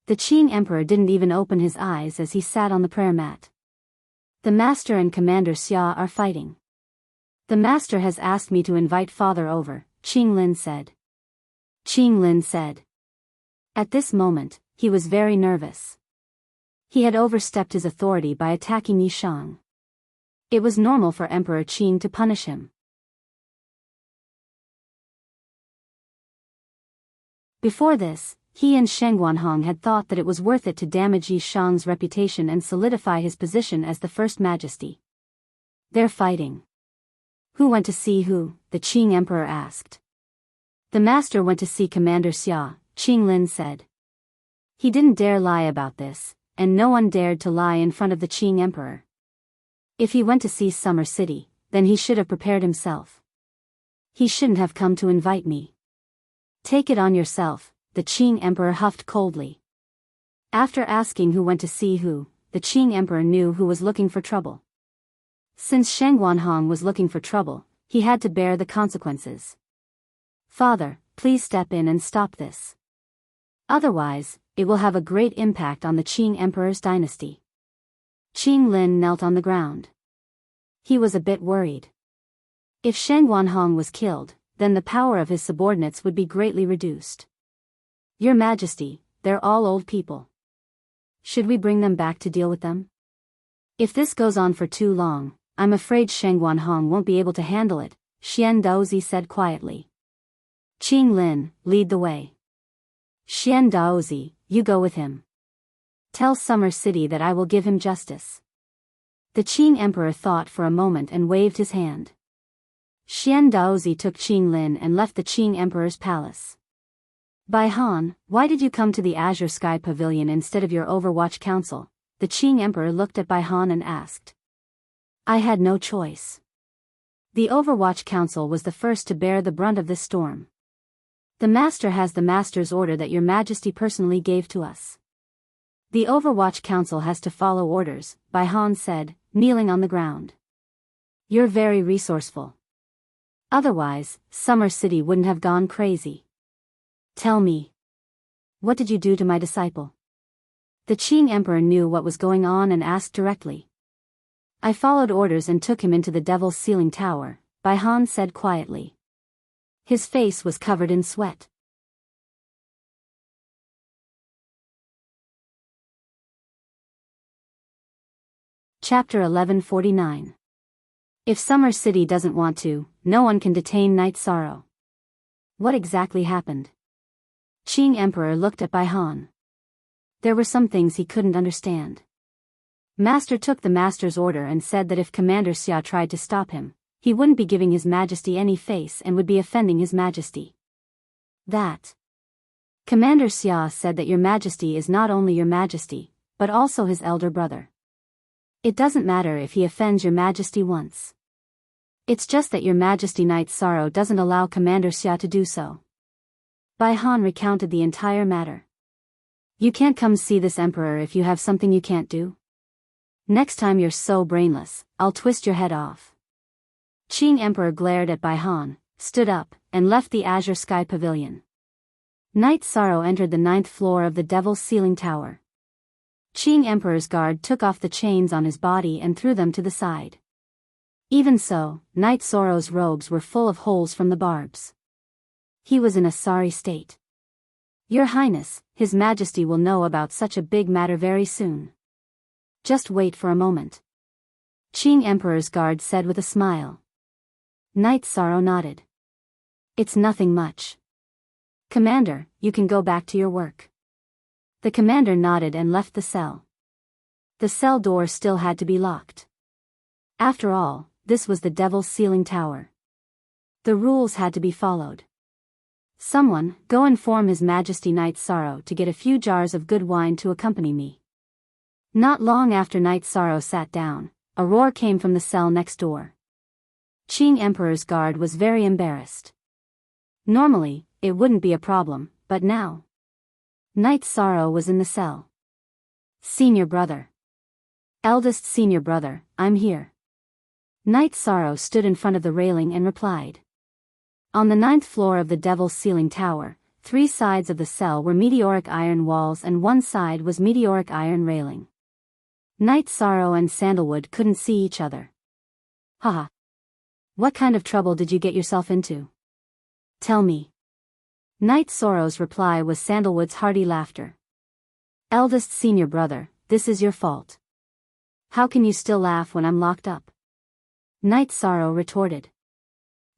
The Qing Emperor didn't even open his eyes as he sat on the prayer mat. "The Master and Commander Xia are fighting. The Master has asked me to invite Father over," Qing Lin said. Qing Lin said. At this moment, he was very nervous. He had overstepped his authority by attacking Yishang. It was normal for Emperor Qing to punish him. Before this, he and Sheng Guanhong had thought that it was worth it to damage Yishang's reputation and solidify his position as the First Majesty. "They're fighting. Who went to see who?" the Qing Emperor asked. "The Master went to see Commander Xia," Qing Lin said. He didn't dare lie about this, and no one dared to lie in front of the Qing Emperor. If he went to see Summer City, then he should have prepared himself. "He shouldn't have come to invite me." "Take it on yourself," the Qing Emperor huffed coldly. After asking who went to see who, the Qing Emperor knew who was looking for trouble. Since Sheng Guanhong was looking for trouble, he had to bear the consequences. "Father, please step in and stop this. Otherwise, it will have a great impact on the Qing Emperor's dynasty." Qing Lin knelt on the ground. He was a bit worried. If Sheng Guanhong was killed, then the power of his subordinates would be greatly reduced. "Your Majesty, they're all old people. Should we bring them back to deal with them? If this goes on for too long, I'm afraid Sheng Guanhong won't be able to handle it," Xian Daozi said quietly. "Qing Lin, lead the way. Xian Daozi, you go with him. Tell Summer City that I will give him justice." The Qing Emperor thought for a moment and waved his hand. Xian Daozi took Qing Lin and left the Qing Emperor's palace. "Bai Han, why did you come to the Azure Sky Pavilion instead of your Overwatch Council?" the Qing Emperor looked at Bai Han and asked. "I had no choice. The Overwatch Council was the first to bear the brunt of this storm. The Master has the Master's order that your Majesty personally gave to us. The Overwatch Council has to follow orders," Bai Han said, kneeling on the ground. "You're very resourceful. Otherwise, Summer City wouldn't have gone crazy. Tell me, what did you do to my disciple?" The Qing Emperor knew what was going on and asked directly. "I followed orders and took him into the Devil's Ceiling Tower," Bai Han said quietly. His face was covered in sweat. Chapter 1149. If Summer City doesn't want to, no one can detain Knight Sorrow. What exactly happened? Qing Emperor looked at Bai Han. There were some things he couldn't understand. Master took the Master's order and said that if Commander Xia tried to stop him, he wouldn't be giving His Majesty any face and would be offending His Majesty. That. Commander Xia said that your Majesty is not only your Majesty, but also his elder brother. It doesn't matter if he offends your Majesty once. It's just that your Majesty Knight Sorrow doesn't allow Commander Xia to do so. Bai Han recounted the entire matter. You can't come see this Emperor if you have something you can't do? Next time you're so brainless, I'll twist your head off. Qing Emperor glared at Baihan, stood up, and left the azure sky pavilion. Knight Sorrow entered the 9th floor of the Devil's Ceiling Tower. Qing Emperor's guard took off the chains on his body and threw them to the side. Even so, Knight Sorrow's robes were full of holes from the barbs. He was in a sorry state. Your Highness, His Majesty will know about such a big matter very soon. Just wait for a moment. Qing Emperor's guard said with a smile. Knight Sorrow nodded. It's nothing much. Commander, you can go back to your work. The commander nodded and left the cell. The cell door still had to be locked. After all, this was the Devil's Ceiling Tower. The rules had to be followed. Someone, go inform His Majesty Knight Sorrow to get a few jars of good wine to accompany me. Not long after Knight Sorrow sat down, a roar came from the cell next door. Qing Emperor's guard was very embarrassed. Normally, it wouldn't be a problem, but now. Knight Sorrow was in the cell. Senior brother. Eldest senior brother, I'm here. Knight Sorrow stood in front of the railing and replied. On the 9th floor of the Devil's Ceiling Tower, 3 sides of the cell were meteoric iron walls and 1 side was meteoric iron railing. Knight Sorrow and Sandalwood couldn't see each other. Haha. What kind of trouble did you get yourself into? Tell me. Knight Sorrow's reply was Sandalwood's hearty laughter. Eldest senior brother, this is your fault. How can you still laugh when I'm locked up? Knight Sorrow retorted.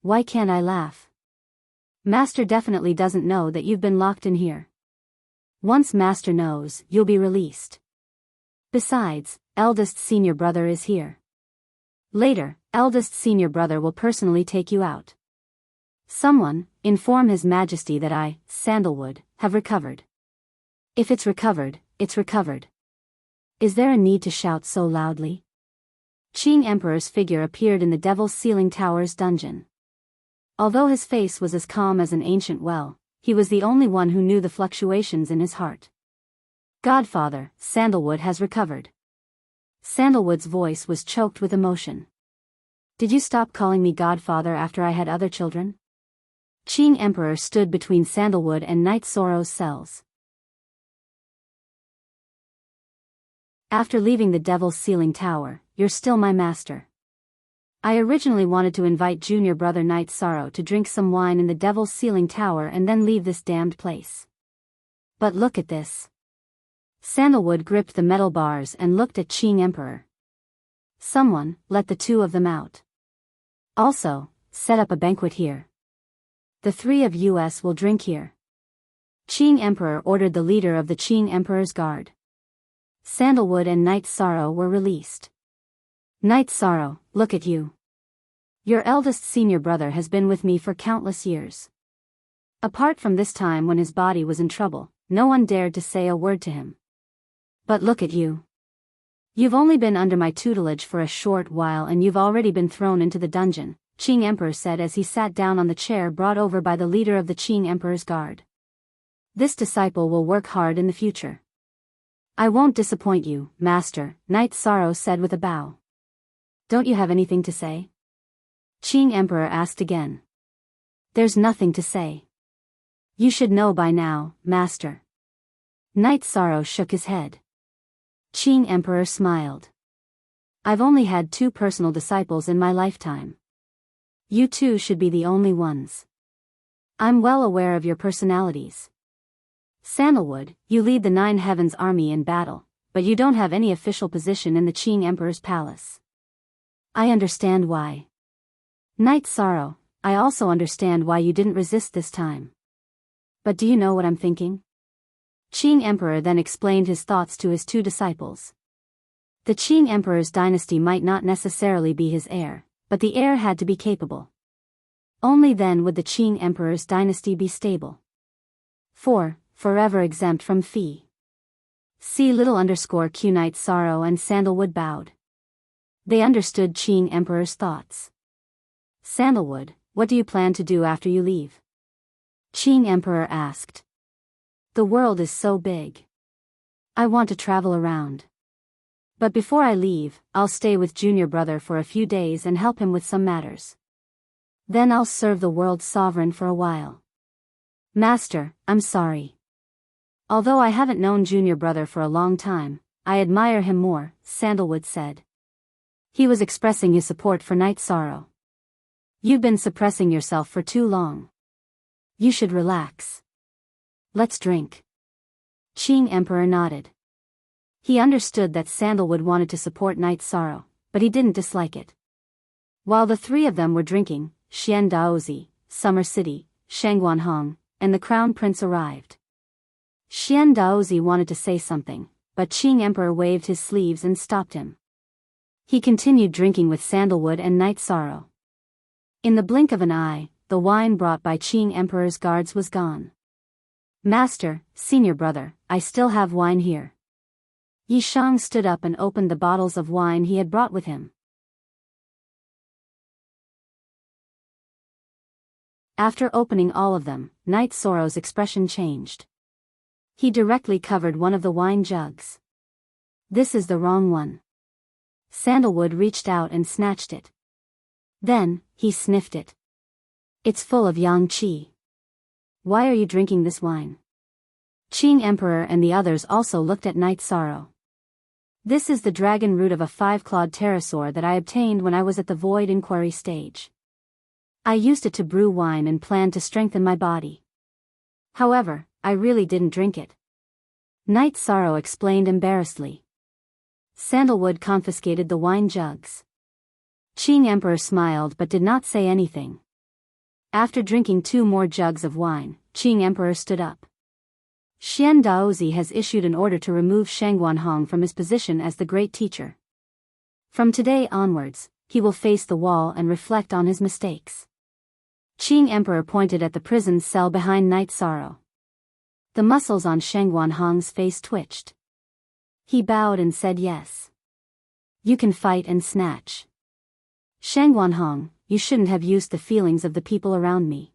Why can't I laugh? Master definitely doesn't know that you've been locked in here. Once Master knows, you'll be released. Besides, eldest senior brother is here. Later, eldest senior brother will personally take you out. Someone, inform His Majesty that I, Sandalwood, have recovered. If it's recovered, it's recovered. Is there a need to shout so loudly? Qing Emperor's figure appeared in the Devil's Ceiling Tower's dungeon. Although his face was as calm as an ancient well, he was the only one who knew the fluctuations in his heart. Godfather, Sandalwood has recovered. Sandalwood's voice was choked with emotion. Did you stop calling me Godfather after I had other children? Qing Emperor stood between Sandalwood and Knight Sorrow's cells. After leaving the Devil's Ceiling Tower, you're still my master. I originally wanted to invite junior brother Knight Sorrow to drink some wine in the Devil's Ceiling Tower and then leave this damned place. But look at this. Sandalwood gripped the metal bars and looked at Qing Emperor. Someone, let the 2 of them out. Also, set up a banquet here. The 3 of us will drink here. Qing Emperor ordered the leader of the Qing Emperor's guard. Sandalwood and Knight Sorrow were released. Knight Sorrow, look at you. Your eldest senior brother has been with me for countless years. Apart from this time when his body was in trouble, no one dared to say a word to him. But look at you. You've only been under my tutelage for a short while and you've already been thrown into the dungeon, Qing Emperor said as he sat down on the chair brought over by the leader of the Qing Emperor's guard. This disciple will work hard in the future. I won't disappoint you, Master, Knight Sorrow said with a bow. Don't you have anything to say? Qing Emperor asked again. There's nothing to say. You should know by now, Master. Knight Sorrow shook his head. Qing Emperor smiled. I've only had 2 personal disciples in my lifetime. You 2 should be the only ones. I'm well aware of your personalities. Sandalwood, you lead the 9 Heavens army in battle, but you don't have any official position in the Qing Emperor's palace. I understand why. Knight Sorrow, I also understand why you didn't resist this time. But do you know what I'm thinking? Qing Emperor then explained his thoughts to his 2 disciples. The Qing Emperor's dynasty might not necessarily be his heir, but the heir had to be capable. Only then would the Qing Emperor's dynasty be stable. 4. Forever exempt from fee. See _Q. Knight Sorrow and Sandalwood bowed. They understood Qing Emperor's thoughts. Sandalwood, what do you plan to do after you leave? Qing Emperor asked. The world is so big. I want to travel around. But before I leave, I'll stay with junior brother for a few days and help him with some matters. Then I'll serve the world's sovereign for a while. Master, I'm sorry. Although I haven't known Junior Brother for a long time, I admire him more, Sandalwood said. He was expressing his support for Night Sorrow. You've been suppressing yourself for too long. You should relax. Let's drink. Qing Emperor nodded. He understood that Sandalwood wanted to support Night Sorrow, but he didn't dislike it. While the three of them were drinking, Xian Daozi, Summer City, Shangguanhong, and the Crown Prince arrived. Xian Daozi wanted to say something, but Qing Emperor waved his sleeves and stopped him. He continued drinking with Sandalwood and Night Sorrow. In the blink of an eye, the wine brought by Qing Emperor's guards was gone. Master, Senior Brother, I still have wine here. Yi Shang stood up and opened the bottles of wine he had brought with him. After opening all of them, Night Sorrow's expression changed. He directly covered one of the wine jugs. This is the wrong one. Sandalwood reached out and snatched it. Then, he sniffed it. It's full of yang qi. Why are you drinking this wine? Qing Emperor and the others also looked at Night Sorrow. This is the dragon root of a 5-clawed pterosaur that I obtained when I was at the Void Inquiry stage. I used it to brew wine and planned to strengthen my body. However, I really didn't drink it. Night Sorrow explained embarrassedly. Sandalwood confiscated the wine jugs. Qing Emperor smiled but did not say anything. After drinking 2 more jugs of wine, Qing Emperor stood up. Xian Daozi has issued an order to remove Shangguanhong from his position as the great teacher. From today onwards, he will face the wall and reflect on his mistakes. Qing Emperor pointed at the prison cell behind Night Sorrow. The muscles on Shangguanhong's face twitched. He bowed and said yes. You can fight and snatch. Shangguanhong, you shouldn't have used the feelings of the people around me.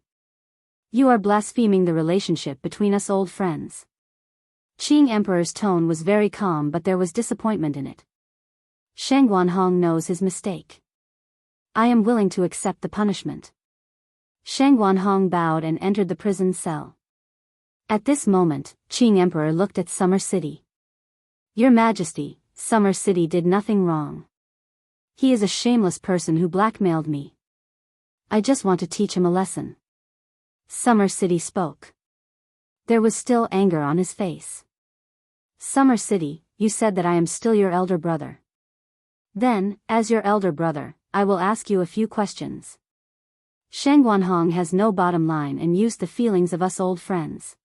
You are blaspheming the relationship between us old friends. Qing Emperor's tone was very calm but there was disappointment in it. Shangguanhong knows his mistake. I am willing to accept the punishment. Shangguanhong bowed and entered the prison cell. At this moment, Qing Emperor looked at Summer City. Your Majesty, Summer City did nothing wrong. He is a shameless person who blackmailed me. I just want to teach him a lesson. Summer City spoke. There was still anger on his face. Summer City, you said that I am still your elder brother. Then, as your elder brother, I will ask you a few questions. Shangguanhong has no bottom line and used the feelings of us old friends.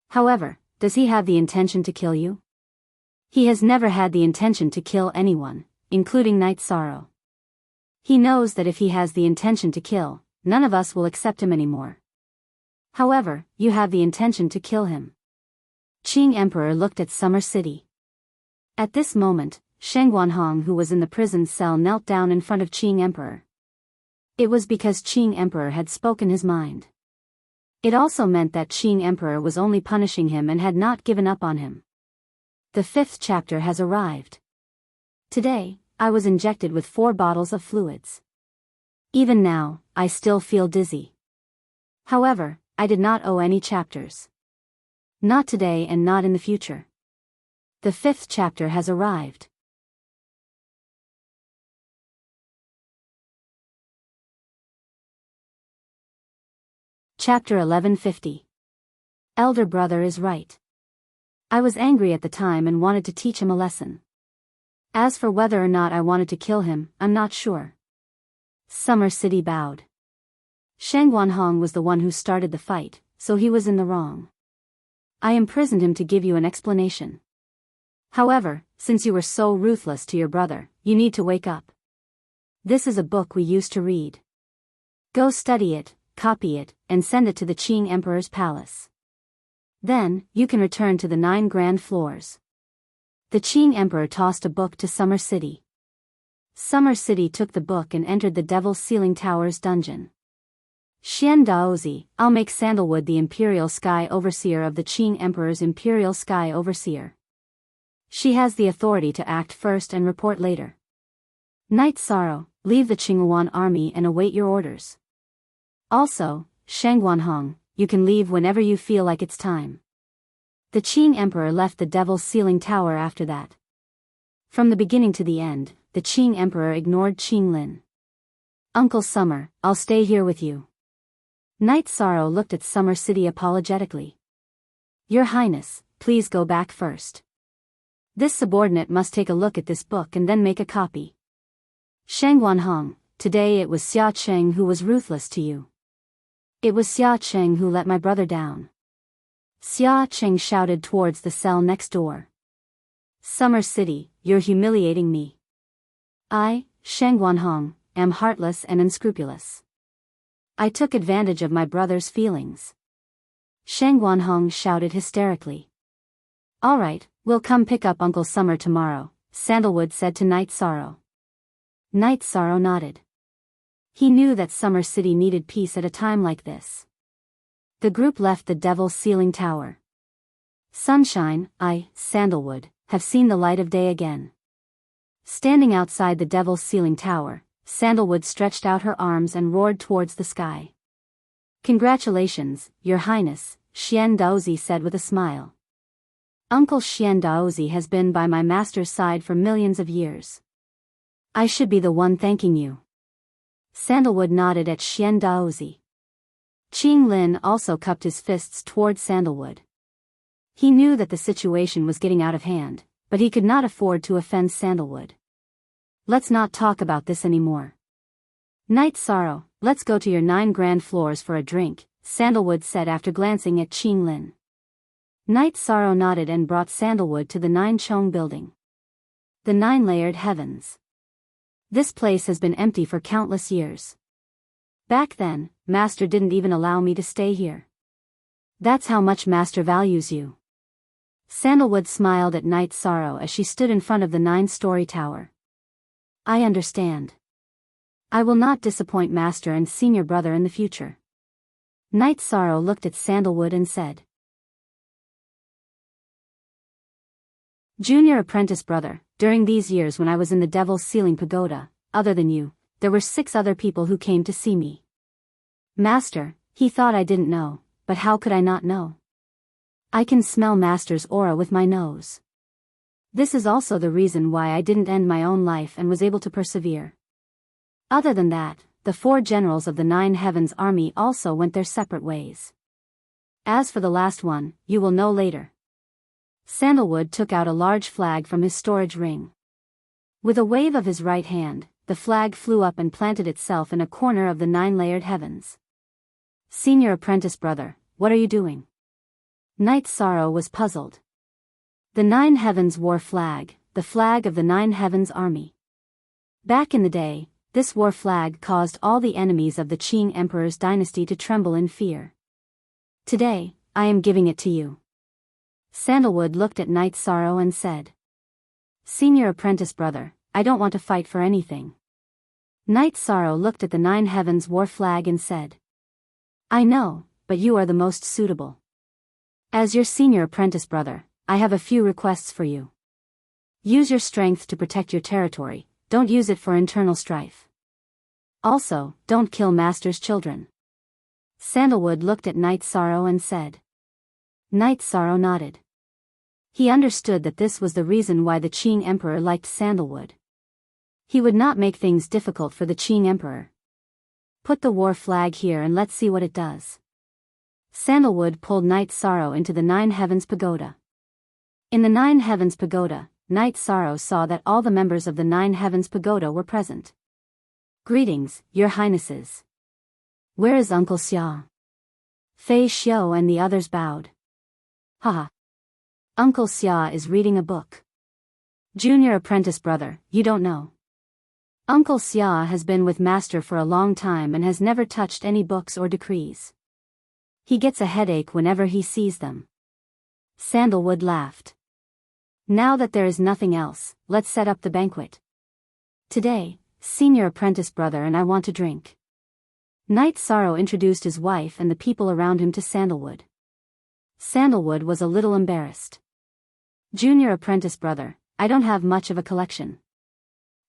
However, does he have the intention to kill you? He has never had the intention to kill anyone, including Night Sorrow. He knows that if he has the intention to kill, none of us will accept him anymore. However, you have the intention to kill him. Qing Emperor looked at Summer City. At this moment, Shangguanhong, who was in the prison cell, knelt down in front of Qing Emperor. It was because Qing Emperor had spoken his mind. It also meant that Qing Emperor was only punishing him and had not given up on him. The 5th chapter has arrived. Today, I was injected with 4 bottles of fluids. Even now, I still feel dizzy. However, I did not owe any chapters. Not today and not in the future. The 5th chapter has arrived. Chapter 1150. Elder brother is right. I was angry at the time and wanted to teach him a lesson. As for whether or not I wanted to kill him, I'm not sure. Summer City bowed. Shangguanhong was the one who started the fight, so he was in the wrong. I imprisoned him to give you an explanation. However, since you were so ruthless to your brother, you need to wake up. This is a book we used to read. Go study it, copy it, and send it to the Qing Emperor's palace. Then, you can return to the 9 grand floors. The Qing Emperor tossed a book to Summer City. Summer City took the book and entered the Devil's Ceiling Tower's dungeon. Xian Daozi, I'll make Sandalwood the Imperial Sky Overseer of the Qing Emperor's Imperial Sky Overseer. She has the authority to act first and report later. Night Sorrow, leave the Qingyuan army and await your orders. Also, Shangguanhong, you can leave whenever you feel like it's time. The Qing Emperor left the Devil's Ceiling Tower after that. From the beginning to the end, the Qing Emperor ignored Qing Lin. Uncle Summer, I'll stay here with you. Knight Sorrow looked at Summer City apologetically. Your Highness, please go back first. This subordinate must take a look at this book and then make a copy. Shangguanhong, today it was Xia Cheng who was ruthless to you. It was Xia Cheng who let my brother down. Xia Cheng shouted towards the cell next door. Summer City, you're humiliating me. I, Shangguanhong, am heartless and unscrupulous. I took advantage of my brother's feelings. Shangguanhong shouted hysterically. All right, we'll come pick up Uncle Summer tomorrow, Sandalwood said to Knight Sorrow. Knight Sorrow nodded. He knew that Summer City needed peace at a time like this. The group left the Devil's Ceiling Tower. Sunshine, I, Sandalwood, have seen the light of day again. Standing outside the Devil's Ceiling Tower, Sandalwood stretched out her arms and roared towards the sky. Congratulations, Your Highness, Xian Daozi said with a smile. Uncle Xian Daozi has been by my master's side for millions of years. I should be the one thanking you. Sandalwood nodded at Xian Daozi. Qing Lin also cupped his fists towards Sandalwood. He knew that the situation was getting out of hand, but he could not afford to offend Sandalwood. Let's not talk about this anymore. Knight Sorrow, let's go to your 9 grand floors for a drink, Sandalwood said after glancing at Qing Lin. Knight Sorrow nodded and brought Sandalwood to the 9 Chong building. The 9-layered heavens. This place has been empty for countless years. Back then, Master didn't even allow me to stay here. That's how much Master values you. Sandalwood smiled at Knight Sorrow as she stood in front of the 9-story tower. I understand. I will not disappoint Master and Senior Brother in the future. Knight Sorrow looked at Sandalwood and said. Junior Apprentice Brother, during these years when I was in the Devil's Ceiling Pagoda, other than you, there were 6 other people who came to see me. Master, he thought I didn't know, but how could I not know? I can smell Master's aura with my nose. This is also the reason why I didn't end my own life and was able to persevere. Other than that, the 4 generals of the 9 Heavens army also went their separate ways. As for the last one, you will know later. Sandalwood took out a large flag from his storage ring. With a wave of his right hand, the flag flew up and planted itself in a corner of the 9-layered heavens. Senior Apprentice Brother, what are you doing? Knight Sorrow was puzzled. The 9 Heavens war flag, the flag of the 9 Heavens army. Back in the day, this war flag caused all the enemies of the Qing Emperor's dynasty to tremble in fear. Today, I am giving it to you. Sandalwood looked at Knight Sorrow and said. Senior Apprentice Brother, I don't want to fight for anything. Knight Sorrow looked at the 9 Heavens war flag and said. I know, but you are the most suitable. As your Senior Apprentice Brother, I have a few requests for you. Use your strength to protect your territory, don't use it for internal strife. Also, don't kill Master's children. Sandalwood looked at Knight Sorrow and said. Knight Sorrow nodded. He understood that this was the reason why the Qing Emperor liked Sandalwood. He would not make things difficult for the Qing Emperor. Put the war flag here and let's see what it does. Sandalwood pulled Knight Sorrow into the 9 Heavens Pagoda. In the 9 Heavens Pagoda, Knight Sorrow saw that all the members of the 9 Heavens Pagoda were present. Greetings, Your Highnesses. Where is Uncle Xia? Fei Xiao and the others bowed. Haha. Uncle Xia is reading a book. Junior Apprentice Brother, you don't know. Uncle Xia has been with Master for a long time and has never touched any books or decrees. He gets a headache whenever he sees them. Sandalwood laughed. Now that there is nothing else, let's set up the banquet. Today, Senior Apprentice Brother and I want to drink. Knight Sorrow introduced his wife and the people around him to Sandalwood. Sandalwood was a little embarrassed. Junior Apprentice Brother, I don't have much of a collection.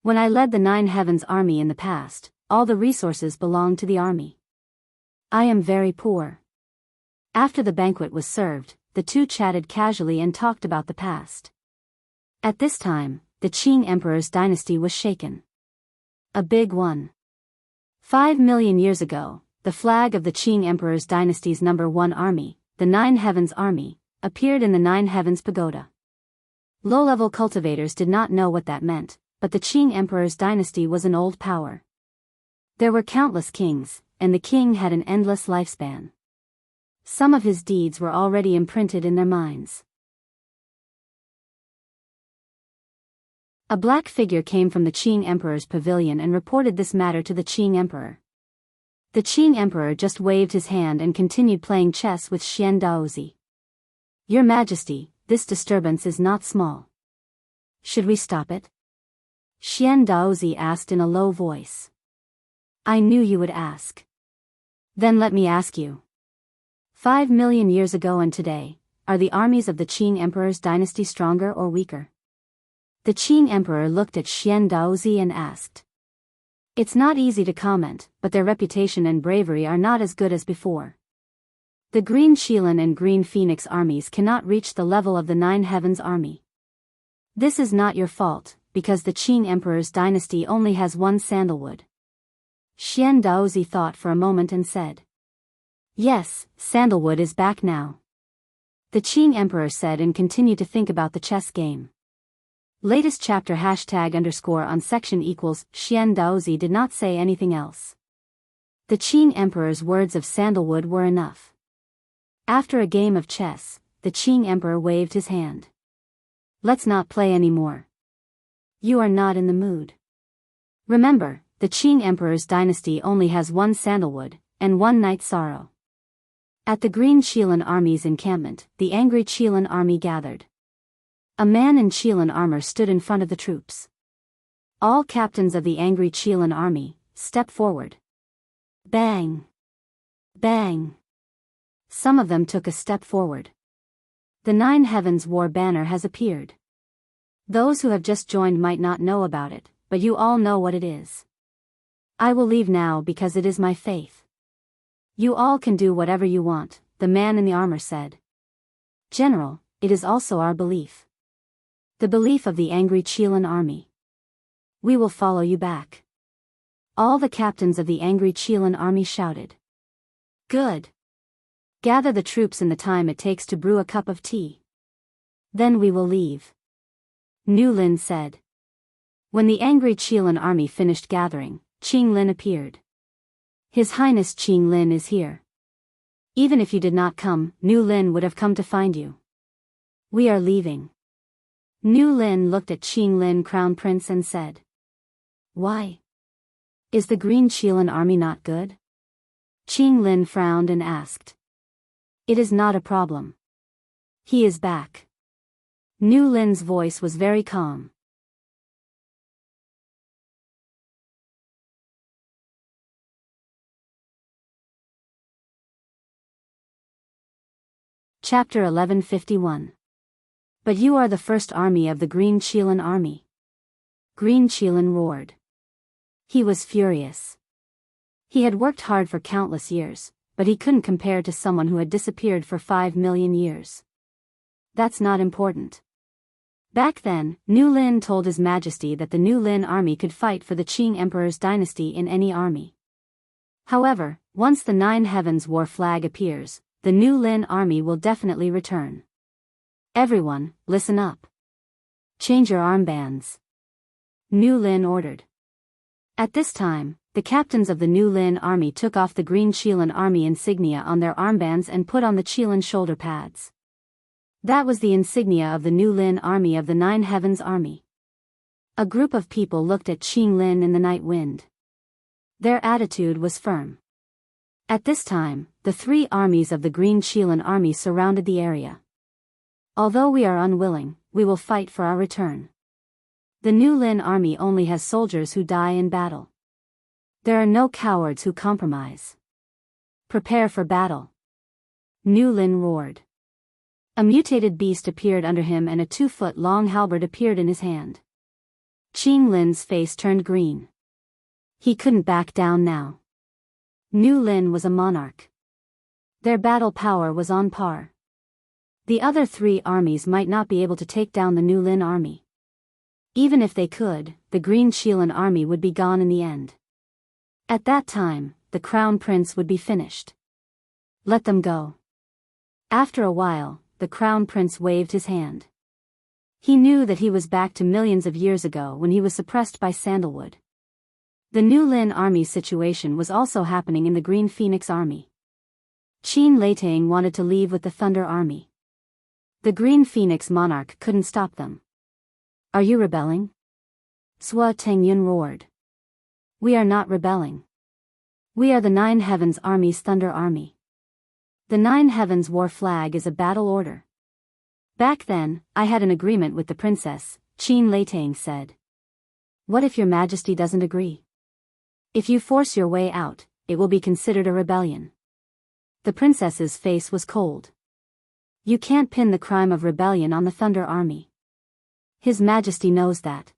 When I led the 9 Heavens army in the past, all the resources belonged to the army. I am very poor. After the banquet was served, the two chatted casually and talked about the past. At this time, the Qing Emperor's dynasty was shaken. A big one. 5 million years ago, the flag of the Qing Emperor's dynasty's #1 army, the Nine Heavens Army, appeared in the Nine Heavens Pagoda. Low-level cultivators did not know what that meant, but the Qing Emperor's dynasty was an old power. There were countless kings, and the king had an endless lifespan. Some of his deeds were already imprinted in their minds. A black figure came from the Qing Emperor's pavilion and reported this matter to the Qing Emperor. The Qing Emperor just waved his hand and continued playing chess with Xian Daozi. Your Majesty, this disturbance is not small. Should we stop it? Xian Daozi asked in a low voice. I knew you would ask. Then let me ask you. 5 million years ago and today, are the armies of the Qing Emperor's dynasty stronger or weaker? The Qing Emperor looked at Xian Daozi and asked. It's not easy to comment, but their reputation and bravery are not as good as before. The Green Qilin and Green Phoenix armies cannot reach the level of the Nine Heavens Army. This is not your fault, because the Qing Emperor's dynasty only has one sandalwood. Xian Daozi thought for a moment and said. Yes, sandalwood is back now. The Qing Emperor said and continued to think about the chess game. Latest chapter #_on section equals Xian Daozi did not say anything else. The Qing Emperor's words of sandalwood were enough. After a game of chess, the Qing Emperor waved his hand. Let's not play anymore. You are not in the mood. Remember, the Qing Emperor's dynasty only has one sandalwood, and one night sorrow. At the Green Qilin army's encampment, the angry Qilin army gathered. A man in Qilin armor stood in front of the troops. All captains of the angry Qilin army, step forward. Bang! Bang! Some of them took a step forward. The Nine Heavens War banner has appeared. Those who have just joined might not know about it, but you all know what it is. I will leave now because it is my faith. You all can do whatever you want, the man in the armor said. General, it is also our belief. The belief of the angry Qilin army. We will follow you back. All the captains of the angry Qilin army shouted. Good. Gather the troops in the time it takes to brew a cup of tea. Then we will leave. Nu Lin said. When the angry Qilin army finished gathering, Qing Lin appeared. His Highness Qing Lin is here. Even if you did not come, Nu Lin would have come to find you. We are leaving. Nu Lin looked at Qing Lin Crown Prince and said. Why? Is the Green Qilin army not good? Qing Lin frowned and asked. It is not a problem. He is back. Nu Lin's voice was very calm. Chapter 1151. But you are the first army of the Green Qilin army. Green Qilin roared. He was furious. He had worked hard for countless years, but he couldn't compare to someone who had disappeared for 5 million years. That's not important. Back then, Nu Lin told His Majesty that the Nu Lin army could fight for the Qing Emperor's dynasty in any army. However, once the Nine Heavens War flag appears, the Nu Lin army will definitely return. Everyone, listen up. Change your armbands. Nu Lin ordered. At this time, the captains of the Nu Lin army took off the Green Qilin army insignia on their armbands and put on the Qilin shoulder pads. That was the insignia of the Nu Lin army of the Nine Heavens Army. A group of people looked at Qing Lin in the night wind. Their attitude was firm. At this time, the 3 armies of the Green Qilin army surrounded the area. Although we are unwilling, we will fight for our return. The Nu Lin army only has soldiers who die in battle. There are no cowards who compromise. Prepare for battle. Nu Lin roared. A mutated beast appeared under him and a 2-foot-long halberd appeared in his hand. Qing Lin's face turned green. He couldn't back down now. Nu Lin was a monarch. Their battle power was on par. The other three armies might not be able to take down the Nu Lin army. Even if they could, the Green Qilan army would be gone in the end. At that time, the crown prince would be finished. Let them go. After a while, the crown prince waved his hand. He knew that he was back to millions of years ago when he was suppressed by sandalwood. The Nu Lin army's situation was also happening in the Green Phoenix army. Qin Leitang wanted to leave with the Thunder army. The Green Phoenix monarch couldn't stop them. Are you rebelling? Sua Tengyun roared. We are not rebelling. We are the Nine Heavens Army's Thunder Army. The Nine Heavens War flag is a battle order. Back then, I had an agreement with the princess, Qin Leitang said. What if your majesty doesn't agree? If you force your way out, it will be considered a rebellion. The princess's face was cold. You can't pin the crime of rebellion on the Thunder Army. His Majesty knows that.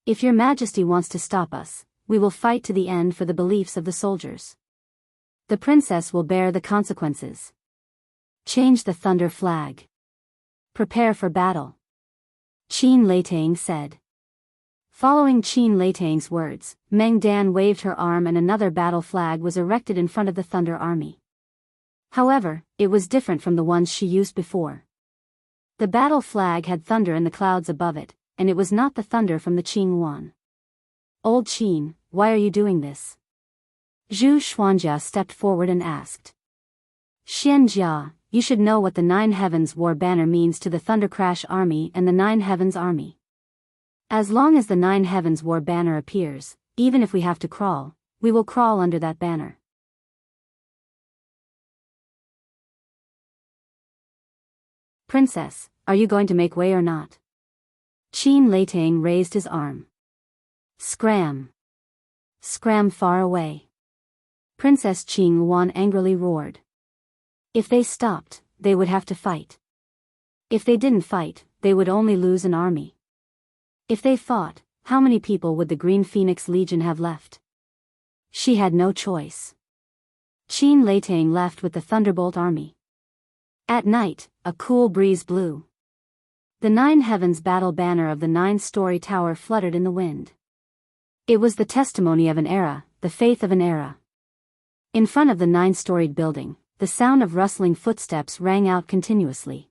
If your Majesty wants to stop us, we will fight to the end for the beliefs of the soldiers. The princess will bear the consequences. Change the thunder flag. Prepare for battle. Qin Leitang said. Following Qin Leitang's words, Meng Dan waved her arm and another battle flag was erected in front of the Thunder Army. However, it was different from the ones she used before. The battle flag had thunder in the clouds above it, and it was not the thunder from the Qing Yuan. Old Qin, why are you doing this? Zhu Xuanjia stepped forward and asked. Xianjia, you should know what the Nine Heavens War banner means to the Thunder Crash Army and the Nine Heavens Army. As long as the Nine Heavens War banner appears, even if we have to crawl, we will crawl under that banner. Princess, are you going to make way or not? Qin Leitang raised his arm. Scram! Scram far away. Princess Qing Yuan angrily roared. If they stopped, they would have to fight. If they didn't fight, they would only lose an army. If they fought, how many people would the Green Phoenix Legion have left? She had no choice. Qin Leitang left with the Thunderbolt army. At night, a cool breeze blew. The Nine Heavens battle banner of the nine-story tower fluttered in the wind. It was the testimony of an era, the faith of an era. In front of the nine-storied building, the sound of rustling footsteps rang out continuously.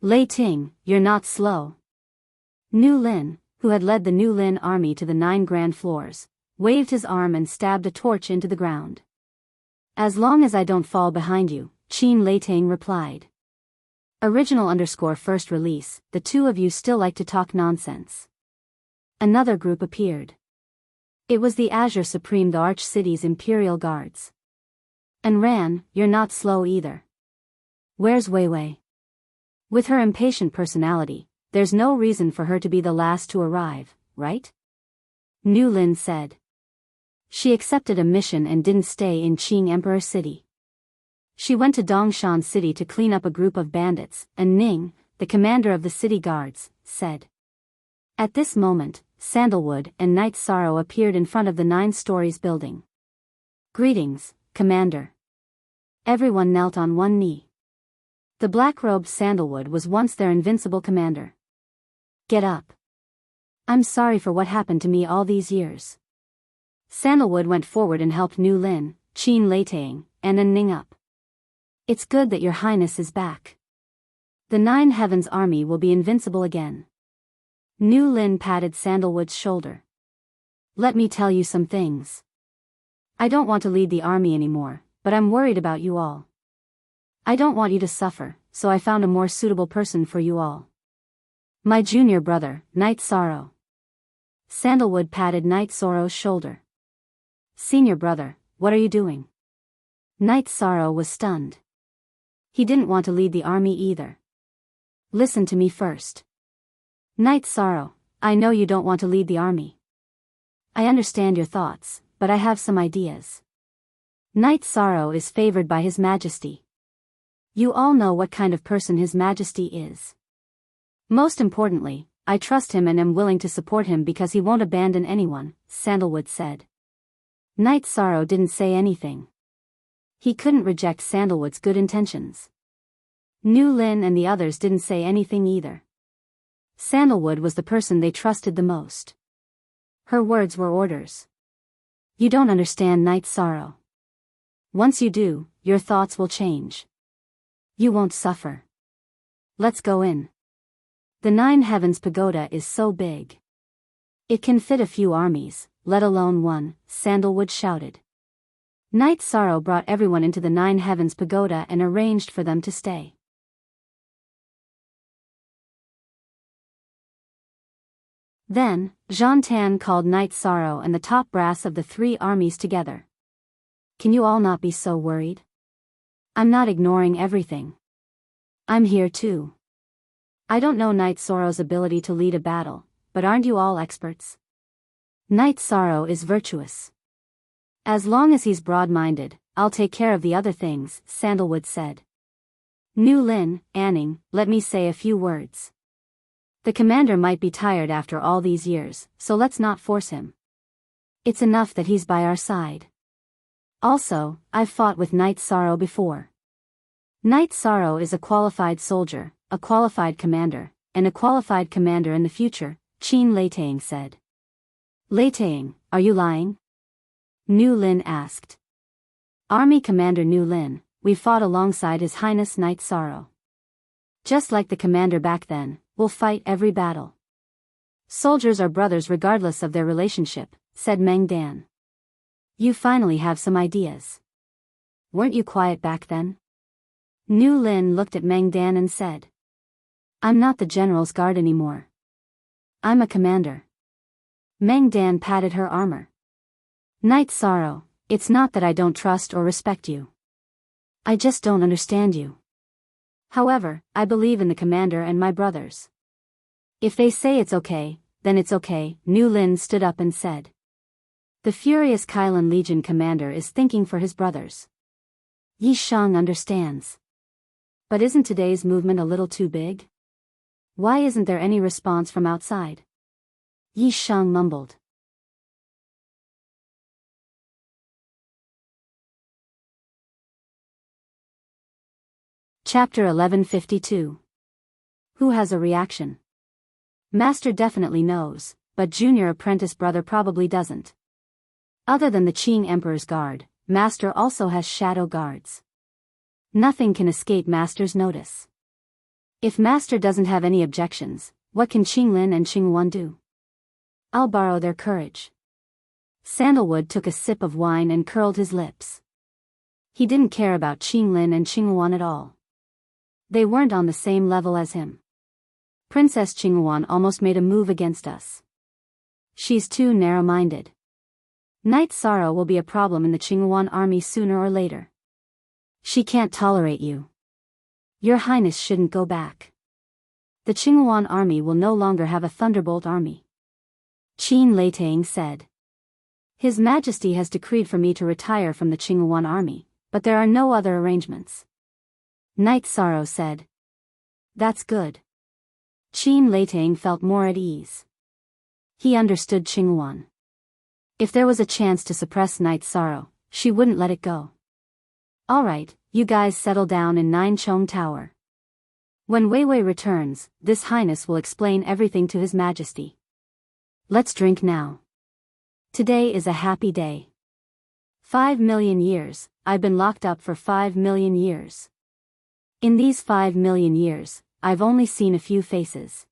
Lei Ting, you're not slow. Nu Lin, who had led the Nu Lin army to the 9 grand floors, waved his arm and stabbed a torch into the ground. As long as I don't fall behind you, Qin Leitang replied. Original_first release, the two of you still like to talk nonsense. Another group appeared. It was the Azure Supreme, the Arch City's Imperial Guards. And Ran, you're not slow either. Where's Wei Wei? With her impatient personality, there's no reason for her to be the last to arrive, right? Nu Lin said. She accepted a mission and didn't stay in Qing Emperor City. She went to Dongshan City to clean up a group of bandits, and Ning, the commander of the city guards, said. At this moment, Sandalwood and Night Sorrow appeared in front of the 9 stories building. Greetings, Commander. Everyone knelt on one knee. The black-robed Sandalwood was once their invincible commander. Get up. I'm sorry for what happened to me all these years. Sandalwood went forward and helped Nu Lin, Qin Leitang, and Ning up. It's good that your highness is back. The 9 Heavens army will be invincible again. Nu Lin patted Sandalwood's shoulder. Let me tell you some things. I don't want to lead the army anymore, but I'm worried about you all. I don't want you to suffer, so I found a more suitable person for you all. My junior brother, Night Sorrow. Sandalwood patted Night Sorrow's shoulder. Senior brother, what are you doing? Night Sorrow was stunned. He didn't want to lead the army either. Listen to me first. Night Sorrow, I know you don't want to lead the army. I understand your thoughts, but I have some ideas. Night Sorrow is favored by His Majesty. You all know what kind of person His Majesty is. Most importantly, I trust him and am willing to support him because he won't abandon anyone, Sandalwood said. Night Sorrow didn't say anything. He couldn't reject Sandalwood's good intentions. Nu Lin and the others didn't say anything either. Sandalwood was the person they trusted the most. Her words were orders. You don't understand Night Sorrow. Once you do, your thoughts will change. You won't suffer. Let's go in. The Nine Heavens Pagoda is so big. It can fit a few armies, let alone one, Sandalwood shouted. Night Sorrow brought everyone into the Nine Heavens Pagoda and arranged for them to stay. Then, Jean Tan called Night Sorrow and the top brass of the three armies together. Can you all not be so worried? I'm not ignoring everything. I'm here too. I don't know Night Sorrow's ability to lead a battle, but aren't you all experts? Night Sorrow is virtuous. As long as he's broad-minded, I'll take care of the other things, Sandalwood said. Nu Lin, Anning, let me say a few words. The commander might be tired after all these years, so let's not force him. It's enough that he's by our side. Also, I've fought with Night Sorrow before. Night Sorrow is a qualified soldier, a qualified commander, and a qualified commander in the future, Qin Leitang said. Leitang, are you lying? Nu Lin asked. Army Commander Nu Lin, we fought alongside His Highness Night Sorrow. Just like the commander back then, we'll fight every battle. Soldiers are brothers regardless of their relationship, said Meng Dan. You finally have some ideas. Weren't you quiet back then? Nu Lin looked at Meng Dan and said. I'm not the general's guard anymore. I'm a commander. Meng Dan patted her armor. Night Sorrow, it's not that I don't trust or respect you. I just don't understand you. However, I believe in the commander and my brothers. If they say it's okay, then it's okay, Nu Lin stood up and said. The furious Kailan Legion commander is thinking for his brothers. Yi Shang understands. But isn't today's movement a little too big? Why isn't there any response from outside? Yi Shang mumbled. Chapter 1152. Who has a reaction? Master definitely knows, but junior apprentice brother probably doesn't. Other than the Qing Emperor's guard, Master also has shadow guards. Nothing can escape Master's notice. If Master doesn't have any objections, what can Qinglin and Qingwan do? I'll borrow their courage. Sandalwood took a sip of wine and curled his lips. He didn't care about Qinglin and Qingwan at all. They weren't on the same level as him. Princess Qingwan almost made a move against us. She's too narrow-minded. Night Sorrow will be a problem in the Qingwan army sooner or later. She can't tolerate you. Your Highness shouldn't go back. The Qingwan army will no longer have a Thunderbolt army. Qin Leitang said. His Majesty has decreed for me to retire from the Qingwan army, but there are no other arrangements. Night Sorrow said. That's good. Qin Leitang felt more at ease. He understood Qingwan. If there was a chance to suppress Night Sorrow, she wouldn't let it go. Alright, you guys settle down in Ninechong Tower. When Weiwei returns, This Highness will explain everything to His Majesty. Let's drink now. Today is a happy day. 5 million years, I've been locked up for 5 million years. In these 5 million years, I've only seen a few faces.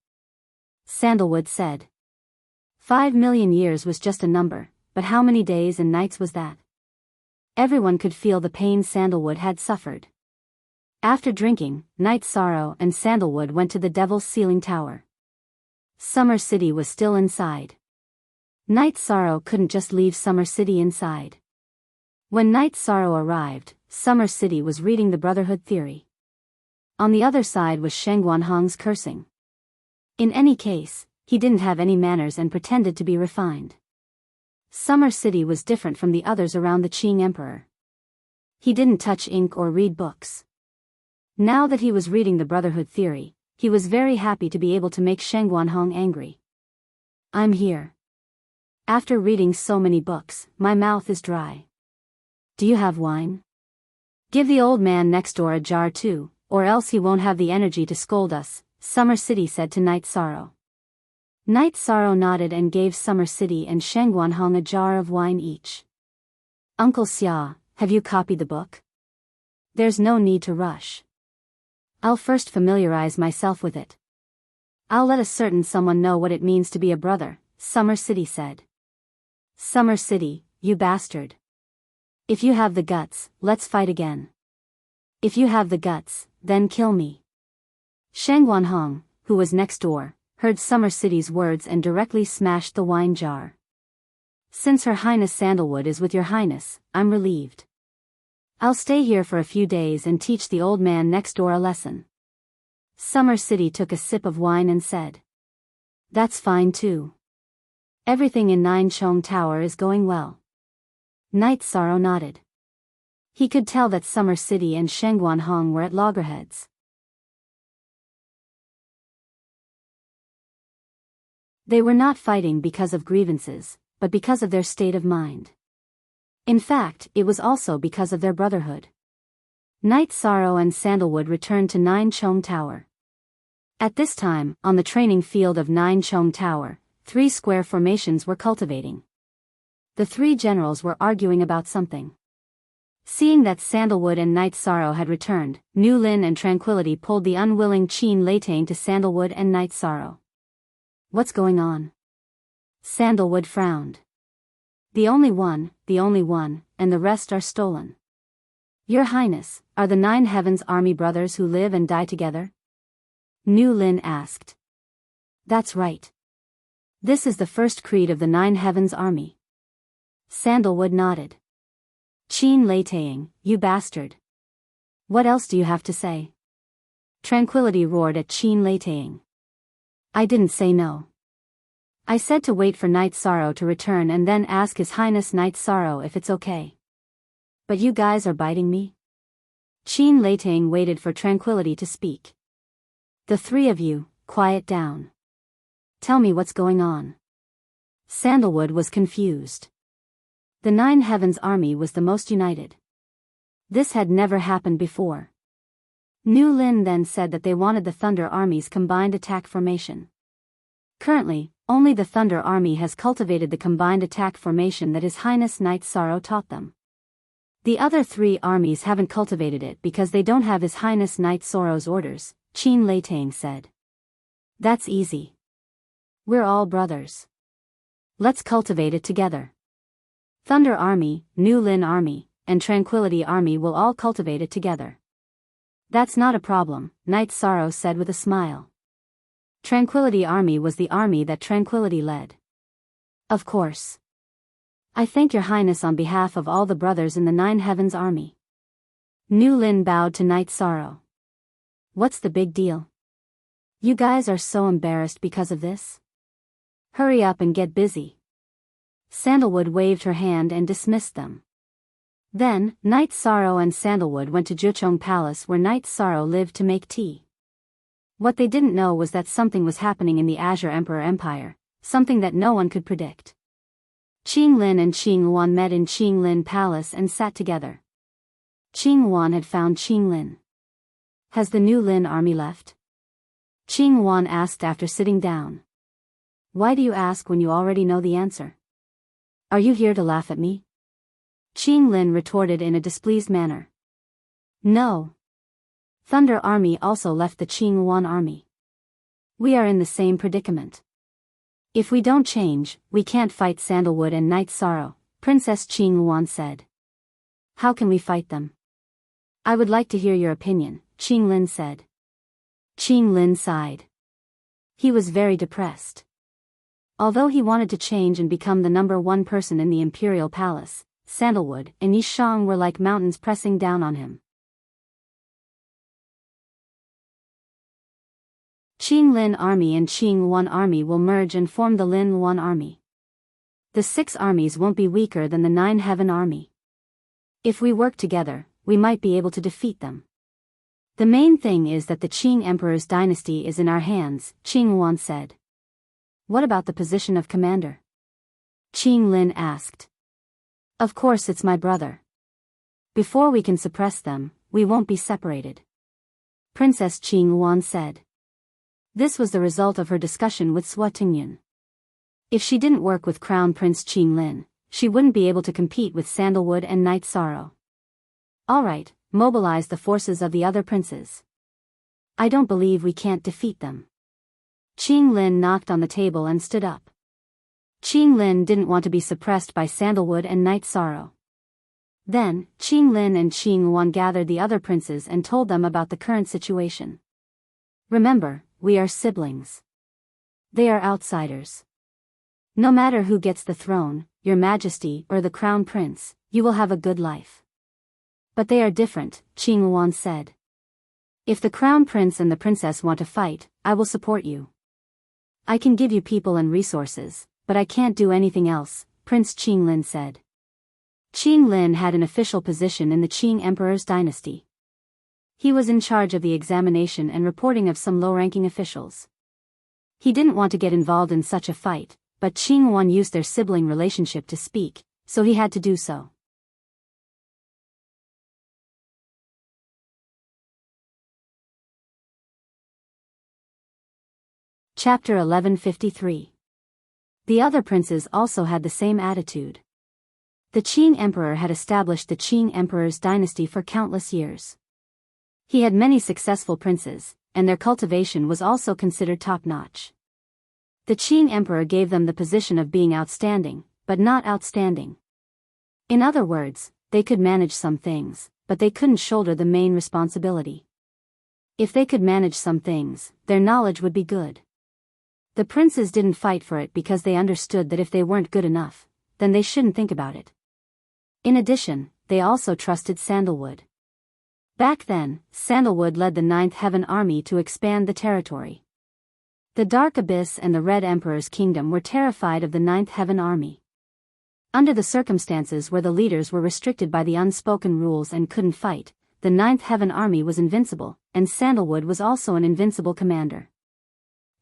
Sandalwood said. 5 million years was just a number, but how many days and nights was that? Everyone could feel the pain Sandalwood had suffered. After drinking, Night Sorrow and Sandalwood went to the Devil's Ceiling Tower. Summer City was still inside. Night Sorrow couldn't just leave Summer City inside. When Night Sorrow arrived, Summer City was reading the Brotherhood Theory. On the other side was Sheng Guanhong's cursing. In any case, he didn't have any manners and pretended to be refined. Summer City was different from the others around the Qing Emperor. He didn't touch ink or read books. Now that he was reading the Brotherhood Theory, he was very happy to be able to make Sheng Guanhong angry. I'm here. After reading so many books, my mouth is dry. Do you have wine? Give the old man next door a jar too, or else he won't have the energy to scold us, Summer City said to Night Sorrow. Night Sorrow nodded and gave Summer City and Shangguanhong a jar of wine each. Uncle Xia, have you copied the book? There's no need to rush. I'll first familiarize myself with it. I'll let a certain someone know what it means to be a brother, Summer City said. Summer City, you bastard. If you have the guts, let's fight again. If you have the guts, then kill me. Shangguanhong, who was next door, heard Summer City's words and directly smashed the wine jar. Since Her Highness Sandalwood is with your highness, I'm relieved. I'll stay here for a few days and teach the old man next door a lesson. Summer City took a sip of wine and said. That's fine too. Everything in Nine Chong Tower is going well. Night Sorrow nodded. He could tell that Summer City and Shangguanhong were at loggerheads. They were not fighting because of grievances, but because of their state of mind. In fact, it was also because of their brotherhood. Night Sorrow and Sandalwood returned to Nine Chong Tower. At this time, on the training field of Nine Chong Tower, 3 square formations were cultivating. The 3 generals were arguing about something. Seeing that Sandalwood and Night Sorrow had returned, Nu Lin and Tranquility pulled the unwilling Qin Latane to Sandalwood and Night Sorrow. What's going on? Sandalwood frowned. The only one, and the rest are stolen. Your Highness, are the 9 Heavens Army brothers who live and die together? Nu Lin asked. That's right. This is the first creed of the 9 Heavens Army. Sandalwood nodded. Qin Latane, you bastard. What else do you have to say? Tranquility roared at Qin Latane. I didn't say no. I said to wait for Night Sorrow to return and then ask His Highness Night Sorrow if it's okay. But you guys are biting me? Qin Latane waited for Tranquility to speak. The 3 of you, quiet down. Tell me what's going on. Sandalwood was confused. The 9 Heavens Army was the most united. This had never happened before. Nu Lin then said that they wanted the Thunder Army's combined attack formation. Currently, only the Thunder Army has cultivated the combined attack formation that His Highness Night Sorrow taught them. The other 3 armies haven't cultivated it because they don't have His Highness Night Sorrow's orders, Qin Latane said. That's easy. We're all brothers. Let's cultivate it together. Thunder Army, Nu Lin Army, and Tranquility Army will all cultivate it together. That's not a problem, Night Sorrow said with a smile. Tranquility Army was the army that Tranquility led. Of course. I thank your highness on behalf of all the brothers in the 9 Heavens Army. Nu Lin bowed to Night Sorrow. What's the big deal? You guys are so embarrassed because of this? Hurry up and get busy. Sandalwood waved her hand and dismissed them. Then, Night Sorrow and Sandalwood went to Juchong Palace where Night Sorrow lived to make tea. What they didn't know was that something was happening in the Azure Emperor Empire, something that no one could predict. Qing Lin and Qing Wan met in Qing Lin Palace and sat together. Qing Wan had found Qing Lin. Has the Nu Lin army left? Qing Wan asked after sitting down. Why do you ask when you already know the answer? Are you here to laugh at me? Qing Lin retorted in a displeased manner. No. Thunder Army also left the Qing Wan army. We are in the same predicament. If we don't change, we can't fight Sandalwood and Night Sorrow, Princess Qing Wan said. How can we fight them? I would like to hear your opinion, Qing Lin said. Qing Lin sighed. He was very depressed. Although he wanted to change and become the #1 person in the Imperial Palace, Sandalwood and Yishang were like mountains pressing down on him. Qing Lin Army and Qing Wan Army will merge and form the Lin Wan Army. The 6 armies won't be weaker than the 9 Heaven Army. If we work together, we might be able to defeat them. The main thing is that the Qing Emperor's dynasty is in our hands, Qing Wan said. What about the position of commander? Qing Lin asked. Of course it's my brother. Before we can suppress them, we won't be separated. Princess Qing Yuan said. This was the result of her discussion with Sua Tingyun. If she didn't work with Crown Prince Qing Lin, she wouldn't be able to compete with Sandalwood and Night Sorrow. Alright, mobilize the forces of the other princes. I don't believe we can't defeat them. Qing Lin knocked on the table and stood up. Qing Lin didn't want to be suppressed by Sandalwood and Night Sorrow. Then, Qing Lin and Qing Yuan gathered the other princes and told them about the current situation. Remember, we are siblings. They are outsiders. No matter who gets the throne, your majesty or the crown prince, you will have a good life. But they are different, Qing Yuan said. If the crown prince and the princess want to fight, I will support you. I can give you people and resources, but I can't do anything else, Prince Qing Lin said. Qing Lin had an official position in the Qing Emperor's dynasty. He was in charge of the examination and reporting of some low-ranking officials. He didn't want to get involved in such a fight, but Qing Yuan used their sibling relationship to speak, so he had to do so. Chapter 1153. The other princes also had the same attitude. The Qing Emperor had established the Qing Emperor's dynasty for countless years. He had many successful princes, and their cultivation was also considered top-notch. The Qing Emperor gave them the position of being outstanding, but not outstanding. In other words, they could manage some things, but they couldn't shoulder the main responsibility. If they could manage some things, their knowledge would be good. The princes didn't fight for it because they understood that if they weren't good enough, then they shouldn't think about it. In addition, they also trusted Sandalwood. Back then, Sandalwood led the Ninth Heaven Army to expand the territory. The Dark Abyss and the Red Emperor's kingdom were terrified of the Ninth Heaven Army. Under the circumstances where the leaders were restricted by the unspoken rules and couldn't fight, the Ninth Heaven Army was invincible, and Sandalwood was also an invincible commander.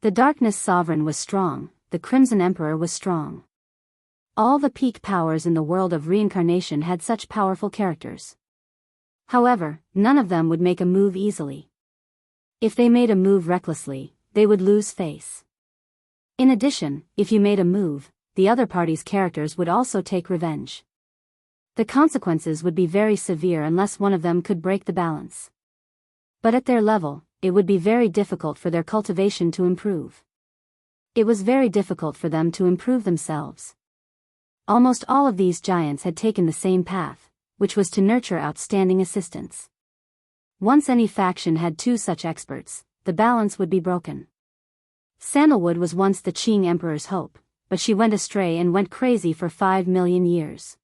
The Darkness Sovereign was strong, the Crimson Emperor was strong. All the peak powers in the world of reincarnation had such powerful characters. However, none of them would make a move easily. If they made a move recklessly, they would lose face. In addition, if you made a move, the other party's characters would also take revenge. The consequences would be very severe unless one of them could break the balance. But at their level, it would be very difficult for their cultivation to improve. It was very difficult for them to improve themselves. Almost all of these giants had taken the same path, which was to nurture outstanding assistants. Once any faction had two such experts, the balance would be broken. Sandalwood was once the Qing Emperor's hope, but she went astray and went crazy for 5 million years.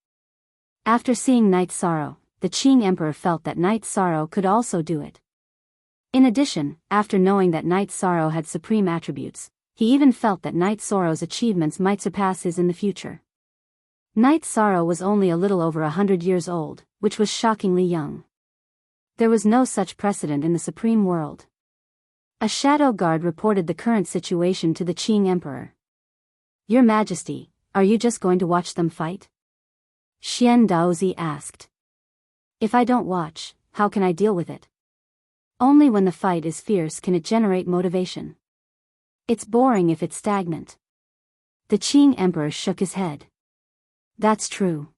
After seeing Night Sorrow, the Qing Emperor felt that Night Sorrow could also do it. In addition, after knowing that Night Sorrow had supreme attributes, he even felt that Night Sorrow's achievements might surpass his in the future. Night Sorrow was only a little over 100 years old, which was shockingly young. There was no such precedent in the supreme world. A shadow guard reported the current situation to the Qing Emperor. Your Majesty, are you just going to watch them fight? Xian Daozi asked. If I don't watch, how can I deal with it? Only when the fight is fierce can it generate motivation. It's boring if it's stagnant. The Qing Emperor shook his head. That's true.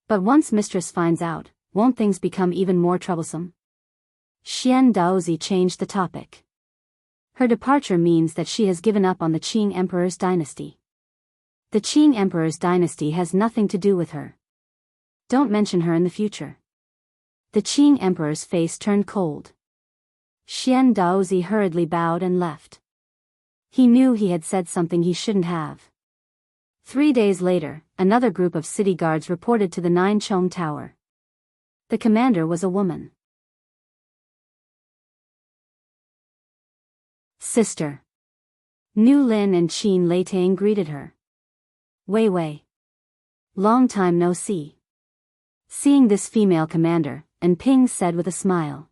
But once Mistress finds out, won't things become even more troublesome? Xian Daozi changed the topic. Her departure means that she has given up on the Qing Emperor's dynasty. The Qing Emperor's dynasty has nothing to do with her. Don't mention her in the future. The Qing Emperor's face turned cold. Xian Daozi hurriedly bowed and left. He knew he had said something he shouldn't have. 3 days later, another group of city guards reported to the Nine Chong Tower. The commander was a woman. Sister. Nu Lin and Qin Leitang greeted her. Wei Wei. Long time no see. Seeing this female commander, and Ping said with a smile.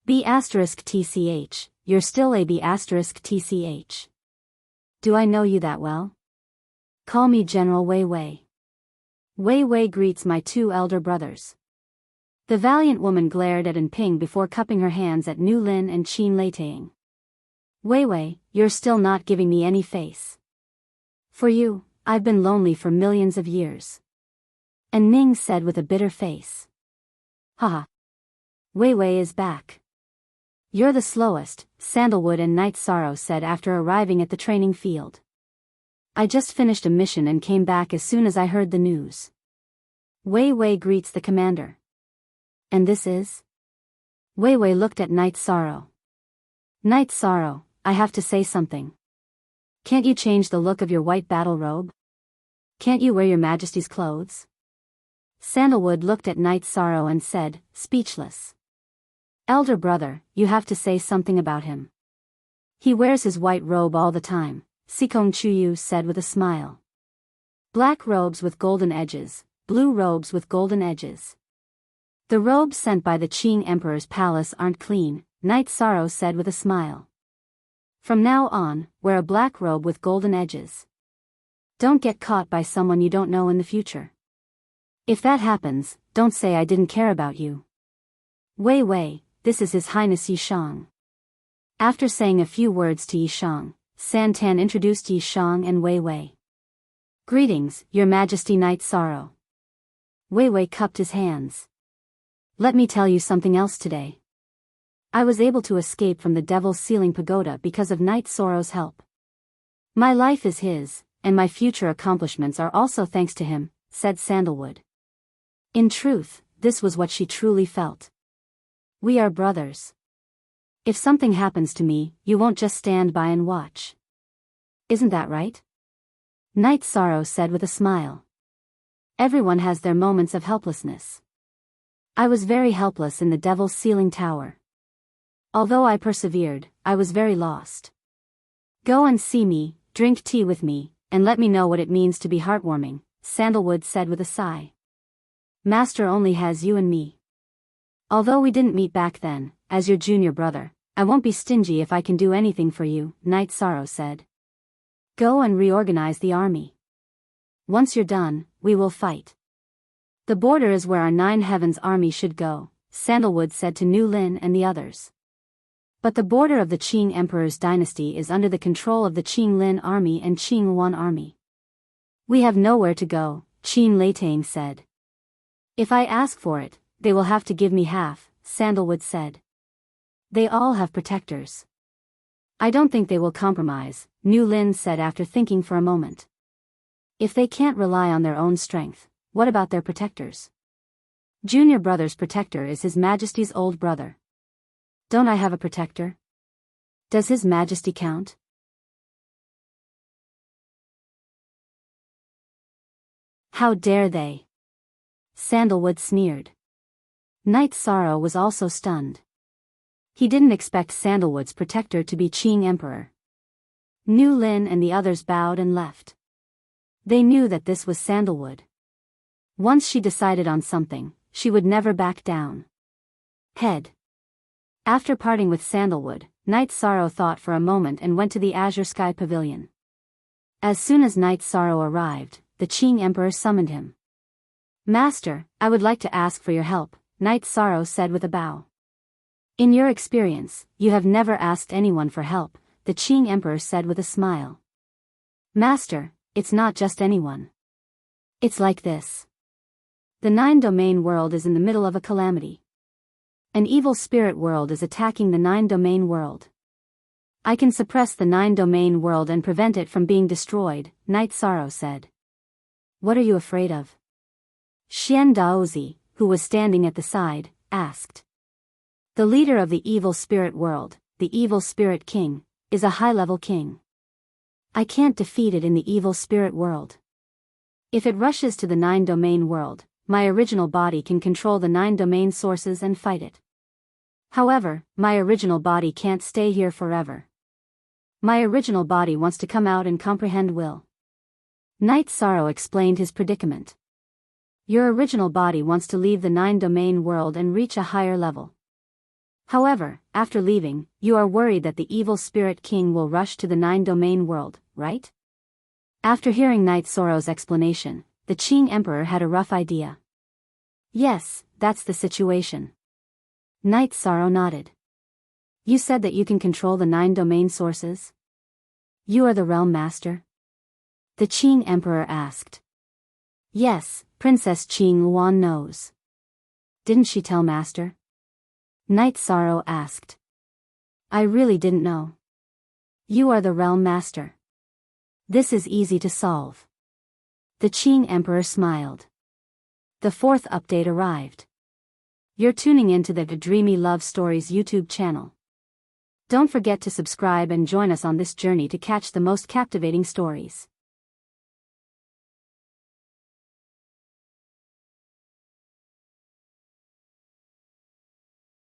B*TCH, you're still a B*TCH. Do I know you that well? Call me General Wei Wei. Wei Wei greets my two elder brothers. The valiant woman glared at An Ping before cupping her hands at Nu Lin and Qin Leitang. Wei Wei, you're still not giving me any face. For you, I've been lonely for millions of years. And Ning said with a bitter face. Haha. Wei Wei is back. You're the slowest, Sandalwood and Night Sorrow said after arriving at the training field. I just finished a mission and came back as soon as I heard the news. Wei Wei greets the commander. And this is? Wei Wei looked at Night Sorrow. Night Sorrow, I have to say something. Can't you change the look of your white battle robe? Can't you wear your Majesty's clothes? Sandalwood looked at Night Sorrow and said, speechless. Elder brother, you have to say something about him. He wears his white robe all the time, Sikong Chuyu said with a smile. Black robes with golden edges, blue robes with golden edges. The robes sent by the Qing Emperor's palace aren't clean, Night Sorrow said with a smile. From now on, wear a black robe with golden edges. Don't get caught by someone you don't know in the future. If that happens, don't say I didn't care about you. Wei Wei, this is His Highness Yishang. After saying a few words to Yishang, Santan introduced Yishang and Wei Wei. Greetings, Your Majesty Night Sorrow. Wei Wei cupped his hands. Let me tell you something else today. I was able to escape from the Devil's Ceiling Pagoda because of Night Sorrow's help. My life is his, and my future accomplishments are also thanks to him, said Sandalwood. In truth, this was what she truly felt. We are brothers. If something happens to me, you won't just stand by and watch. Isn't that right? Night Sorrow said with a smile. Everyone has their moments of helplessness. I was very helpless in the Devil's Ceiling Tower. Although I persevered, I was very lost. Go and see me, drink tea with me, and let me know what it means to be heartwarming, Sandalwood said with a sigh. Master only has you and me. Although we didn't meet back then, as your junior brother, I won't be stingy if I can do anything for you, Night Sorrow said. Go and reorganize the army. Once you're done, we will fight. The border is where our Nine Heavens army should go, Sandalwood said to Nu Lin and the others. But the border of the Qing Emperor's dynasty is under the control of the Qing Lin army and Qing Yuan army. We have nowhere to go, Qin Leitang said. If I ask for it, they will have to give me half, Sandalwood said. They all have protectors. I don't think they will compromise, Nu Lin said after thinking for a moment. If they can't rely on their own strength, what about their protectors? Junior brother's protector is His Majesty's old brother. Don't I have a protector? Does His Majesty count? How dare they? Sandalwood sneered. Night Sorrow was also stunned. He didn't expect Sandalwood's protector to be Qing Emperor. Nu Lin and the others bowed and left. They knew that this was Sandalwood. Once she decided on something, she would never back down. Head. After parting with Sandalwood, Night Sorrow thought for a moment and went to the Azure Sky Pavilion. As soon as Night Sorrow arrived, the Qing Emperor summoned him. Master, I would like to ask for your help, Night Sorrow said with a bow. In your experience, you have never asked anyone for help, the Qing Emperor said with a smile. Master, it's not just anyone. It's like this. The nine-domain world is in the middle of a calamity. An evil spirit world is attacking the nine-domain world. I can suppress the nine-domain world and prevent it from being destroyed, Night Sorrow said. What are you afraid of? Xian Daozi, who was standing at the side, asked. The leader of the evil spirit world, the evil spirit king, is a high-level king. I can't defeat it in the evil spirit world. If it rushes to the nine-domain world, my original body can control the nine-domain sources and fight it. However, my original body can't stay here forever. My original body wants to come out and comprehend will. Night Sorrow explained his predicament. Your original body wants to leave the nine-domain world and reach a higher level. However, after leaving, you are worried that the evil spirit king will rush to the nine-domain world, right? After hearing Night Sorrow's explanation, the Qing Emperor had a rough idea. Yes, that's the situation. Night Sorrow nodded. You said that you can control the 9 domain sources? You are the realm master? The Qing Emperor asked. Yes, Princess Qing Yuan knows. Didn't she tell Master? Night Sorrow asked. I really didn't know. You are the realm master. This is easy to solve. The Qing Emperor smiled. The 4th update arrived. You're tuning into the Dreamy Love Stories YouTube channel. Don't forget to subscribe and join us on this journey to catch the most captivating stories.